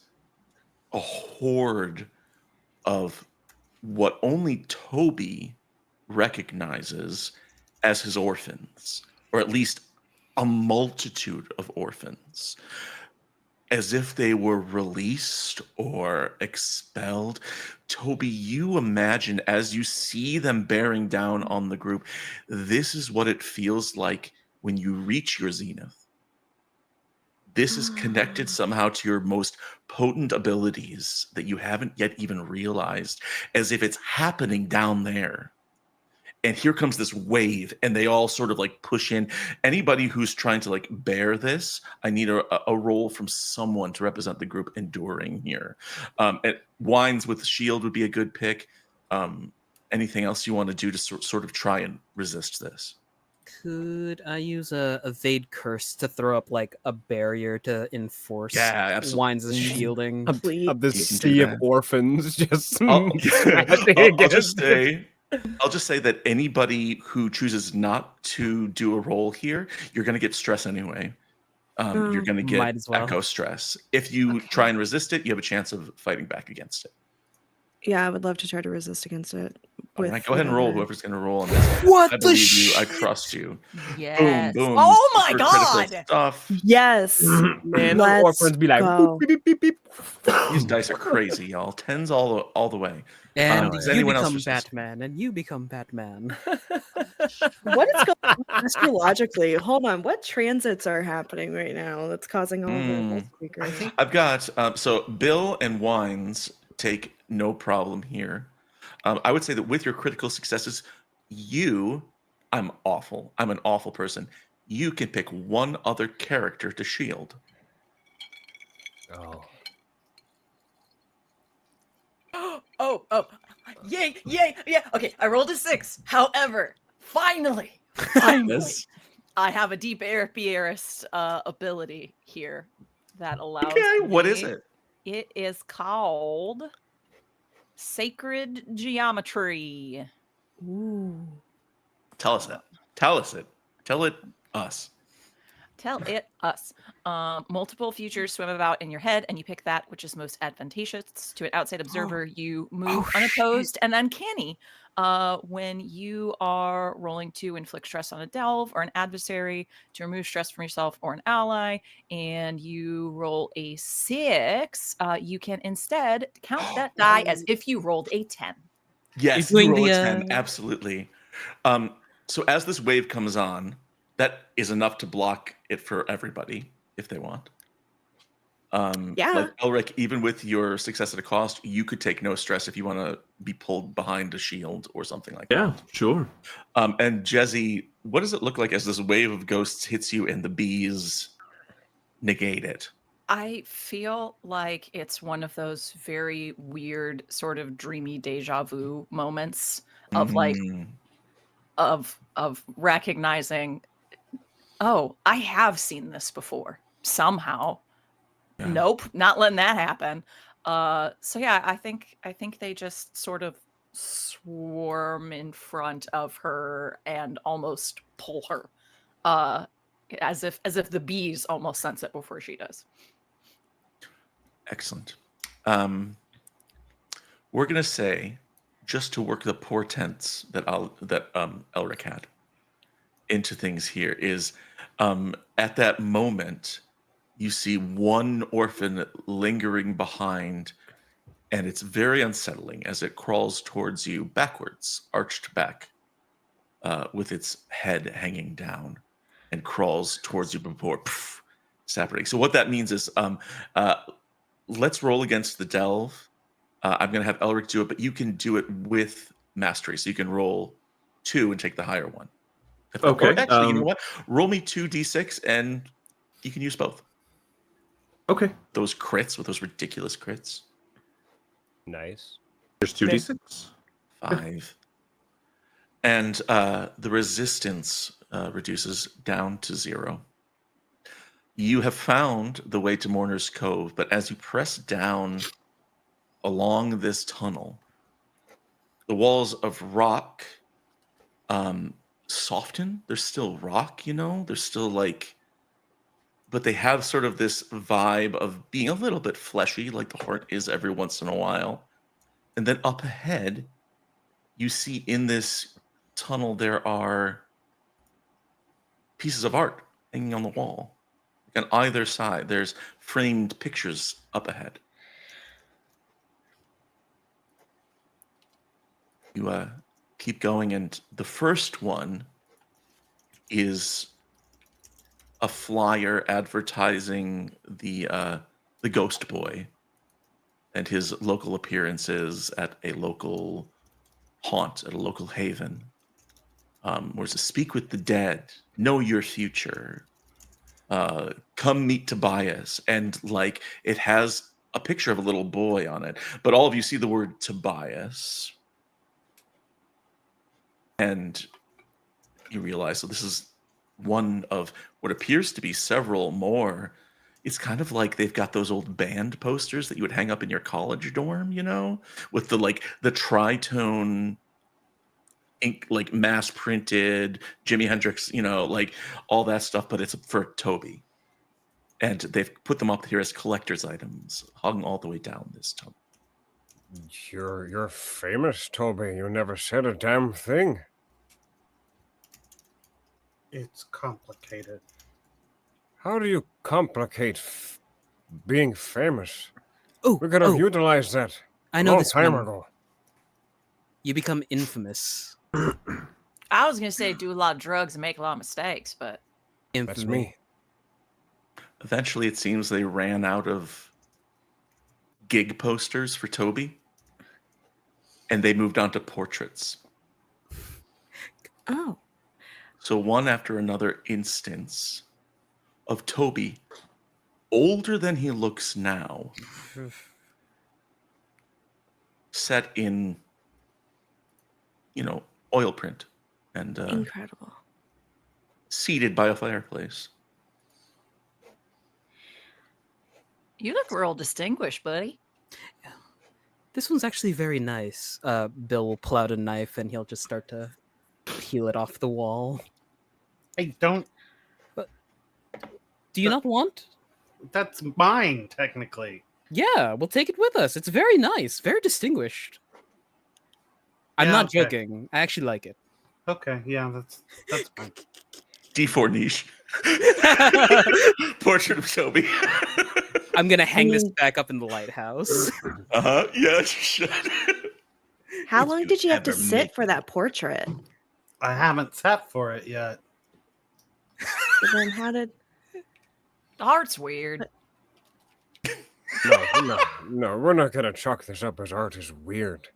a horde of what only Toby recognizes as his orphans, or at least a multitude of orphans, as if they were released or expelled. Toby, you imagine as you see them bearing down on the group, this is what it feels like when you reach your zenith. This is connected somehow to your most potent abilities that you haven't yet even realized, as if it's happening down there. And here comes this wave, and they all sort of like push in. Anybody who's trying to like bear this, I need a roll from someone to represent the group enduring here. And Wines with shield would be a good pick. anything else you want to do to sort of try and resist this? Could I use a evade curse to throw up like a barrier to enforce Yeah, absolutely. Wine's shielding? Please. Of this You can do sea of that. orphans just I'll, smashing I'll just against I'll just say that anybody who chooses not to do a roll here, you're going to get stress anyway. You're going to get Might as well. echo stress. If you Okay. try and resist it, you have a chance of fighting back against it. Yeah, I would love to try to resist against it. All with right, go ahead and roll. whatever- Whoever's going to roll on this. What I the believe you. I shit? trust you. Yes. Boom, boom. Oh my super critical god. Stuff. Yes. Man, those Let's orphans be like, go. beep, beep, beep, beep. These dice are crazy, y'all. Tens all the way. And Does you anyone else become resist? Batman, and you become Batman. What is going on astrologically? Hold on. What transits are happening right now that's causing all the speakers? I've got so Bill and Wines take no problem here. I would say that with your critical successes, I'm awful. I'm an awful person. You can pick one other character to shield. Oh. Oh, yay, yeah. Okay, I rolled a 6. However, finally, Yes. I have a deep apiarist ability here that allows. Okay, what is me- it? It is called Sacred Geometry. Ooh. Tell us that. Tell us it. Tell it us. Tell it us. Multiple futures swim about in your head, and you pick that which is most advantageous to an outside observer. You move unopposed and uncanny when you are rolling to inflict stress on a delve or an adversary, to remove stress from yourself or an ally, and you roll a 6. You can instead count that die as if you rolled a 10. Yes, You're you doing roll the, a 10. Absolutely. So as this wave comes on, that is enough to block it for everybody if they want. Yeah. Like Elric, even with your success at a cost, you could take no stress if you want to be pulled behind a shield or something like Yeah, sure. that. And Jezzy, what does it look like as this wave of ghosts hits you and the bees negate it? I feel like it's one of those very weird, sort of dreamy deja vu moments of like Mhm. of recognizing, oh, I have seen this before somehow. Yeah. Nope, not letting that happen. So yeah, I think they just sort of swarm in front of her and almost pull her, as if the bees almost sense it before she does. Excellent. We're gonna say, just to work the portents that Elric had into things here, is at that moment you see one orphan lingering behind, and it's very unsettling as it crawls towards you backwards, arched back, with its head hanging down, and crawls towards you before separating. So what that means is, let's roll against the delve. I'm going to have Elric do it, but you can do it with mastery. So you can roll 2 and take the higher one. Okay, Or actually, you know what? Roll me 2d6 and you can use both. Okay. Those crits with those ridiculous crits. Nice. There's 2d6. 5. And the resistance reduces down to 0. You have found the way to Mourner's Cove, but as you press down along this tunnel, the walls of rock soften. They're still rock, they're still like, but they have sort of this vibe of being a little bit fleshy, like the heart is every once in a while. And then up ahead, you see in this tunnel there are pieces of art hanging on the wall. On either side, there's framed pictures up ahead. You keep going, and the first one is a flyer advertising the Ghost Boy and his local appearances at a local haunt, at a local haven. Where it's to speak with the dead, know your future, come meet Tobias, and like it has a picture of a little boy on it, but all of you see the word Tobias. and you realize, so this is one of what appears to be several more. It's kind of like they've got those old band posters that you would hang up in your college dorm, with the tritone ink, like mass printed Jimi Hendrix, like all that stuff, but it's for Toby. And they've put them up here as collector's items, hung all the way down this tome. You're famous, Toby. You never said a damn thing. It's complicated. How do you complicate being famous? Oh, We could have utilized that I a know long this time one. ago. You become infamous. I was gonna say do a lot of drugs and make a lot of mistakes, but Infamy. That's me. Eventually, it seems they ran out of gig posters for Toby, and they moved on to portraits. Oh. So one after another instance of Toby, older than he looks now, set in, oil print and Incredible. seated by a fireplace. you look real distinguished, buddy. This one's actually very nice. Bill will pull out a knife and he'll just start to peel it off the wall. I don't. Do you not want? That's mine, technically. Yeah, we'll take it with us. It's very nice, very distinguished. I'm Yeah, not okay. joking. I actually like it. Okay, yeah, that's fine. D4 niche. Portrait of Toby. I'm gonna hang this mean- back up in the lighthouse. Yeah, you should. How It's long gonna did you have add to their sit make- for that portrait? I haven't sat for it yet. But then how did The heart's weird. No, we're not gonna chalk this up as art is weird.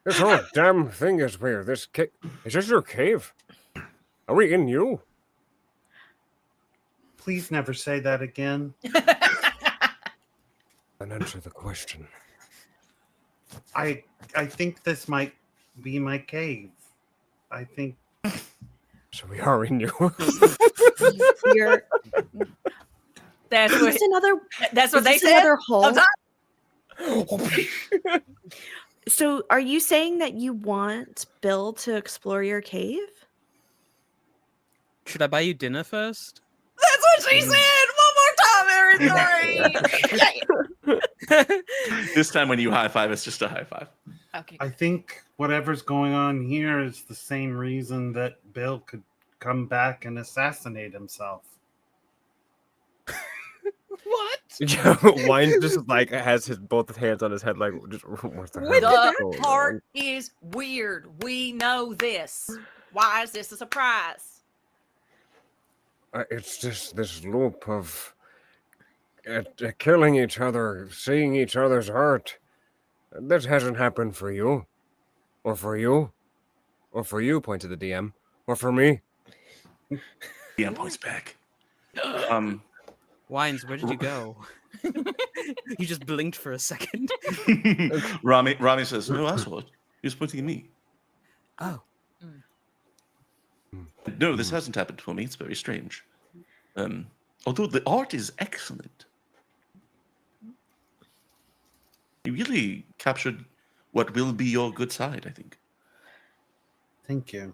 This whole damn thing is weird. Is this your cave? Are we in you? Please never say that again. Then answer the question. I think this might be my cave. I think So we are in you. you're That's is what this another that's what is they this said. another hole? Sometimes- So are you saying that you want Bill to explore your cave? Should I buy you dinner first? That's what she said. One more time, every This time when you high five, it's just a high five. Okay. I think whatever's going on here is the same reason that Bill could come back and assassinate himself. What? Wine just has both hands on his head, like just what the hell? The going heart is weird. We know this. Why is this a surprise? It's just this loop of killing each other, seeing each other's heart. That hasn't happened for you, or for you, or for you. Point to the DM, or for me. DM points back. Wines, where did you go? You just blinked for a second. Rami says, "No, I saw it. He was pointing at me. Oh. No, this hasn't happened for me. It's very strange. Although the art is excellent. You really captured what will be your good side, I think." Thank you.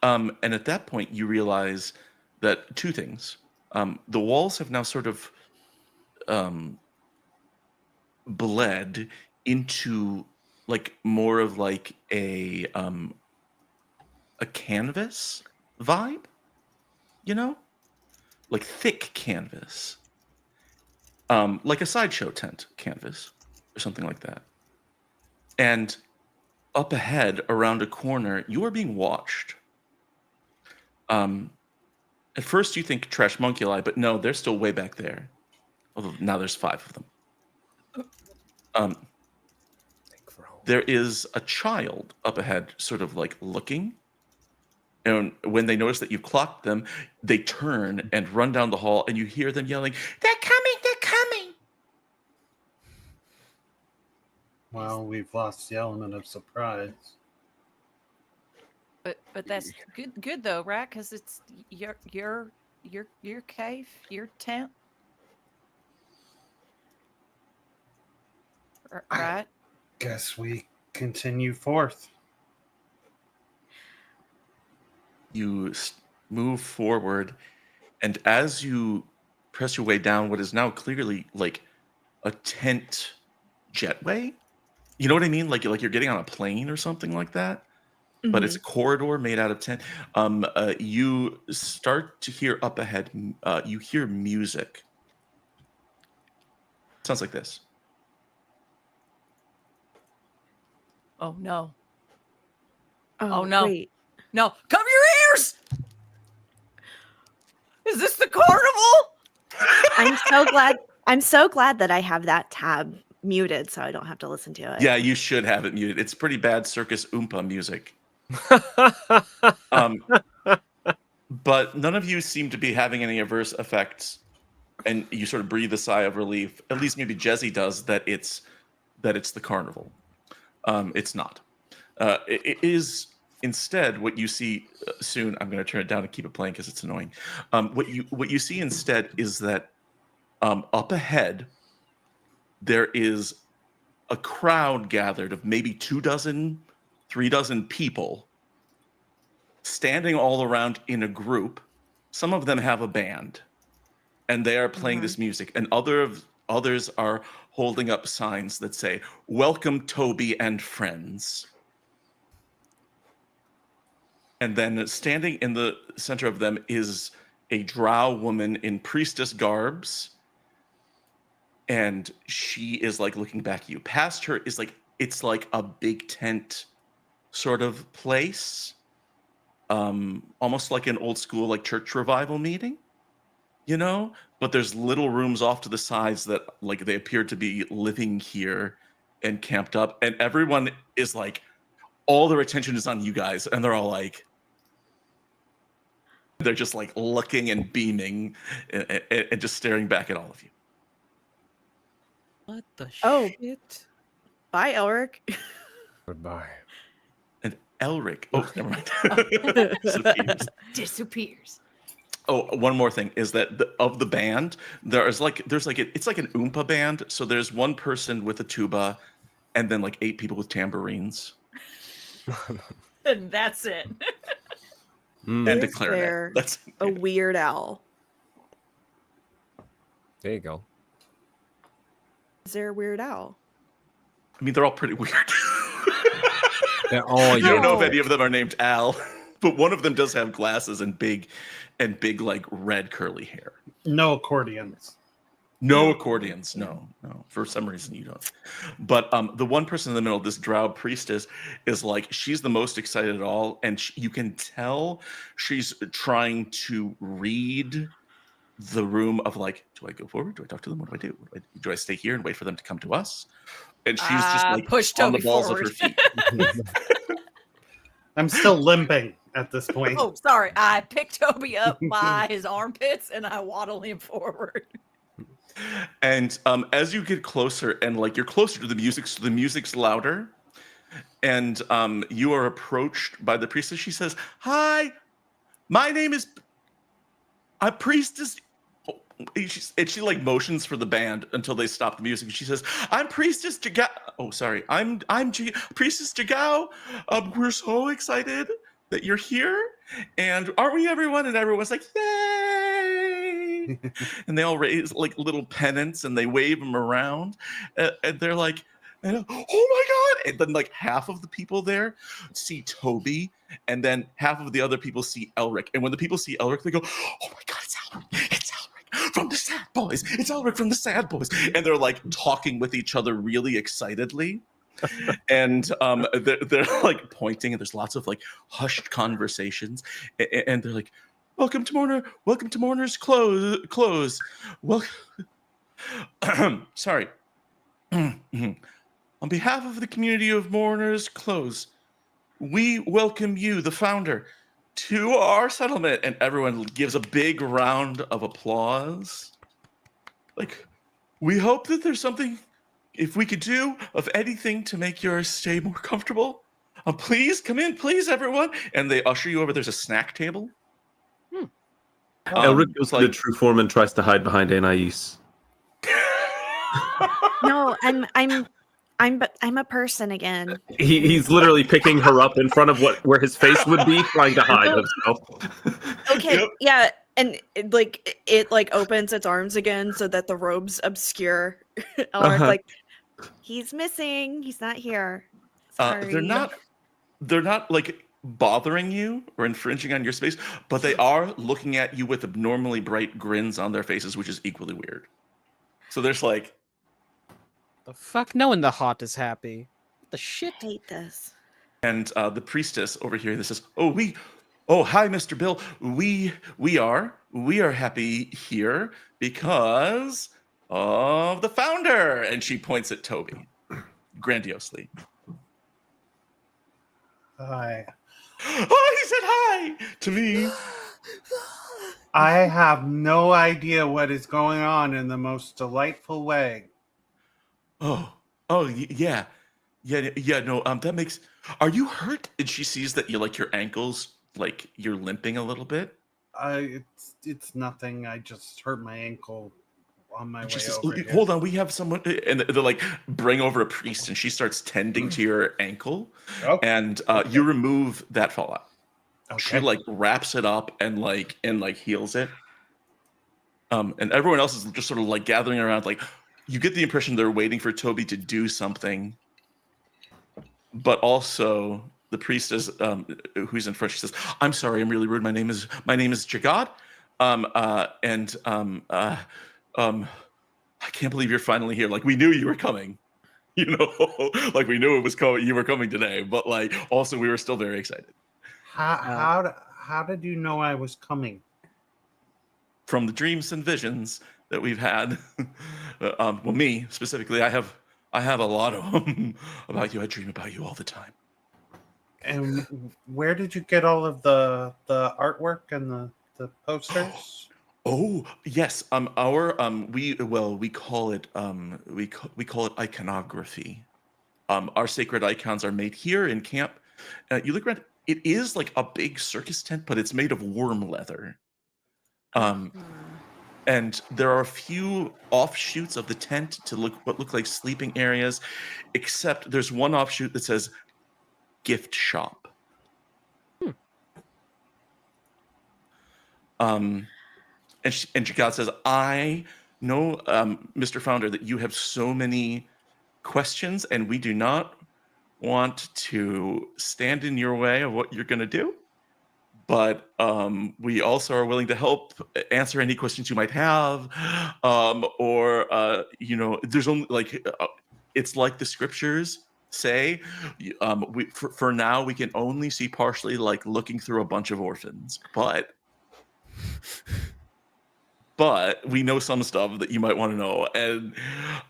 And at that point, you realize that two things. The walls have now sort of bled into more of a canvas vibe, like thick canvas, like a sideshow tent canvas or something like that. And up ahead, around a corner, you are being watched. At first, you think trash monkey-eye, but no, they're still way back there. Although now there's 5 of them. There is a child up ahead, sort of looking. And when they notice that you've clocked them, they turn and run down the hall, and you hear them yelling, "They're coming! They're coming!" Well, we've lost the element of surprise. But that's good though, right? Because it's your cave, your tent, right? Guess we continue forth. You move forward, and as you press your way down what is now clearly like a tent jetway, you know what I mean? Like you're getting on a plane or something like that. But it's a corridor made out of tent. You start to hear up ahead. You hear music. Sounds like this. Oh no! Oh, Oh, no. Wait. No, cover your ears! Is this the carnival? I'm so glad that I have that tab muted so I don't have to listen to it. Yeah, you should have it muted. It's pretty bad circus oompa music. But none of you seem to be having any adverse effects, and you sort of breathe a sigh of relief. At least maybe Jesse does. That it's the carnival. It's not. It is instead what you see soon. I'm going to turn it down and keep it playing because it's annoying. What you see instead is that up ahead there is a crowd gathered of maybe 24, 3 people standing all around in a group. Some of them have a band, and they are playing this music, and others are holding up signs that say, "Welcome, Toby and friends." And then standing in the center of them is a drow woman in priestess garbs, and she is like looking back at you. Past her is like, it's like a big tent sort of place, almost like an old school like church revival meeting, you know? But there's little rooms off to the sides that like they appear to be living here and camped up, and everyone is like, all their attention is on you guys, and they're all like, they're just like looking and beaming and just staring back at all of you. What the Oh. shit? Bye, Elric. Goodbye. And Elric, oh, never mind. Disappears. Disappears. Oh, one more thing is that of the band, it's like an oompa band. So there's one person with a tuba, and then like 8 people with tambourines, And that's it. and a Is clarinet. there That's a Weird Owl? There you go. Is there a Weird Owl? I mean, they're all pretty weird. They're all You don't know if No. any of them are named Al, but one of them does have glasses and big like red curly hair. No accordions. No accordions. No. For some reason you don't. But the one person in the middle, this drow priestess, is like, she's the most excited at all, and you can tell she's trying to read the room of like, do I go forward? Do I talk to them? What do I do? Do I stay here and wait for them to come to us? And she's just like Push on the Toby balls forward. of her feet. I'm still limping at this point. Oh, sorry. I picked Toby up by his armpits and I waddle him forward. And as you get closer, and like you're closer to the music, so the music's louder, and you are approached by the priestess. She says, "Hi, my name is a priestess." And she like motions for the band until they stop the music. She says, "I'm Priestess Jagao." Oh, sorry, I'm Priestess Jagao. We're so excited that you're here, and aren't we, everyone? And everyone's like, "Yay!" And they all raise like little pennants and they wave them around, and they're like, "Oh my god!" And then like half of the people there see Toby, and then half of the other people see Elric. And when the people see Elric, they go, "Oh my god, it's Elric! It's Elric from the Sad Boys! It's Elric from the Sad Boys!" And they're like talking with each other really excitedly. And they're like pointing, and there's lots of like hushed conversations, and they're like, welcome to Mourner's close. Sorry. On behalf of the community of Mourners Close, we welcome you, the founder, to our settlement. And everyone gives a big round of applause. Like, we hope that there's something, if we could do, of anything to make your stay more comfortable. Please come in, please, everyone. And they usher you over. There's a snack table. Elric goes It's to the true form and tries to hide behind Anais. No, I'm a person again. He's literally picking her up in front of where his face would be, trying to hide himself. Okay, Yep. yeah, and it opens its arms again so that the robes obscure. Elric, like, he's missing. He's not here. Sorry. They're not like bothering you or infringing on your space, but they are looking at you with abnormally bright grins on their faces, which is equally weird. So there's like, The fuck? No one the hot is happy. What the shit? I hate this. and the priestess over here that says, "Oh, hi, Mr. Bill. We are happy here because of the founder." And she points at Toby grandiosely. Hi. Oh, he said hi to me. I have no idea what is going on in the most delightful way. Yeah. No, that makes. Are you hurt? And she sees that your ankles, like you're limping a little bit. It's nothing. I just hurt my ankle on my way She says, over here. "Hold on, we have someone." And they're like, bring over a priest, and she starts tending to your ankle, and you remove that fallout. She like wraps it up and heals it. And everyone else is just sort of like gathering around. Like, you get the impression they're waiting for Toby to do something, but also the priestess, who's in front, she says, "I'm sorry, I'm really rude. My name is Jagad. I can't believe you're finally here. Like, we knew you were coming, like we knew it was coming. You were coming today, but like also we were still very excited." How did you know I was coming? From the dreams and visions that we've had. Well, me specifically, I have a lot of them about you. I dream about you all the time. And where did you get all of the artwork and the posters? Oh yes, we call it iconography. Our sacred icons are made here in camp. You look around; it is like a big circus tent, but it's made of worm leather. And there are a few offshoots of the tent to look like sleeping areas, except there's one offshoot that says gift shop. And Jagad says, "I know, Mr. Founder, that you have so many questions, and we do not want to stand in your way of what you're going to do. But we also are willing to help answer any questions you might have, there's only it's like the scriptures say. For now we can only see partially, like looking through a bunch of orphans, but we know some stuff that you might want to know." And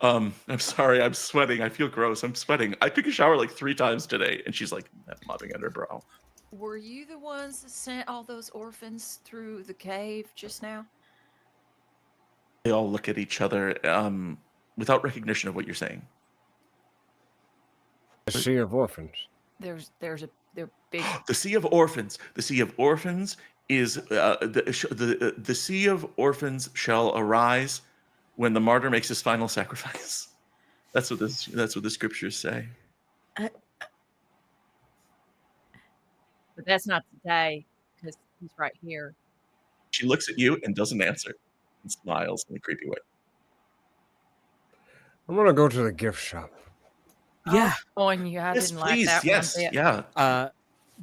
I'm sorry, I'm sweating. I feel gross. I'm sweating. I took a shower like 3 times today, and she's like mopping at her brow. Were you the ones that sent all those orphans through the cave just now? They all look at each other without recognition of what you're saying. The Sea of Orphans. They're big. The Sea of Orphans. The Sea of Orphans is the Sea of Orphans shall arise when the martyr makes his final sacrifice. That's what the scriptures say. But that's not today, because he's right here. She looks at you and doesn't answer, and smiles in a creepy way. I'm gonna go to the gift shop. Yeah. On you, I Yes, didn't please. like that Yes, one bit. yeah.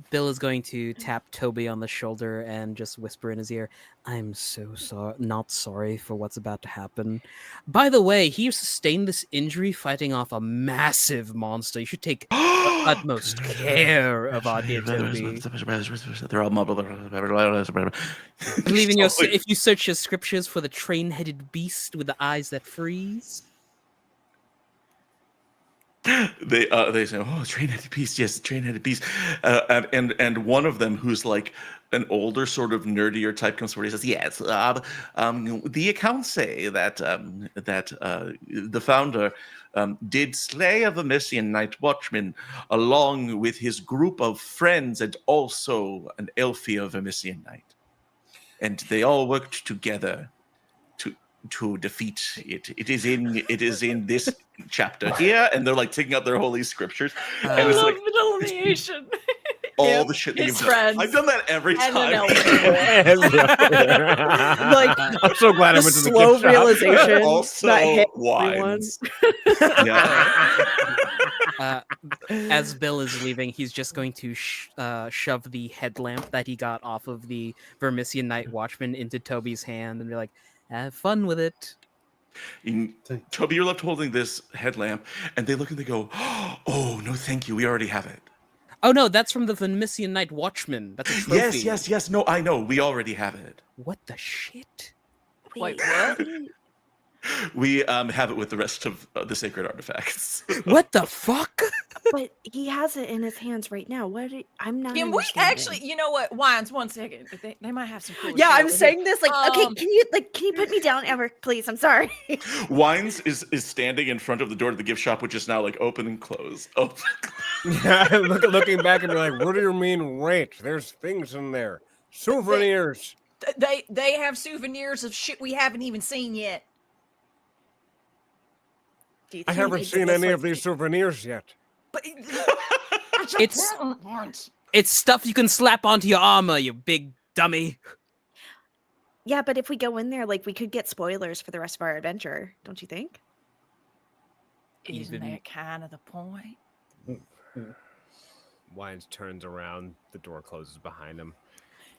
Bill is going to tap Toby on the shoulder and just whisper in his ear, "I'm so not sorry for what's about to happen. By the way, he sustained this injury fighting off a massive monster. You should take the utmost care of our dear Toby. They're all mumbled. Believe in if you search your scriptures for the train-headed beast with the eyes that freeze." They say, "Oh, train-headed beast, yes, train-headed beast," and one of them, who's like an older, sort of nerdier type, comes forward. He says, "Yes, the accounts say that the founder did slay a Vermisian Night Watchman along with his group of friends and also an Elfia Vermisian Knight. And they all worked together to defeat it. It is in this chapter here, and they're like taking out their holy scriptures. And I it's love like the delineation. all the shit that his you've done. friends, I've done that every and an time. Like, I'm so glad I the went to the slow gift shop. realization Also that hit everyone. wines. Yeah. As Bill is leaving, he's just going to shove the headlamp that he got off of the Vermisian Night Watchman into Toby's hand and be like, have fun with it. Toby, you're left holding this headlamp, and they look and they go, "Oh no, thank you. We already have it." Oh no, that's from the Vermisian Night Watchman. That's a trophy. Yes. No, I know. We already have it. What the shit? Wait, what? We have it with the rest of the sacred artifacts. What the fuck? But he has it in his hands right now. I'm not. Can we understanding. actually? You know what? Wines. 1 second. They might have some. Cool Yeah, shit I'm over saying here. this. Like, okay, can you put me down, ever, please? I'm sorry. Wines is standing in front of the door to the gift shop, which is now like open and closed. Open. Yeah, looking back and be like, what do you mean, wait? There's things in there. Souvenirs. They have souvenirs of shit we haven't even seen yet. Do you I think haven't it's seen this, any like, of these souvenirs yet. But It's stuff you can slap onto your armor, you big dummy. Yeah, but if we go in there, like, we could get spoilers for the rest of our adventure, don't you think? isn't Even- that kind of the point? Wines turns around. The door closes behind him.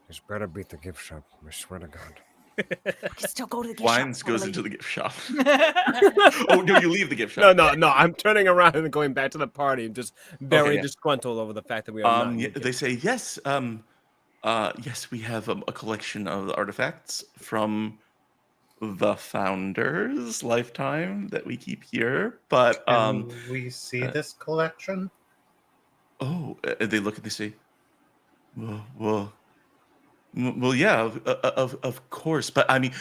This better beat the gift shop. I swear to God. We can still go to the gift Wines shop. goes into the gift shop. the. Oh no, you leave the gift shop. No. I'm turning around and going back to the party and just very yeah. disgruntled over the fact that we are not. They say yes. Yes, we have a collection of artifacts from the founder's lifetime that we keep here. But Can we see this collection? they look and they say, well, yeah, of course. But I mean,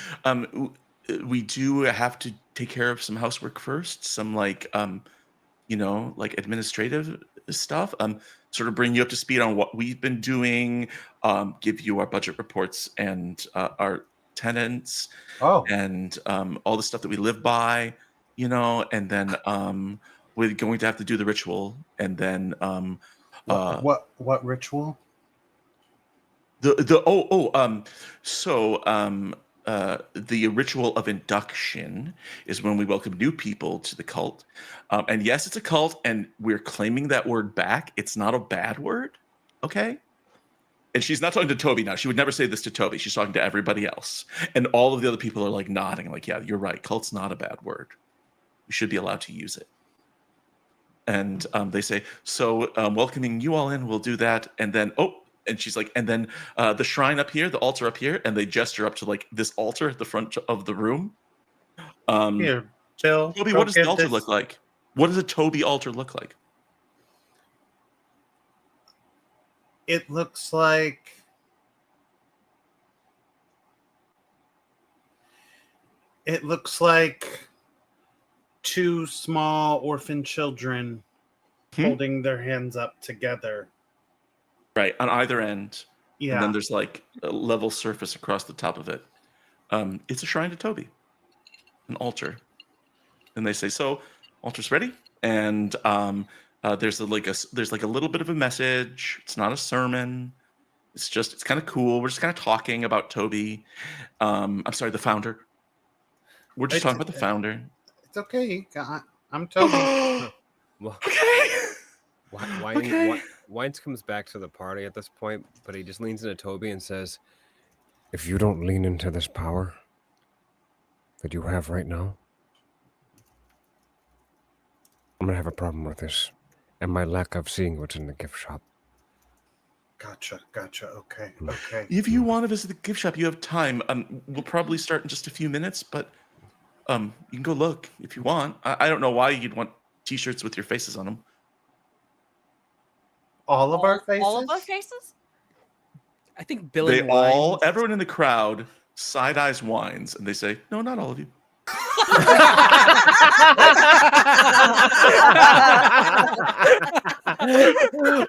we do have to take care of some housework first. Some like like administrative stuff. Sort of bring you up to speed on what we've been doing. Give you our budget reports and our tenants Oh, and all the stuff that we live by. And then we're going to have to do the ritual, and then what ritual? the ritual of induction is when we welcome new people to the cult. And yes, it's a cult, and we're claiming that word back. It's not a bad word, okay? And she's not talking to Toby now. She would never say this to Toby. She's talking to everybody else. And all of the other people are like nodding, like, yeah, you're right. Cult's not a bad word. We should be allowed to use it. And they say, so welcoming you all in, we'll do that. And then, and she's like, and then the shrine up here, the altar up here, and they gesture up to like this altar at the front of the room. Here, Bill. Toby, go what does the get altar this. look like? What does a Toby altar look like? It looks like two small orphan children holding their hands up together. Right, on either end. Yeah. And then there's like a level surface across the top of it. It's a shrine to Toby, an altar. And they say, so, altar's ready. And there's like a little bit of a message. It's not a sermon. It's kind of cool. We're just kind of talking about Toby. I'm sorry, the founder. We're just talking about the founder. It's okay. I'm Toby. Well, Okay. Wines comes back to the party at this point, but he just leans into Toby and says, if you don't lean into this power that you have right now, I'm going to have a problem with this and my lack of seeing what's in the gift shop. Gotcha. Okay. If you want to visit the gift shop, you have time. We'll probably start in just a few minutes, but you can go look if you want. I don't know why you'd want T-shirts with your faces on them. All of our faces? All of our faces? I think Bill They and all, Wines- everyone in the crowd, side eyes Wines, and they say, "No, not all of you."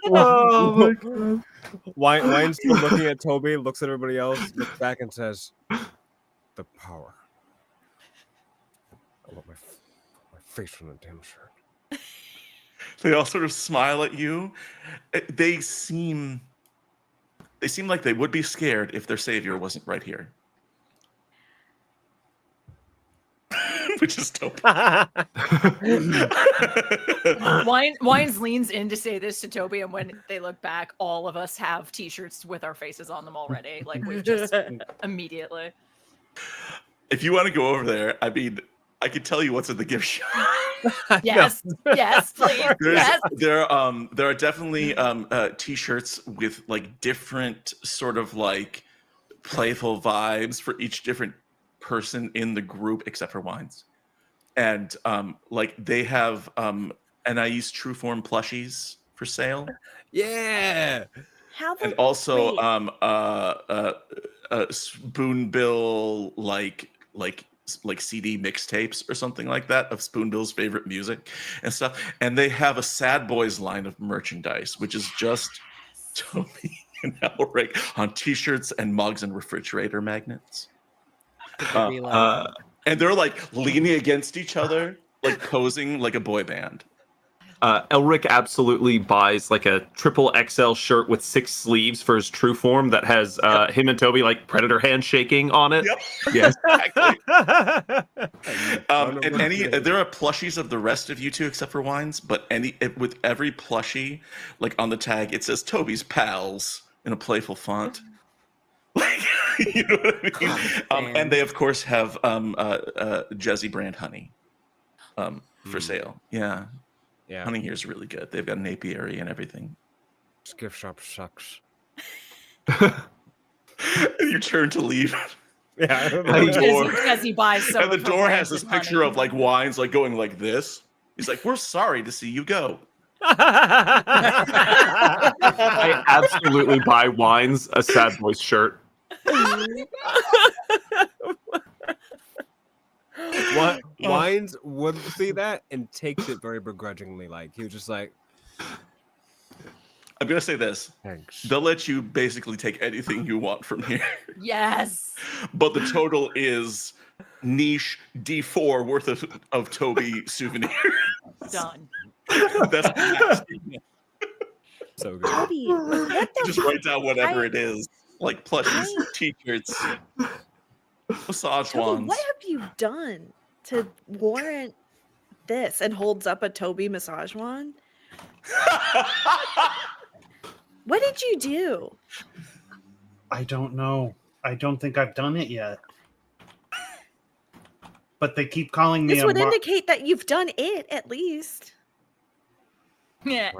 Oh my god. Wine's still looking at Toby, looks at everybody else, looks back and says, "The power. I want my face on the damn shirt." They all sort of smile at you. They seem like they would be scared if their savior wasn't right here. Which is dope. Wines leans in to say this to Toby, and when they look back, all of us have T-shirts with our faces on them already. Like we've just immediately. If you want to go over there, I mean, I could tell you what's in the gift shop. Yes, yes, please. Yes. There are definitely T-shirts with like different sort of like playful vibes for each different person in the group, except for Wines. And like they have Anais True Form plushies for sale. Yeah. How the And also wait, Spoonbill like CD mixtapes or something like that of Spoonbill's favorite music and stuff. And they have a Sad Boys line of merchandise, which is just Toby and Elric on T-shirts and mugs and refrigerator magnets. Be like, And they're like leaning against each other, like posing like a boy band. Elric absolutely buys like a triple XL shirt with 6 sleeves for his true form that has him and Toby like predator handshaking on it. Yep. Yes. Exactly. And there are plushies of the rest of you two except for Wines, but with every plushie, like on the tag, it says Toby's pals in a playful font. Like, you know what I mean? And they of course have Jesse brand honey for sale. Yeah. Yeah. Honey here is really good. They've got an apiary and everything. This gift shop sucks. You turn to leave. Yeah. As he buys some. And the of her door has branded this picture honey. of like Wines like going like this. He's like, "We're sorry to see you go." I absolutely buy Wines a Sad Boys shirt. Wines would see that and takes it very begrudgingly. Like he was just like, I'm gonna say this. "Thanks." They'll let you basically take anything you want from here. Yes. But the total is niche D4 worth of Toby souvenirs. Done. That's So good. Toby, what just the write down whatever it is. Like plushies, t-shirts, massage Toby, wands. what have you done to warrant this? And holds up a Toby massage wand. What did you do? I don't know. I don't think I've done it yet. But they keep calling me This a would indicate that you've done it at least. Yeah.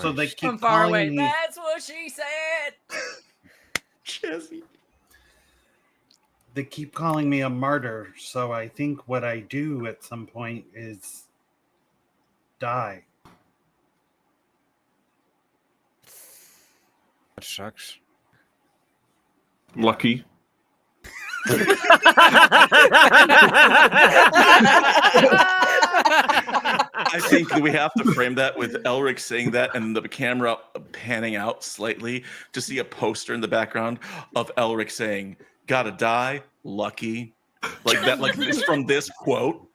So they keep From far calling away. me. That's what she said. Jesse. They keep calling me a martyr. So I think what I do at some point is die. That sucks. Lucky. I think that we have to frame that with Elric saying that and the camera panning out slightly to see a poster in the background of Elric saying, "Gotta die, lucky." Like that, like this from this quote.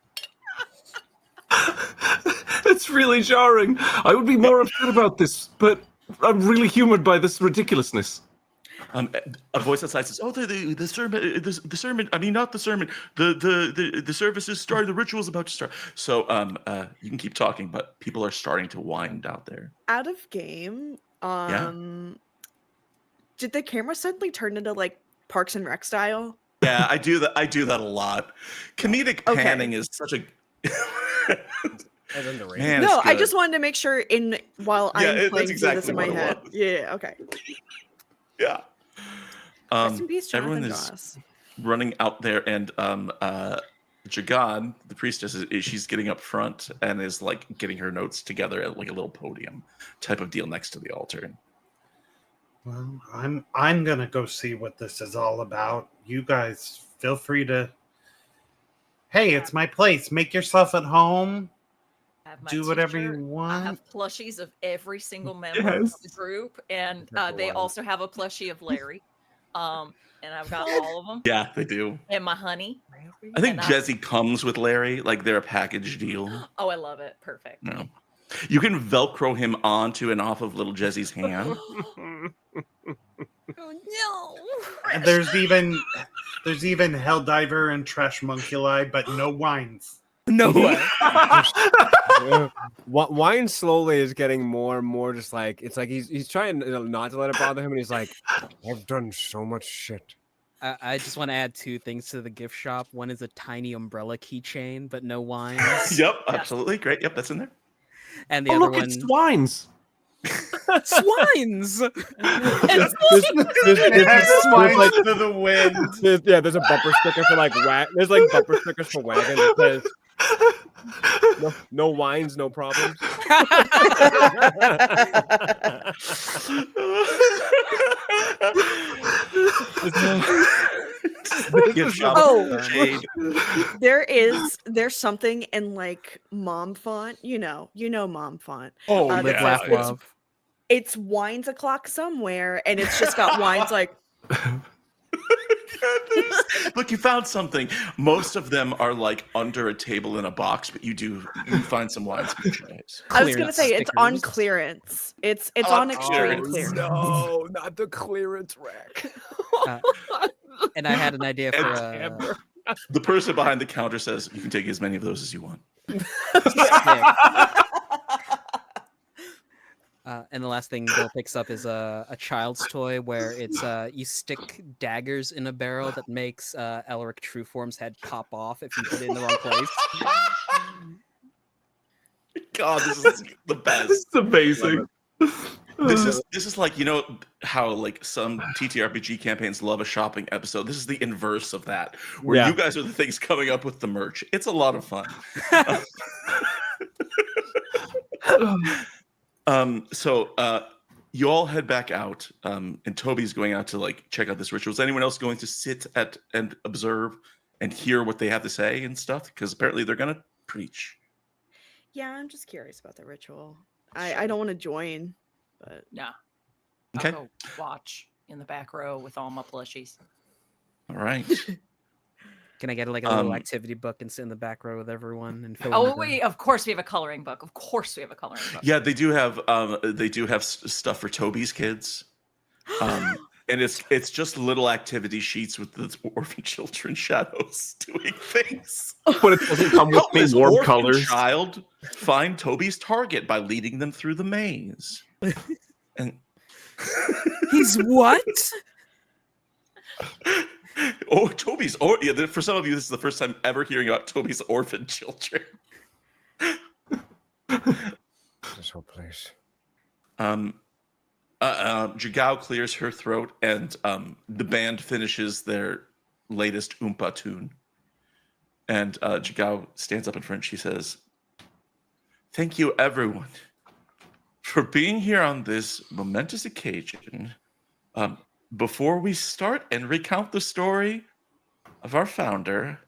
It's really jarring. I would be more upset about this, but I'm really humored by this ridiculousness. A voice outside says, "Oh, the sermon, the sermon. I mean, not the sermon. The service is starting. The ritual is about to start." So, you can keep talking, but people are starting to wind out there. Out of game, did the camera suddenly turn into like Parks and Rec style? Yeah, I do that. I do that a lot. Comedic Okay. panning is such a That's underrated. man. No, it's I good. just wanted to make sure while Yeah, I'm that's playing through this exactly in my what it head. was. Yeah, okay. Yeah. Rest in peace, Everyone Jonathan is Goss. running out there, and Jagad, the priestess, she's getting up front and is like getting her notes together at like a little podium type of deal next to the altar. Well, I'm gonna go see what this is all about. You guys feel free to Hey, it's my place. Make yourself at home. I have my Do whatever t-shirt. you I want. have plushies of every single member of the group, and they also have a plushie of Larry. And I've got all of them. Yeah, they do. And my honey. I think And Jesse comes with Larry, like they're a package deal. Oh, I love it. Perfect. No. You can Velcro him onto and off of little Jesse's hand. Oh no! And there's even Helldiver and Trash Monkuli, but no wines. No way. Wine slowly is getting more and more just like it's like he's trying not to let it bother him, and he's like, I've done so much shit. I just want to add 2 things to the gift shop. One is a tiny umbrella keychain, but no wines. Yep, absolutely. Great. Yep, that's in there. And the Oh, other look, one, it's swines. swines. There's Swines like, to the wind. there's a bumper sticker for like there's like bumper stickers for wagons that says no wines, no problems. Gift shop. Oh. Shade. There's something in like mom font, you know mom font. Oh, that Live, says laugh, it's- love. It's wines o'clock somewhere, and it's just got wines like Look, you found something. Most of them are like under a table in a box, but you find some wines. I was gonna Clearance say it's on stickers. clearance. It's On on extreme clearance. clearance. No, not the clearance rack. And I had an idea for Amber. The person behind the counter says, "You can take as many of those as you want." and the last thing Bill picks up is a child's toy where it's you stick daggers in a barrel that makes Elric Trueform's head pop off if you put it in the wrong place. God, this is the best. It's amazing. This is like, you know how like some TTRPG campaigns love a shopping episode. This is the inverse of that, where Yeah. you guys are the things coming up with the merch. It's a lot of fun. So you all head back out, and Toby's going out to like check out this ritual. Is anyone else going to sit at and observe and hear what they have to say and stuff? Because apparently they're gonna preach. Yeah, I'm just curious about the ritual. I don't want to join, but No. Okay. I'll go watch in the back row with all my plushies. All right. Can I get like a little activity book and sit in the back row with everyone and fill in Oh, the- wait, of course we have a coloring book. Of course we have a coloring book. Yeah, they do have stuff for Toby's kids. And it's just little activity sheets with the orphan children shadows doing things. But it doesn't come with Help any this warm orphan colors. child find Toby's target by leading them through the maze. And He's what? oh, Toby's yeah, for some of you, this is the first time ever hearing about Toby's orphan children. This whole place. Jagao clears her throat, and the band finishes their latest Oompa tune. And Jagao stands up in front. She says, "Thank you, everyone, for being here on this momentous occasion. Before we start and recount the story of our founder,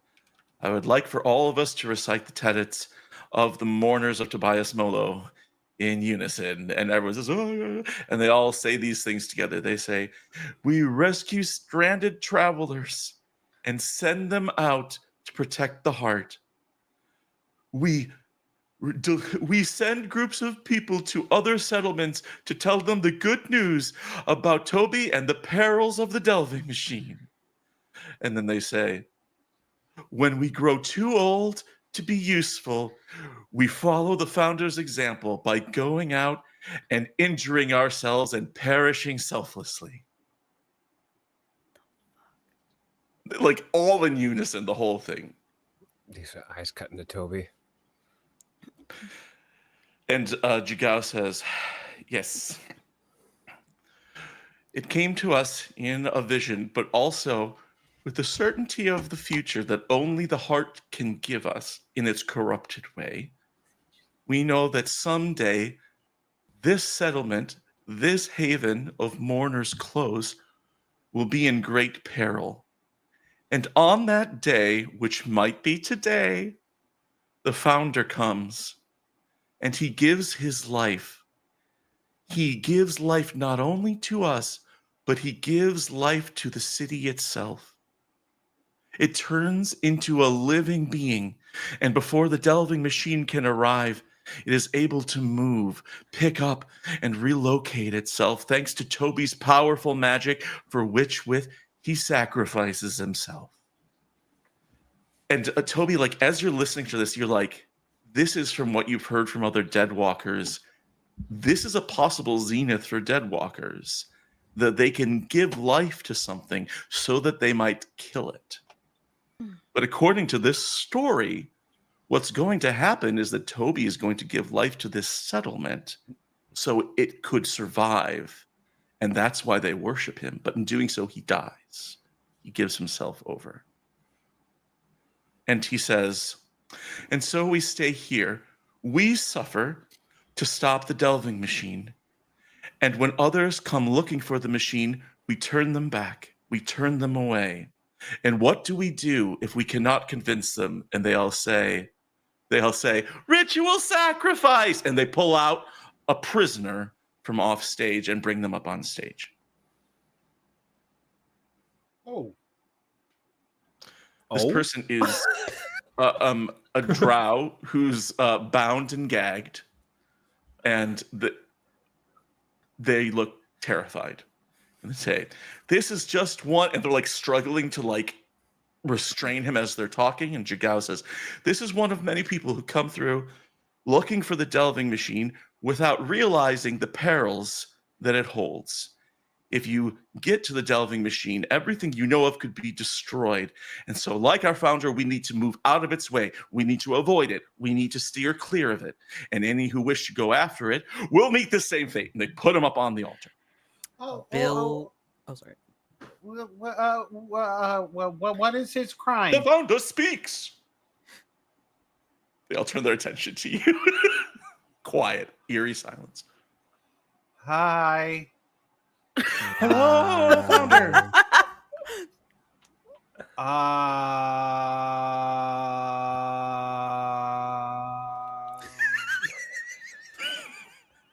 I would like for all of us to recite the tenets of the mourners of Tobias Molo in unison." And everyone says, "Oh," and they all say these things together. They say, "We rescue stranded travelers and send them out to protect the heart. We send groups of people to other settlements to tell them the good news about Toby and the perils of the delving machine." And then they say, "When we grow too old to be useful, we follow the founder's example by going out and injuring ourselves and perishing selflessly." Like all in unison, the whole thing. These are eyes cut into Toby. And Jagao says, "Yes. It came to us in a vision, but also with the certainty of the future that only the heart can give us in its corrupted way. We know that someday this settlement, this haven of mourners' close, will be in great peril. And on that day, which might be today, the founder comes and he gives his life. He gives life not only to us, but he gives life to the city itself. It turns into a living being, and before the delving machine can arrive, it is able to move, pick up, and relocate itself thanks to Toby's powerful magic, for which with he sacrifices himself. And Toby, like, as you're listening to this, you're like, this is from what you've heard from other Deadwalkers. This is a possible zenith for Deadwalkers, that they can give life to something so that they might kill it. But according to this story, what's going to happen is that Toby is going to give life to this settlement so it could survive. And that's why they worship him. But in doing so, he dies. He gives himself over. And he says, and so we stay here. We suffer to stop the delving machine. And when others come looking for the machine, we turn them back. We turn them away. And what do we do if we cannot convince them? And they all say, ritual sacrifice. And they pull out a prisoner from off stage and bring them up on stage. Oh. This person is a drow who's bound and gagged, and they look terrified. And they say, this is just one, and they're like struggling to like restrain him as they're talking. And Jigao says, this is one of many people who come through looking for the delving machine without realizing the perils that it holds. If you get to the delving machine, everything you know of could be destroyed. And so, like our founder, we need to move out of its way. We need to avoid it. We need to steer clear of it. And any who wish to go after it will meet the same fate. And they put him up on the altar. Bill. Oh, sorry. What is his crime? The founder speaks. They all turn their attention to you. Quiet, eerie silence. Hi. Hello, founder.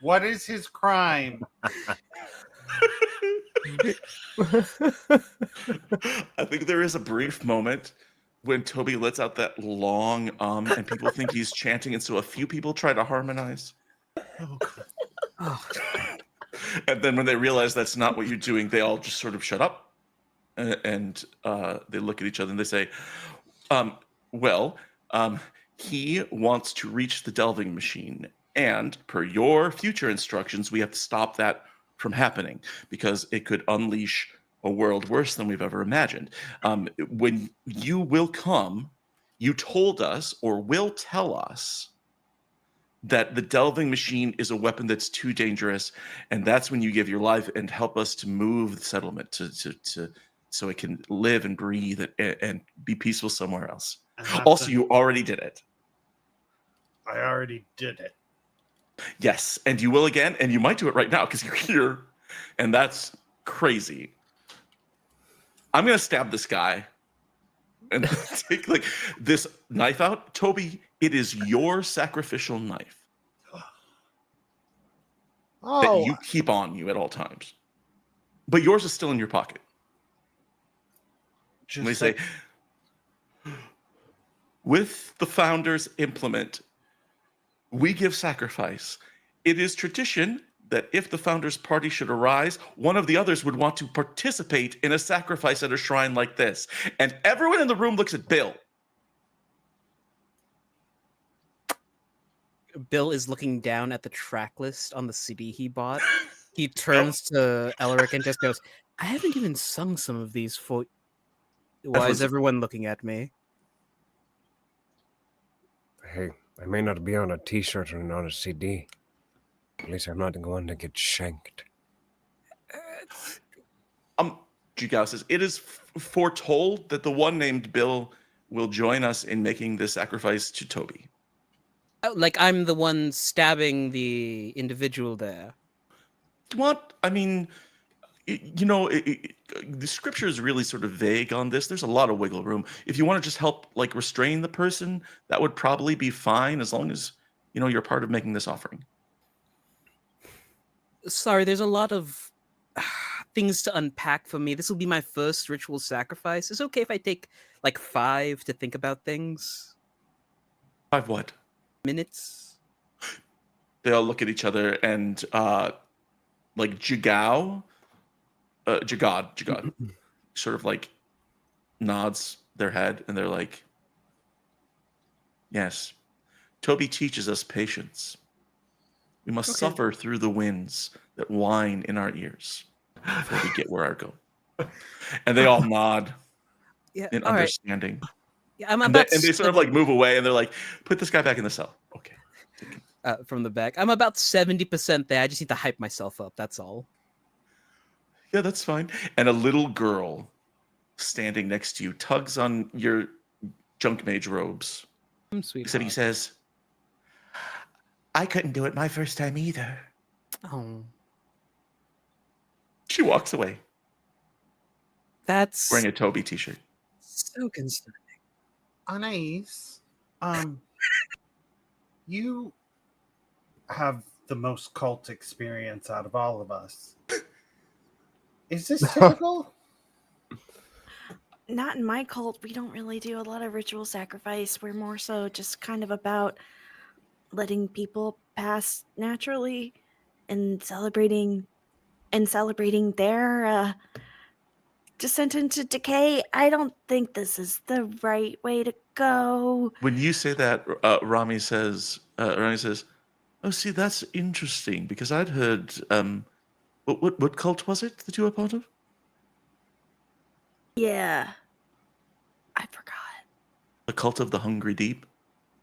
What is his crime? I think there is a brief moment when Toby lets out that long and people think he's chanting, and so a few people try to harmonize. And then when they realize that's not what you're doing, they all just sort of shut up and they look at each other and they say, he wants to reach the delving machine. And per your future instructions, we have to stop that from happening because it could unleash a world worse than we've ever imagined. When you will come, you told us or will tell us that the delving machine is a weapon that's too dangerous, and that's when you give your life and help us to move the settlement so it can live and breathe and be peaceful somewhere else. Also, you already did it. I already did it. Yes, and you will again, and you might do it right now because you're here, and that's crazy. I'm gonna stab this guy and take like this knife out. Toby, it is your sacrificial knife that you keep on you at all times, but yours is still in your pocket. And they say, with the founder's implement, we give sacrifice. It is tradition that if the founder's party should arise, one of the others would want to participate in a sacrifice at a shrine like this. And everyone in the room looks at Bill. Bill is looking down at the track list on the CD he bought. He turns to Elric and just goes, I haven't even sung some of these for... Why is everyone looking at me? Hey, I may not be on a t-shirt or on a CD. At least I'm not going to get shanked. Jigao says, it is foretold that the one named Bill will join us in making this sacrifice to Toby. Oh, like I'm the one stabbing the individual there. What? I mean, The scripture is really sort of vague on this. There's a lot of wiggle room. If you want to just help like restrain the person, that would probably be fine as long as you're part of making this offering. Sorry, there's a lot of things to unpack for me. This will be my first ritual sacrifice. Is it okay if I take like 5 to think about things? 5 what? Minutes? They all look at each other and like Jagad sort of like nods their head and they're like, yes, Toby teaches us patience. We must Okay. suffer through the winds that whine in our ears before we get where our goal. And they all nod Yeah. in All right. understanding. Yeah, I'm And they, about and they sort of like move away and they're like, put this guy back in the cell. Okay. from the back. I'm about 70% there. I just need to hype myself up. That's all. Yeah, that's fine. And a little girl standing next to you tugs on your junk mage robes. Sweet. Except he says, I couldn't do it my first time either. Oh, she walks away that's wearing a Toby t-shirt. so concerning. Anais, you have the most cult experience out of all of us. Is this typical? Not in my cult. We don't really do a lot of ritual sacrifice. We're more so just kind of about letting people pass naturally and celebrating their descent into decay. I don't think this is the right way to go. When you say that, Rami says, "Oh, see, that's interesting because I'd heard, what cult was it that you were part of? Yeah. I forgot. The cult of the Hungry Deep.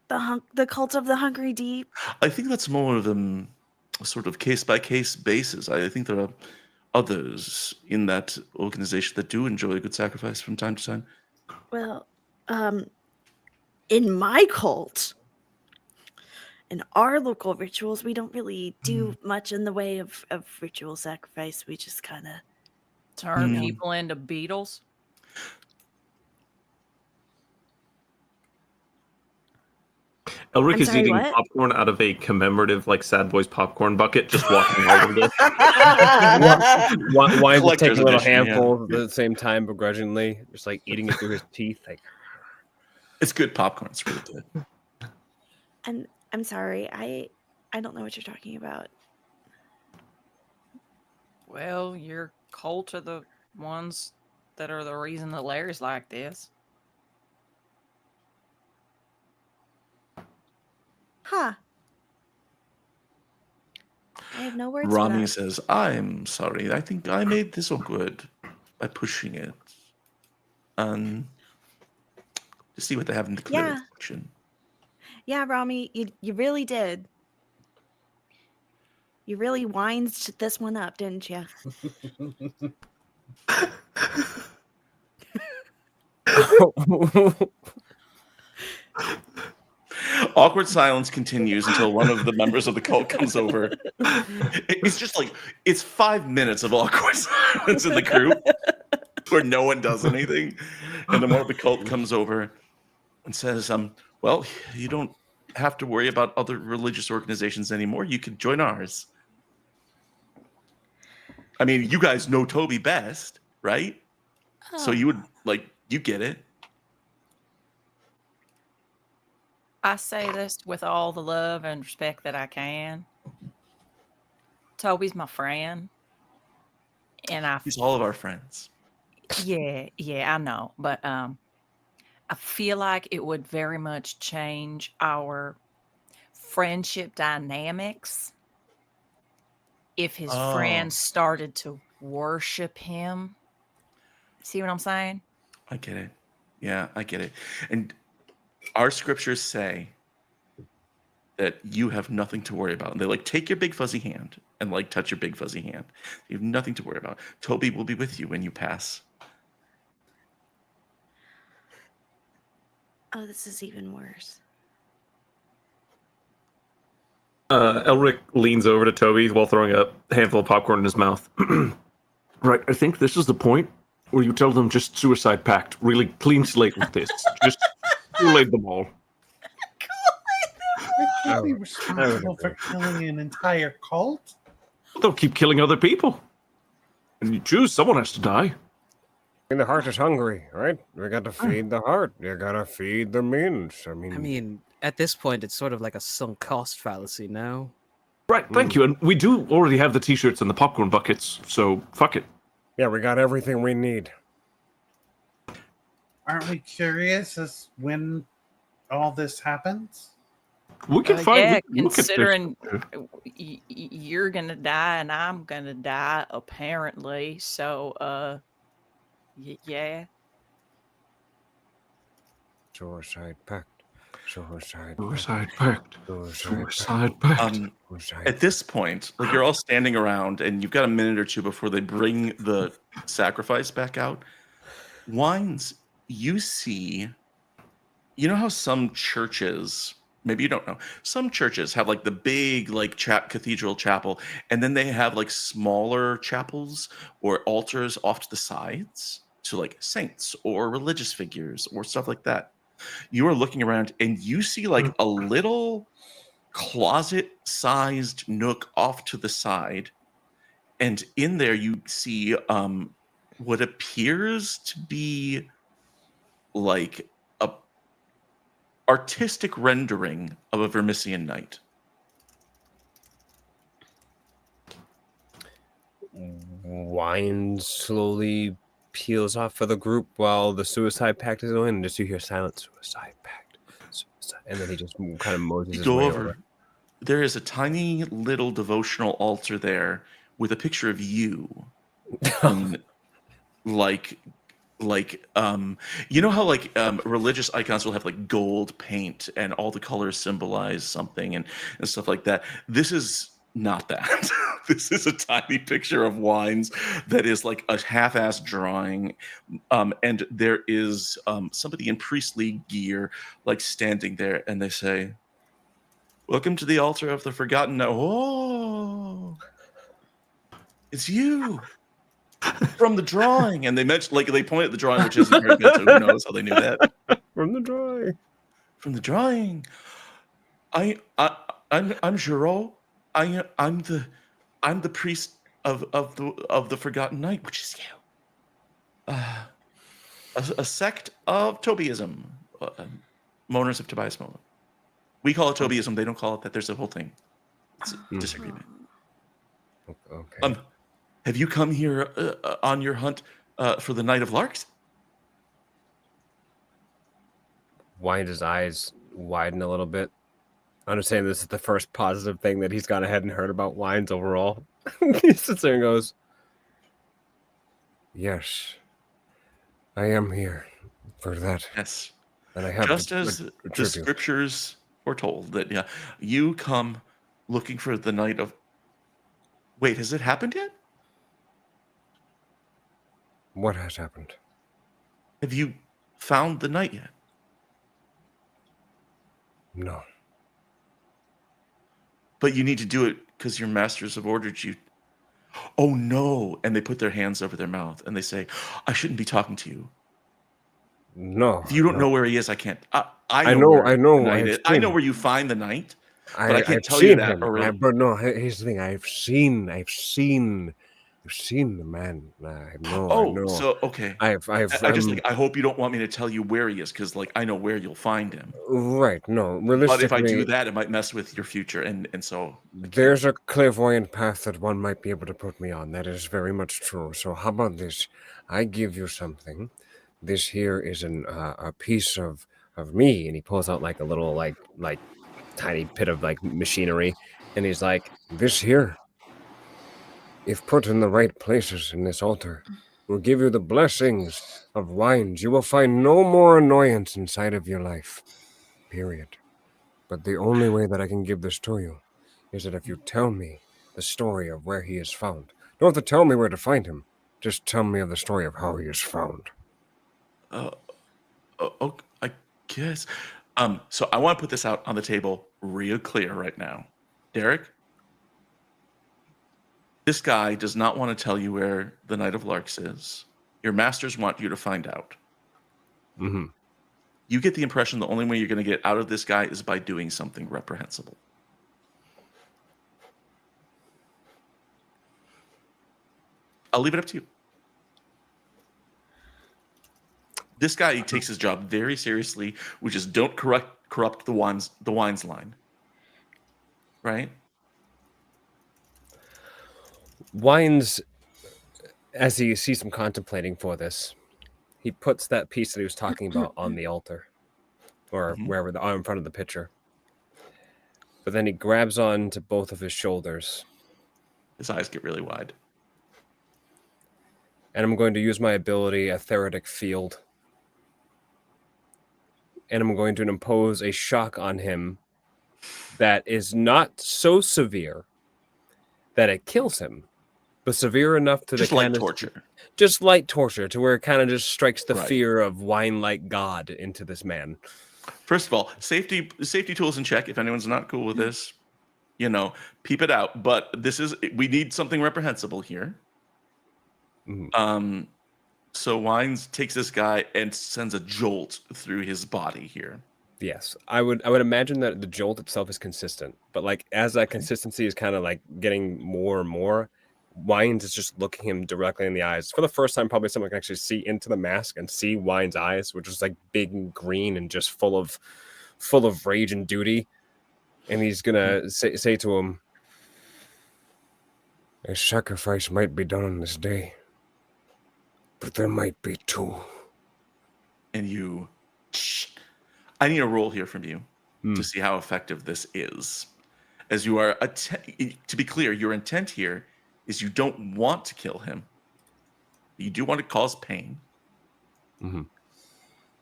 The cult of the Hungry Deep. I think that's more of a sort of case by case basis. I think there are others in that organization that do enjoy a good sacrifice from time to time. Well, in my cult, in our local rituals, we don't really do much in the way of ritual sacrifice. We just kind of Turn people into beetles. Elric I'm is sorry, eating what? popcorn out of a commemorative, like, Sad Boys popcorn bucket, just walking over this. Wine just Collector's taking little edition, yeah. handfuls at the same time, begrudgingly, just like eating it through his teeth. Like, It's good popcorn. It's really good. And I'm sorry, I don't know what you're talking about. Well, your cult are the ones that are the reason that Larry's like this. Huh. I have no words for Rami that. says, I'm sorry. I think I made this awkward by pushing it. To see what they have in the clearance Yeah. section. Yeah, Rami, you really did. You really wined this one up, didn't you? Awkward silence continues until one of the members of the cult comes over. It's just like, it's 5 minutes of awkward silence in the group where no one does anything. And then one of the cult comes over and says, well, you don't have to worry about other religious organizations anymore. You can join ours. I mean, you guys know Toby best, right? So you would, you get it. I say this with all the love and respect that I can. Toby's my friend. And He's all of our friends. yeah, I know. But I feel like it would very much change our friendship dynamics if his friends started to worship him. See what I'm saying? I get it. Yeah, I get it. And our scriptures say that you have nothing to worry about. And they take your big fuzzy hand and touch your big fuzzy hand. You have nothing to worry about. Toby will be with you when you pass. Oh, this is even worse. Elric leans over to Toby while throwing a handful of popcorn in his mouth. Right, I think this is the point where you tell them just suicide pact. Really clean slate with this. Just Kool-Aid them all. I can't I be would responsible for agree. killing an entire cult. They'll keep killing other people. And you choose, someone has to die. And the heart is hungry, right? We got to feed the heart. You gotta feed the means. I mean, at this point, it's sort of like a sunk cost fallacy, no? Right, thank you. And we do already have the t-shirts and the popcorn buckets, so fuck it. yeah, we got everything we need. Aren't we curious as when all this happens? We can find Yeah, we can look at this. considering you're gonna die and I'm gonna die, apparently. So, yeah. Suicide pact. Suicide. Suicide pact. Suicide Suicide pact. Suicide. At this point, like you're all standing around and you've got a minute or two before they bring the sacrifice back out. Wines, you see, you know how some churches, maybe you don't know, some churches have like the big like cathedral chapel, and then they have like smaller chapels or altars off to the sides to like saints or religious figures or stuff like that. You are looking around and you see like a little closet-sized nook off to the side, and in there you see what appears to be like a artistic rendering of a Vermissian knight. Wine slowly peels off for the group while the suicide pact is going, and just you hear silent suicide pact, suicide, and then he just kind of moses his Go way over. There is a tiny little devotional altar there with a picture of you. in, like you know how like religious icons will have like gold paint and all the colors symbolize something and stuff like that. This is not that. This is a tiny picture of Wines that is like a half-ass drawing, and there is somebody in priestly gear like standing there, and they say, "Welcome to the altar of the forgotten." Oh, it's you from the drawing. And they mentioned, like, they point at the drawing, which isn't very good, so who knows how they knew that. from the drawing. From the drawing. I'm Giraud. I'm the priest of the Forgotten Knight, which is you. A sect of Tobyism. Moaners of Tobias Mola. We call it Tobyism. They don't call it that. There's a whole thing. It's a disagreement. Okay. Have you come here on your hunt for the Knight of Larks? Wine's eyes widen a little bit. I understand this is the first positive thing that he's gone ahead and heard about wines overall. He sits there and goes, "Yes, I am here for that." Yes. And I have Just as the tribute. scriptures foretold that, yeah, you come looking for the Knight of. Wait, has it happened yet? What has happened? Have you found the Knight yet? No. But you need to do it because your masters have ordered you. Oh no! And they put their hands over their mouth and they say, "I shouldn't be talking to you. No. If you don't no. know where he is, I can't. I know, where I know, the Knight I've is. I know seen- where you find the Knight, but I can't I've tell you seen that. him. Or But no, here's the thing. I've seen the man. I know. so okay. I just like, I hope you don't want me to tell you where he is, because like I know where you'll find him. right. No, But realistically, if I do that, it might mess with your future, and so there's a clairvoyant path that one might be able to put me on. That is very much true. So how about this? I give you something. This here is a piece of me, and he pulls out like a little like tiny bit of like machinery, and he's like, "This here, if put in the right places in this altar, will give you the blessings of Wines. You will find no more annoyance inside of your life. Period. But the only way that I can give this to you is that if you tell me the story of where he is found. You don't have to tell me where to find him. Just tell me of the story of how he is found." okay, I guess. So I want to put this out on the table real clear right now, Derek. This guy does not want to tell you where the Knight of Larks is. Your masters want you to find out. Mm-hmm. You get the impression the only way you're going to get out of this guy is by doing something reprehensible. I'll leave it up to you. This guy takes his job very seriously, which is don't corrupt the wines line. Right? Wines, as he sees him contemplating for this, he puts that piece that he was talking about on the altar, or wherever, in front of the pitcher. But then he grabs on to both of his shoulders. His eyes get really wide. And I'm going to use my ability, Etheritic Field. And I'm going to impose a shock on him that is not so severe that it kills him, but severe enough to just light torture. Just light torture, to where it kind of just strikes the Right. fear of wine-like God into this man. First of all, safety tools in check. If anyone's not cool with this, peep it out. But we need something reprehensible here. Mm-hmm. So Wines takes this guy and sends a jolt through his body here. Yes, I would imagine that the jolt itself is consistent, but like as that consistency is kind of like getting more and more, Wines is just looking him directly in the eyes. For the first time, probably someone can actually see into the mask and see Wines' eyes, which is like big and green and just full of rage and duty. And he's gonna say to him, "A sacrifice might be done on this day, but there might be two." And I need a roll here from you to see how effective this is. As you are, to be clear, your intent here is you don't want to kill him. You do want to cause pain. Mm-hmm.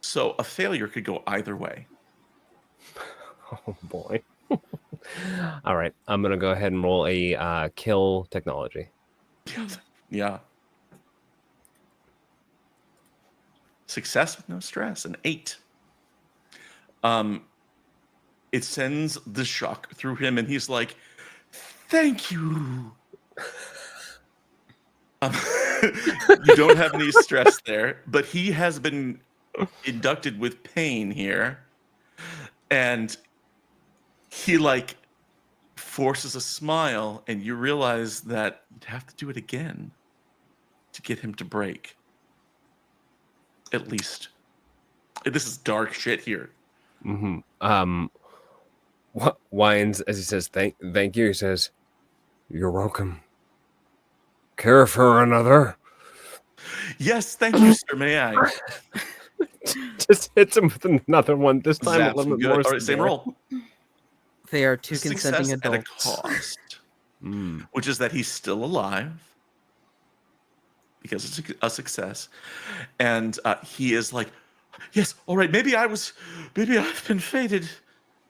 So a failure could go either way. Oh boy. All right, I'm gonna go ahead and roll a kill technology. Yeah. Success with no stress, an 8. It sends the shock through him, and he's like, "Thank you." You don't have any stress there, but he has been inducted with pain here, and he forces a smile, and you realize that you'd have to do it again to get him to break. At least. This is dark shit here. Mm-hmm. Wines, as he says, thank you, he says, "You're welcome. Care for another?" Yes, thank you, sir. May I? Just hits him with another one. This time Zaps a little him bit good. more. All right, same severe. roll. They are two Success consenting at a adults. cost, which is that he's still alive because it's a success, and he is like, "Yes, all right. Maybe I've been fated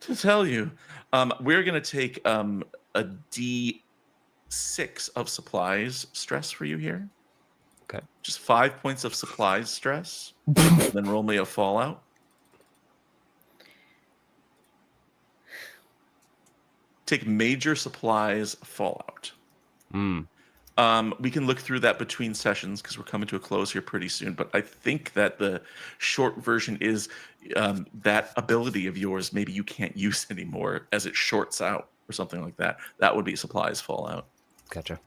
to tell you." We're gonna take a D6 of supplies stress for you here. Okay. Just 5 points of supplies stress, then roll me a fallout. Take major supplies fallout. We can look through that between sessions because we're coming to a close here pretty soon. But I think that the short version is that ability of yours maybe you can't use anymore as it shorts out or something like that. That would be supplies fallout. Gotcha.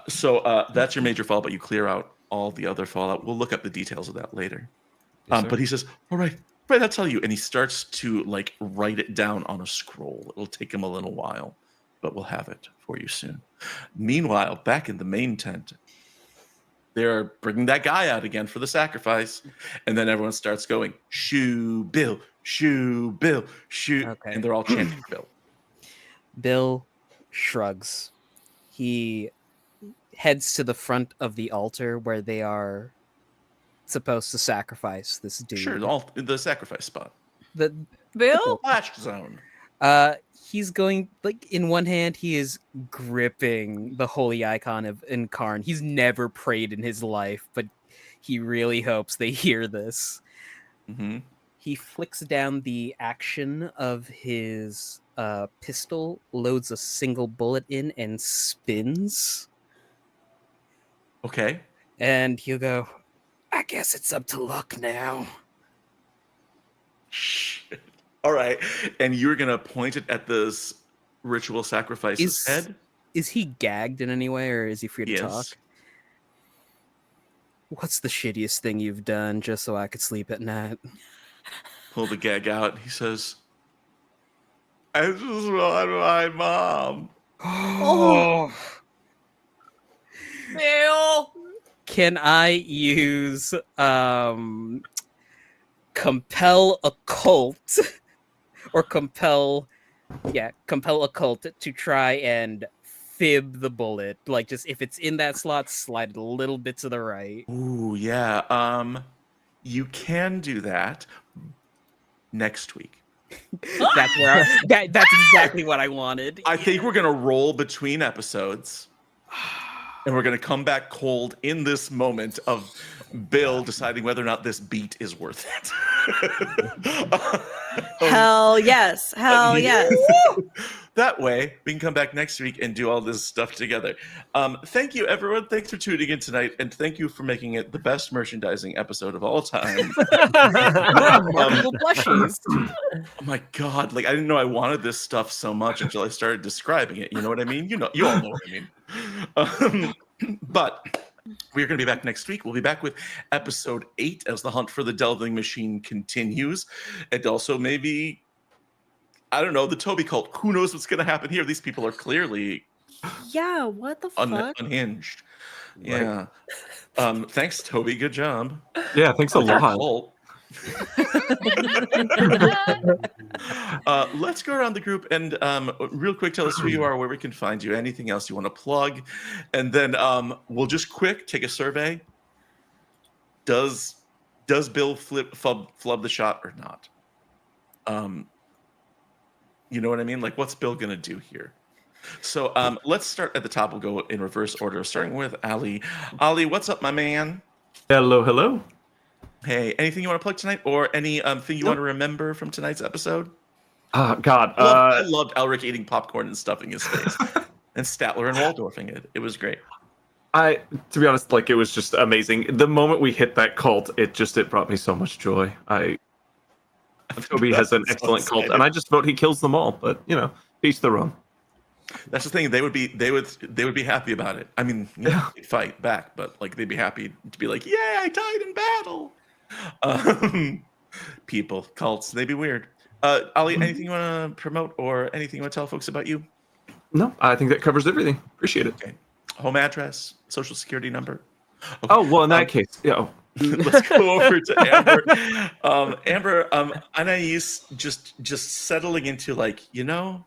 So that's your major fallout, but you clear out all the other fallout. We'll look up the details of that later. Yes, But he says, "All right, I'll tell you," and he starts to write it down on a scroll. It'll take him a little while, but we'll have it for you soon. Meanwhile, back in the main tent, they're bringing that guy out again for the sacrifice, and then everyone starts going, "Shoo, Bill, shoo, Bill, shoo," Okay. and they're all chanting Bill. Bill shrugs. He heads to the front of the altar where they are supposed to sacrifice this dude. Sure, the sacrifice spot. The Bill? Flash zone. He's going, in one hand, he is gripping the holy icon of Incarn. He's never prayed in his life, but he really hopes they hear this. Mm-hmm. He flicks down the action of his pistol, loads a single bullet in, and spins. Okay. And he'll go, I guess it's up to luck now. Shit. All right. And you're gonna point it at this ritual sacrifice's head? Is he gagged in any way, or is he free to Yes. talk? What's the shittiest thing you've done, just so I could sleep at night? Pull the gag out. He says, I just want my mom. Oh. Bill. Can I use compel occult or compel occult to try and fib the bullet? Like, just if it's in that slot, slide it a little bit to the right. Ooh, yeah. You can do that next week. That's where that's exactly what I wanted. I think we're gonna roll between episodes. And we're going to come back cold in this moment of Bill deciding whether or not this beat is worth it. Hell yes. Hell yes. That way, we can come back next week and do all this stuff together. Thank you, everyone. Thanks for tuning in tonight. And thank you for making it the best merchandising episode of all time. Remarkable plushies. Oh my God. Like, I didn't know I wanted this stuff so much until I started describing it. You know what I mean? You all know what I mean. But we're going to be back next week. We'll be back with episode 8 as the hunt for the Delving Machine continues. And also maybe, I don't know, the Toby cult. Who knows what's going to happen here? These people are clearly Yeah, what the fuck? unhinged. Yeah. Thanks, Toby. Good job. Yeah, thanks a lot. Let's go around the group and real quick tell us who you are, where we can find you, anything else you want to plug, and then we'll just quick take a survey. Does Bill flub the shot or not? You know what I mean? Like, what's Bill gonna do here? So let's start at the top. We'll go in reverse order, starting with Ali. Ali, what's up, my man? Hello, hello. Hey, anything you want to plug tonight, or any thing you want to remember from tonight's episode? Oh, God. I loved Elric eating popcorn and stuffing his face, and Statler and Waldorfing it. It was great. To be honest, like, it was just amazing. The moment we hit that cult, it brought me so much joy. Toby has an excellent cult, and I just vote he kills them all. But each their own. That's the thing. They would be happy about it. I mean, they'd fight back, but like they'd be happy to be like, "Yeah, I died in battle." People, cults, they'd be weird. Ali, anything you want to promote or anything you want to tell folks about you? No, I think that covers everything. Appreciate it. Okay. Home address, social security number. Okay. Oh, well, in that case, yeah. Let's go over to Amber. Amber, Anais just settling into, like, the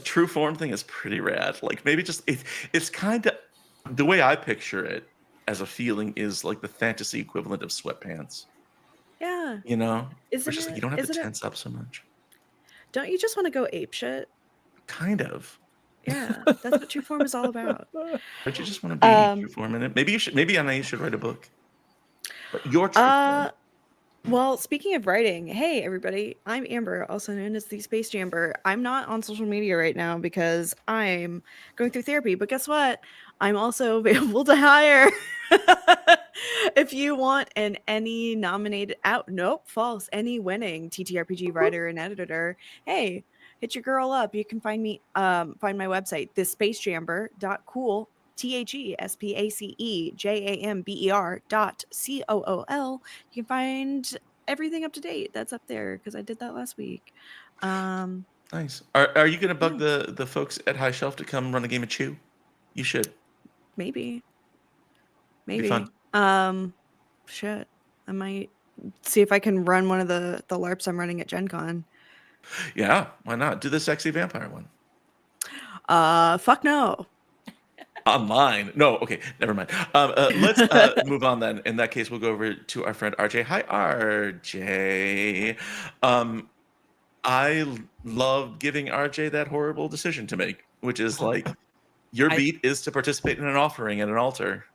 true form thing is pretty rad. Like, maybe just it's kind of the way I picture it as a feeling is like the fantasy equivalent of sweatpants. Yeah. It's just like you don't have to tense up so much. Don't you just want to go apeshit? Kind of. Yeah, that's what true form is all about. Don't you just want to be true form in it? Maybe Anais should write a book. But your true form. Well, speaking of writing, hey everybody, I'm Amber, also known as the Space Jamber. I'm not on social media right now because I'm going through therapy, but guess what? I'm also available to hire. If you want any nominated any winning TTRPG writer and editor, hey, hit your girl up. You can find me find my website, thespacejamber.cool. THESPACEJAMBER.COOL. You can find everything up to date. That's up there because I did that last week. Nice. Are you going to bug the folks at High Shelf to come run a game of Chew? You should. Maybe. Be fun. Shit. I might see if I can run one of the LARPs I'm running at Gen Con. Yeah, why not? Do the sexy vampire one. Fuck no. Online. No, okay, never mind. Let's move on then. In that case, we'll go over to our friend RJ. Hi, RJ. I love giving RJ that horrible decision to make, which is like, your beat is to participate in an offering at an altar.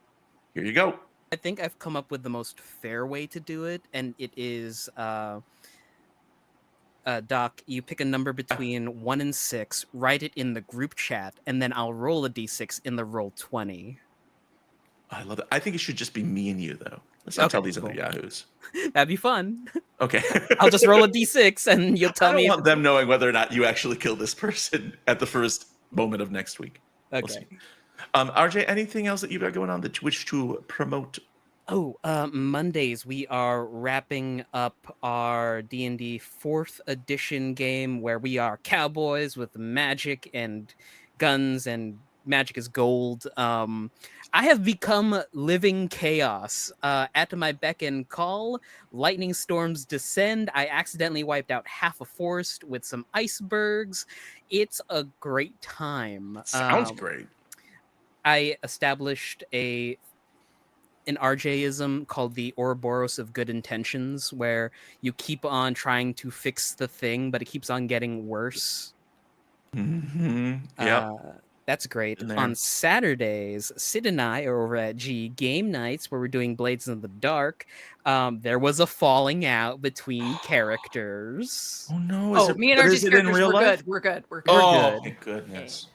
Here you go. I think I've come up with the most fair way to do it, and it is Doc, you pick a number between 1 and 6, write it in the group chat, and then I'll roll a d6 in the roll 20. I love it. I think it should just be me and you, though. Let's not tell Okay, these cool. other yahoos. That'd be fun. Okay. I'll just roll a d6 and you'll tell I don't me. want them knowing whether or not you actually kill this person at the first moment of next week. We'll Okay. see. RJ, anything else that you've got going on that you wish to promote? Oh, Mondays we are wrapping up our D&D 4th edition game where we are cowboys with magic and guns and magic is gold. I have become living chaos. At my beck and call, lightning storms descend. I accidentally wiped out half a forest with some icebergs. It's a great time. Sounds great. I established an RJism called the Ouroboros of good intentions, where you keep on trying to fix the thing, but it keeps on getting worse. Yep. That's great. Been there. On Saturdays, Sid and I are over at G Game Nights, where we're doing Blades in the Dark. There was a falling out between characters. Oh no! Oh, me and but RG's is it in characters, real we're life? good. We're good. We're good. Oh, good. thank goodness.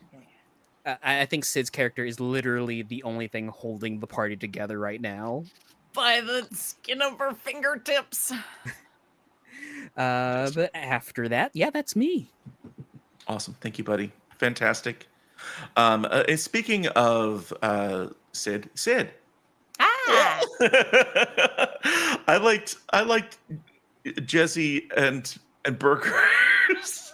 I think Sid's character is literally the only thing holding the party together right now. By the skin of her fingertips. But after that, yeah, that's me. Awesome. Thank you, buddy. Fantastic. And speaking of Sid. Ah! I liked Jesse and burgers.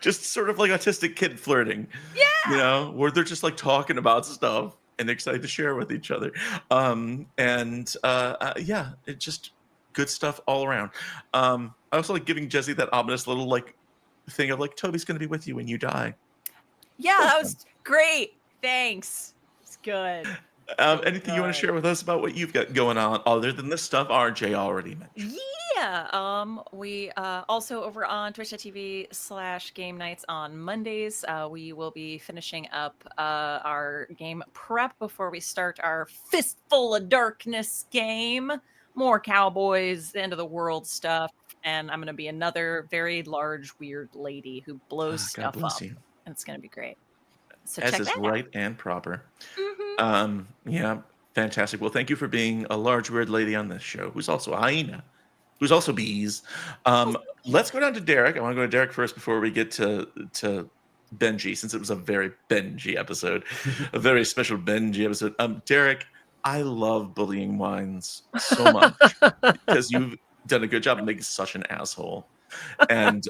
Just sort of like autistic kid flirting. Yeah. You know, where they're just like talking about stuff and they're excited to share with each other. Yeah, it's just good stuff all around. I also like giving Jesse that ominous little like thing of like Toby's gonna be with you when you die. Yeah, that was great. Thanks. It's good. Anything you want to share with us about what you've got going on other than the stuff RJ already mentioned? Yeah. We also over on twitch.tv/game nights on Mondays. We will be finishing up our game prep before we start our Fistful of Darkness game. More cowboys, end of the world stuff. And I'm going to be another very large, weird lady who blows God stuff bless up. you. And it's going to be great. So As check is that right and proper. out. Yeah, fantastic. Well, thank you for being a large weird lady on this show, who's also a hyena, who's also bees. Let's go down to Derek. I want to go to Derek first before we get to Benji, since it was a very Benji episode, a very special Benji episode. Derek, I love bullying wines so much because you've done a good job of making such an asshole, and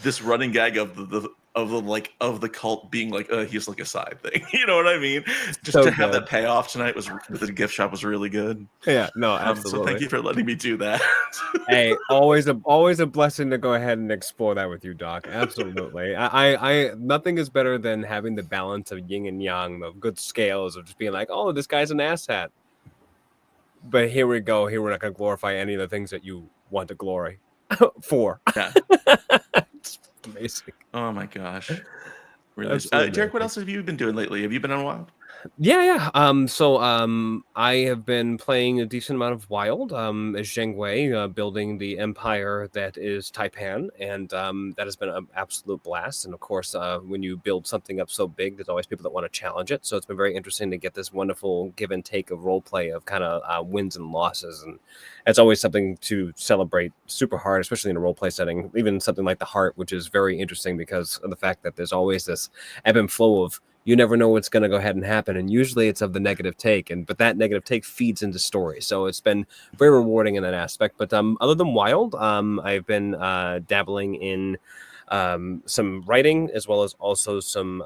this running gag of the cult being like he's like a side thing. You know what I mean? Just So to have good. that payoff tonight was with the gift shop was really good. Yeah, no, So absolutely. thank you for letting me do that. Hey, always a blessing to go ahead and explore that with you, Doc. Absolutely. I nothing is better than having the balance of yin and yang, the good scales of just being like, oh, this guy's an asshat. But here we go. Here we're not gonna glorify any of the things that you want to glory for. Yeah. It's amazing. Oh my gosh. Really. Absolutely Derek, what amazing. else have you been doing lately? Have you been on Wild? Yeah. I have been playing a decent amount of Wild, as Zheng Wei, building the empire that is Taipan, and that has been an absolute blast. And of course, when you build something up so big, there's always people that want to challenge it. So it's been very interesting to get this wonderful give and take of role play of kind of wins and losses, and it's always something to celebrate super hard, especially in a role play setting. Even something like the Heart, which is very interesting because of the fact that there's always this ebb and flow of you never know what's going to go ahead and happen, and usually it's of the negative take, but that negative take feeds into story, so it's been very rewarding in that aspect. But other than Wild, I've been dabbling in some writing as well as also some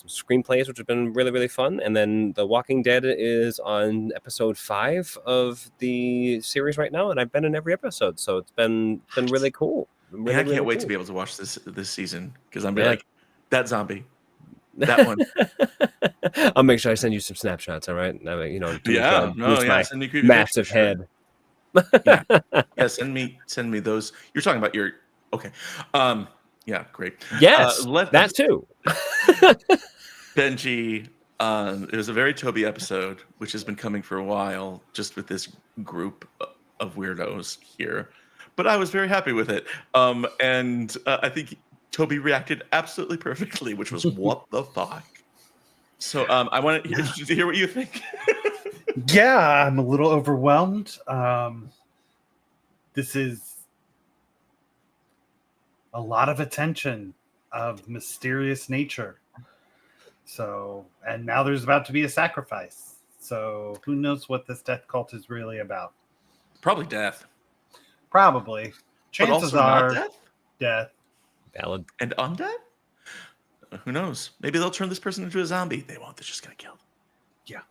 screenplays, which have been really, really fun. And then The Walking Dead is on episode 5 of the series right now, and I've been in every episode, so it's been really cool. Man, I can't wait to be able to watch this season because I'm like that zombie. That one. I'll make sure I send you some snapshots. All right, boost my send me creepy massive pictures, head. Yeah, send me those. You're talking about your okay. Yeah, great. Yes, that too. Benji, it was a very Toby episode, which has been coming for a while, just with this group of weirdos here. but I was very happy with it. And I think Toby reacted absolutely perfectly, which was what the fuck. So I want to hear what you think. Yeah, I'm a little overwhelmed. This is a lot of attention of mysterious nature. So, and now there's about to be a sacrifice. So, who knows what this death cult is really about? Probably death. Probably. But Chances also not are death? death. Valid. And undead? Who knows? Maybe they'll turn this person into a zombie. They won't. They're just going to kill them. Yeah.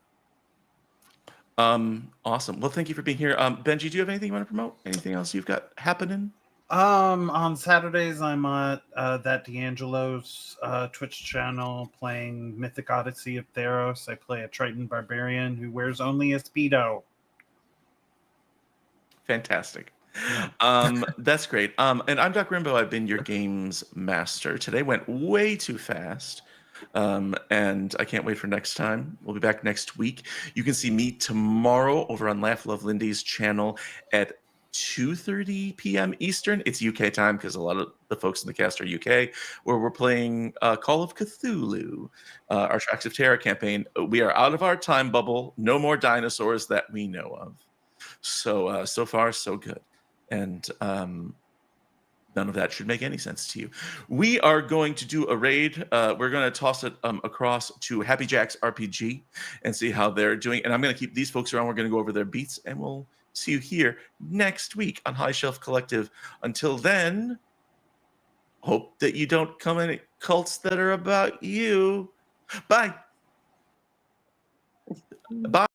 Awesome. Well, thank you for being here. Benji, do you have anything you want to promote? Anything else you've got happening? On Saturdays, I'm at that D'Angelo's Twitch channel playing Mythic Odyssey of Theros. I play a Triton Barbarian who wears only a Speedo. Fantastic. That's great. And I'm Doc Rimbo. I've been your games master. Today went way too fast. And I can't wait for next time. We'll be back next week. You can see me tomorrow over on Laugh Love Lindy's channel at 2:30 p.m. Eastern. It's UK time because a lot of the folks in the cast are UK, where we're playing Call of Cthulhu, our Tracks of Terror campaign. We are out of our time bubble. No more dinosaurs that we know of. So so far so good. And none of that should make any sense to you. We are going to do a raid. We're going to toss it across to Happy Jack's RPG and see how they're doing. And I'm going to keep these folks around. We're going to go over their beats, and we'll see you here next week on High Shelf Collective. Until then, hope that you don't come in cults that are about you. Bye. Bye.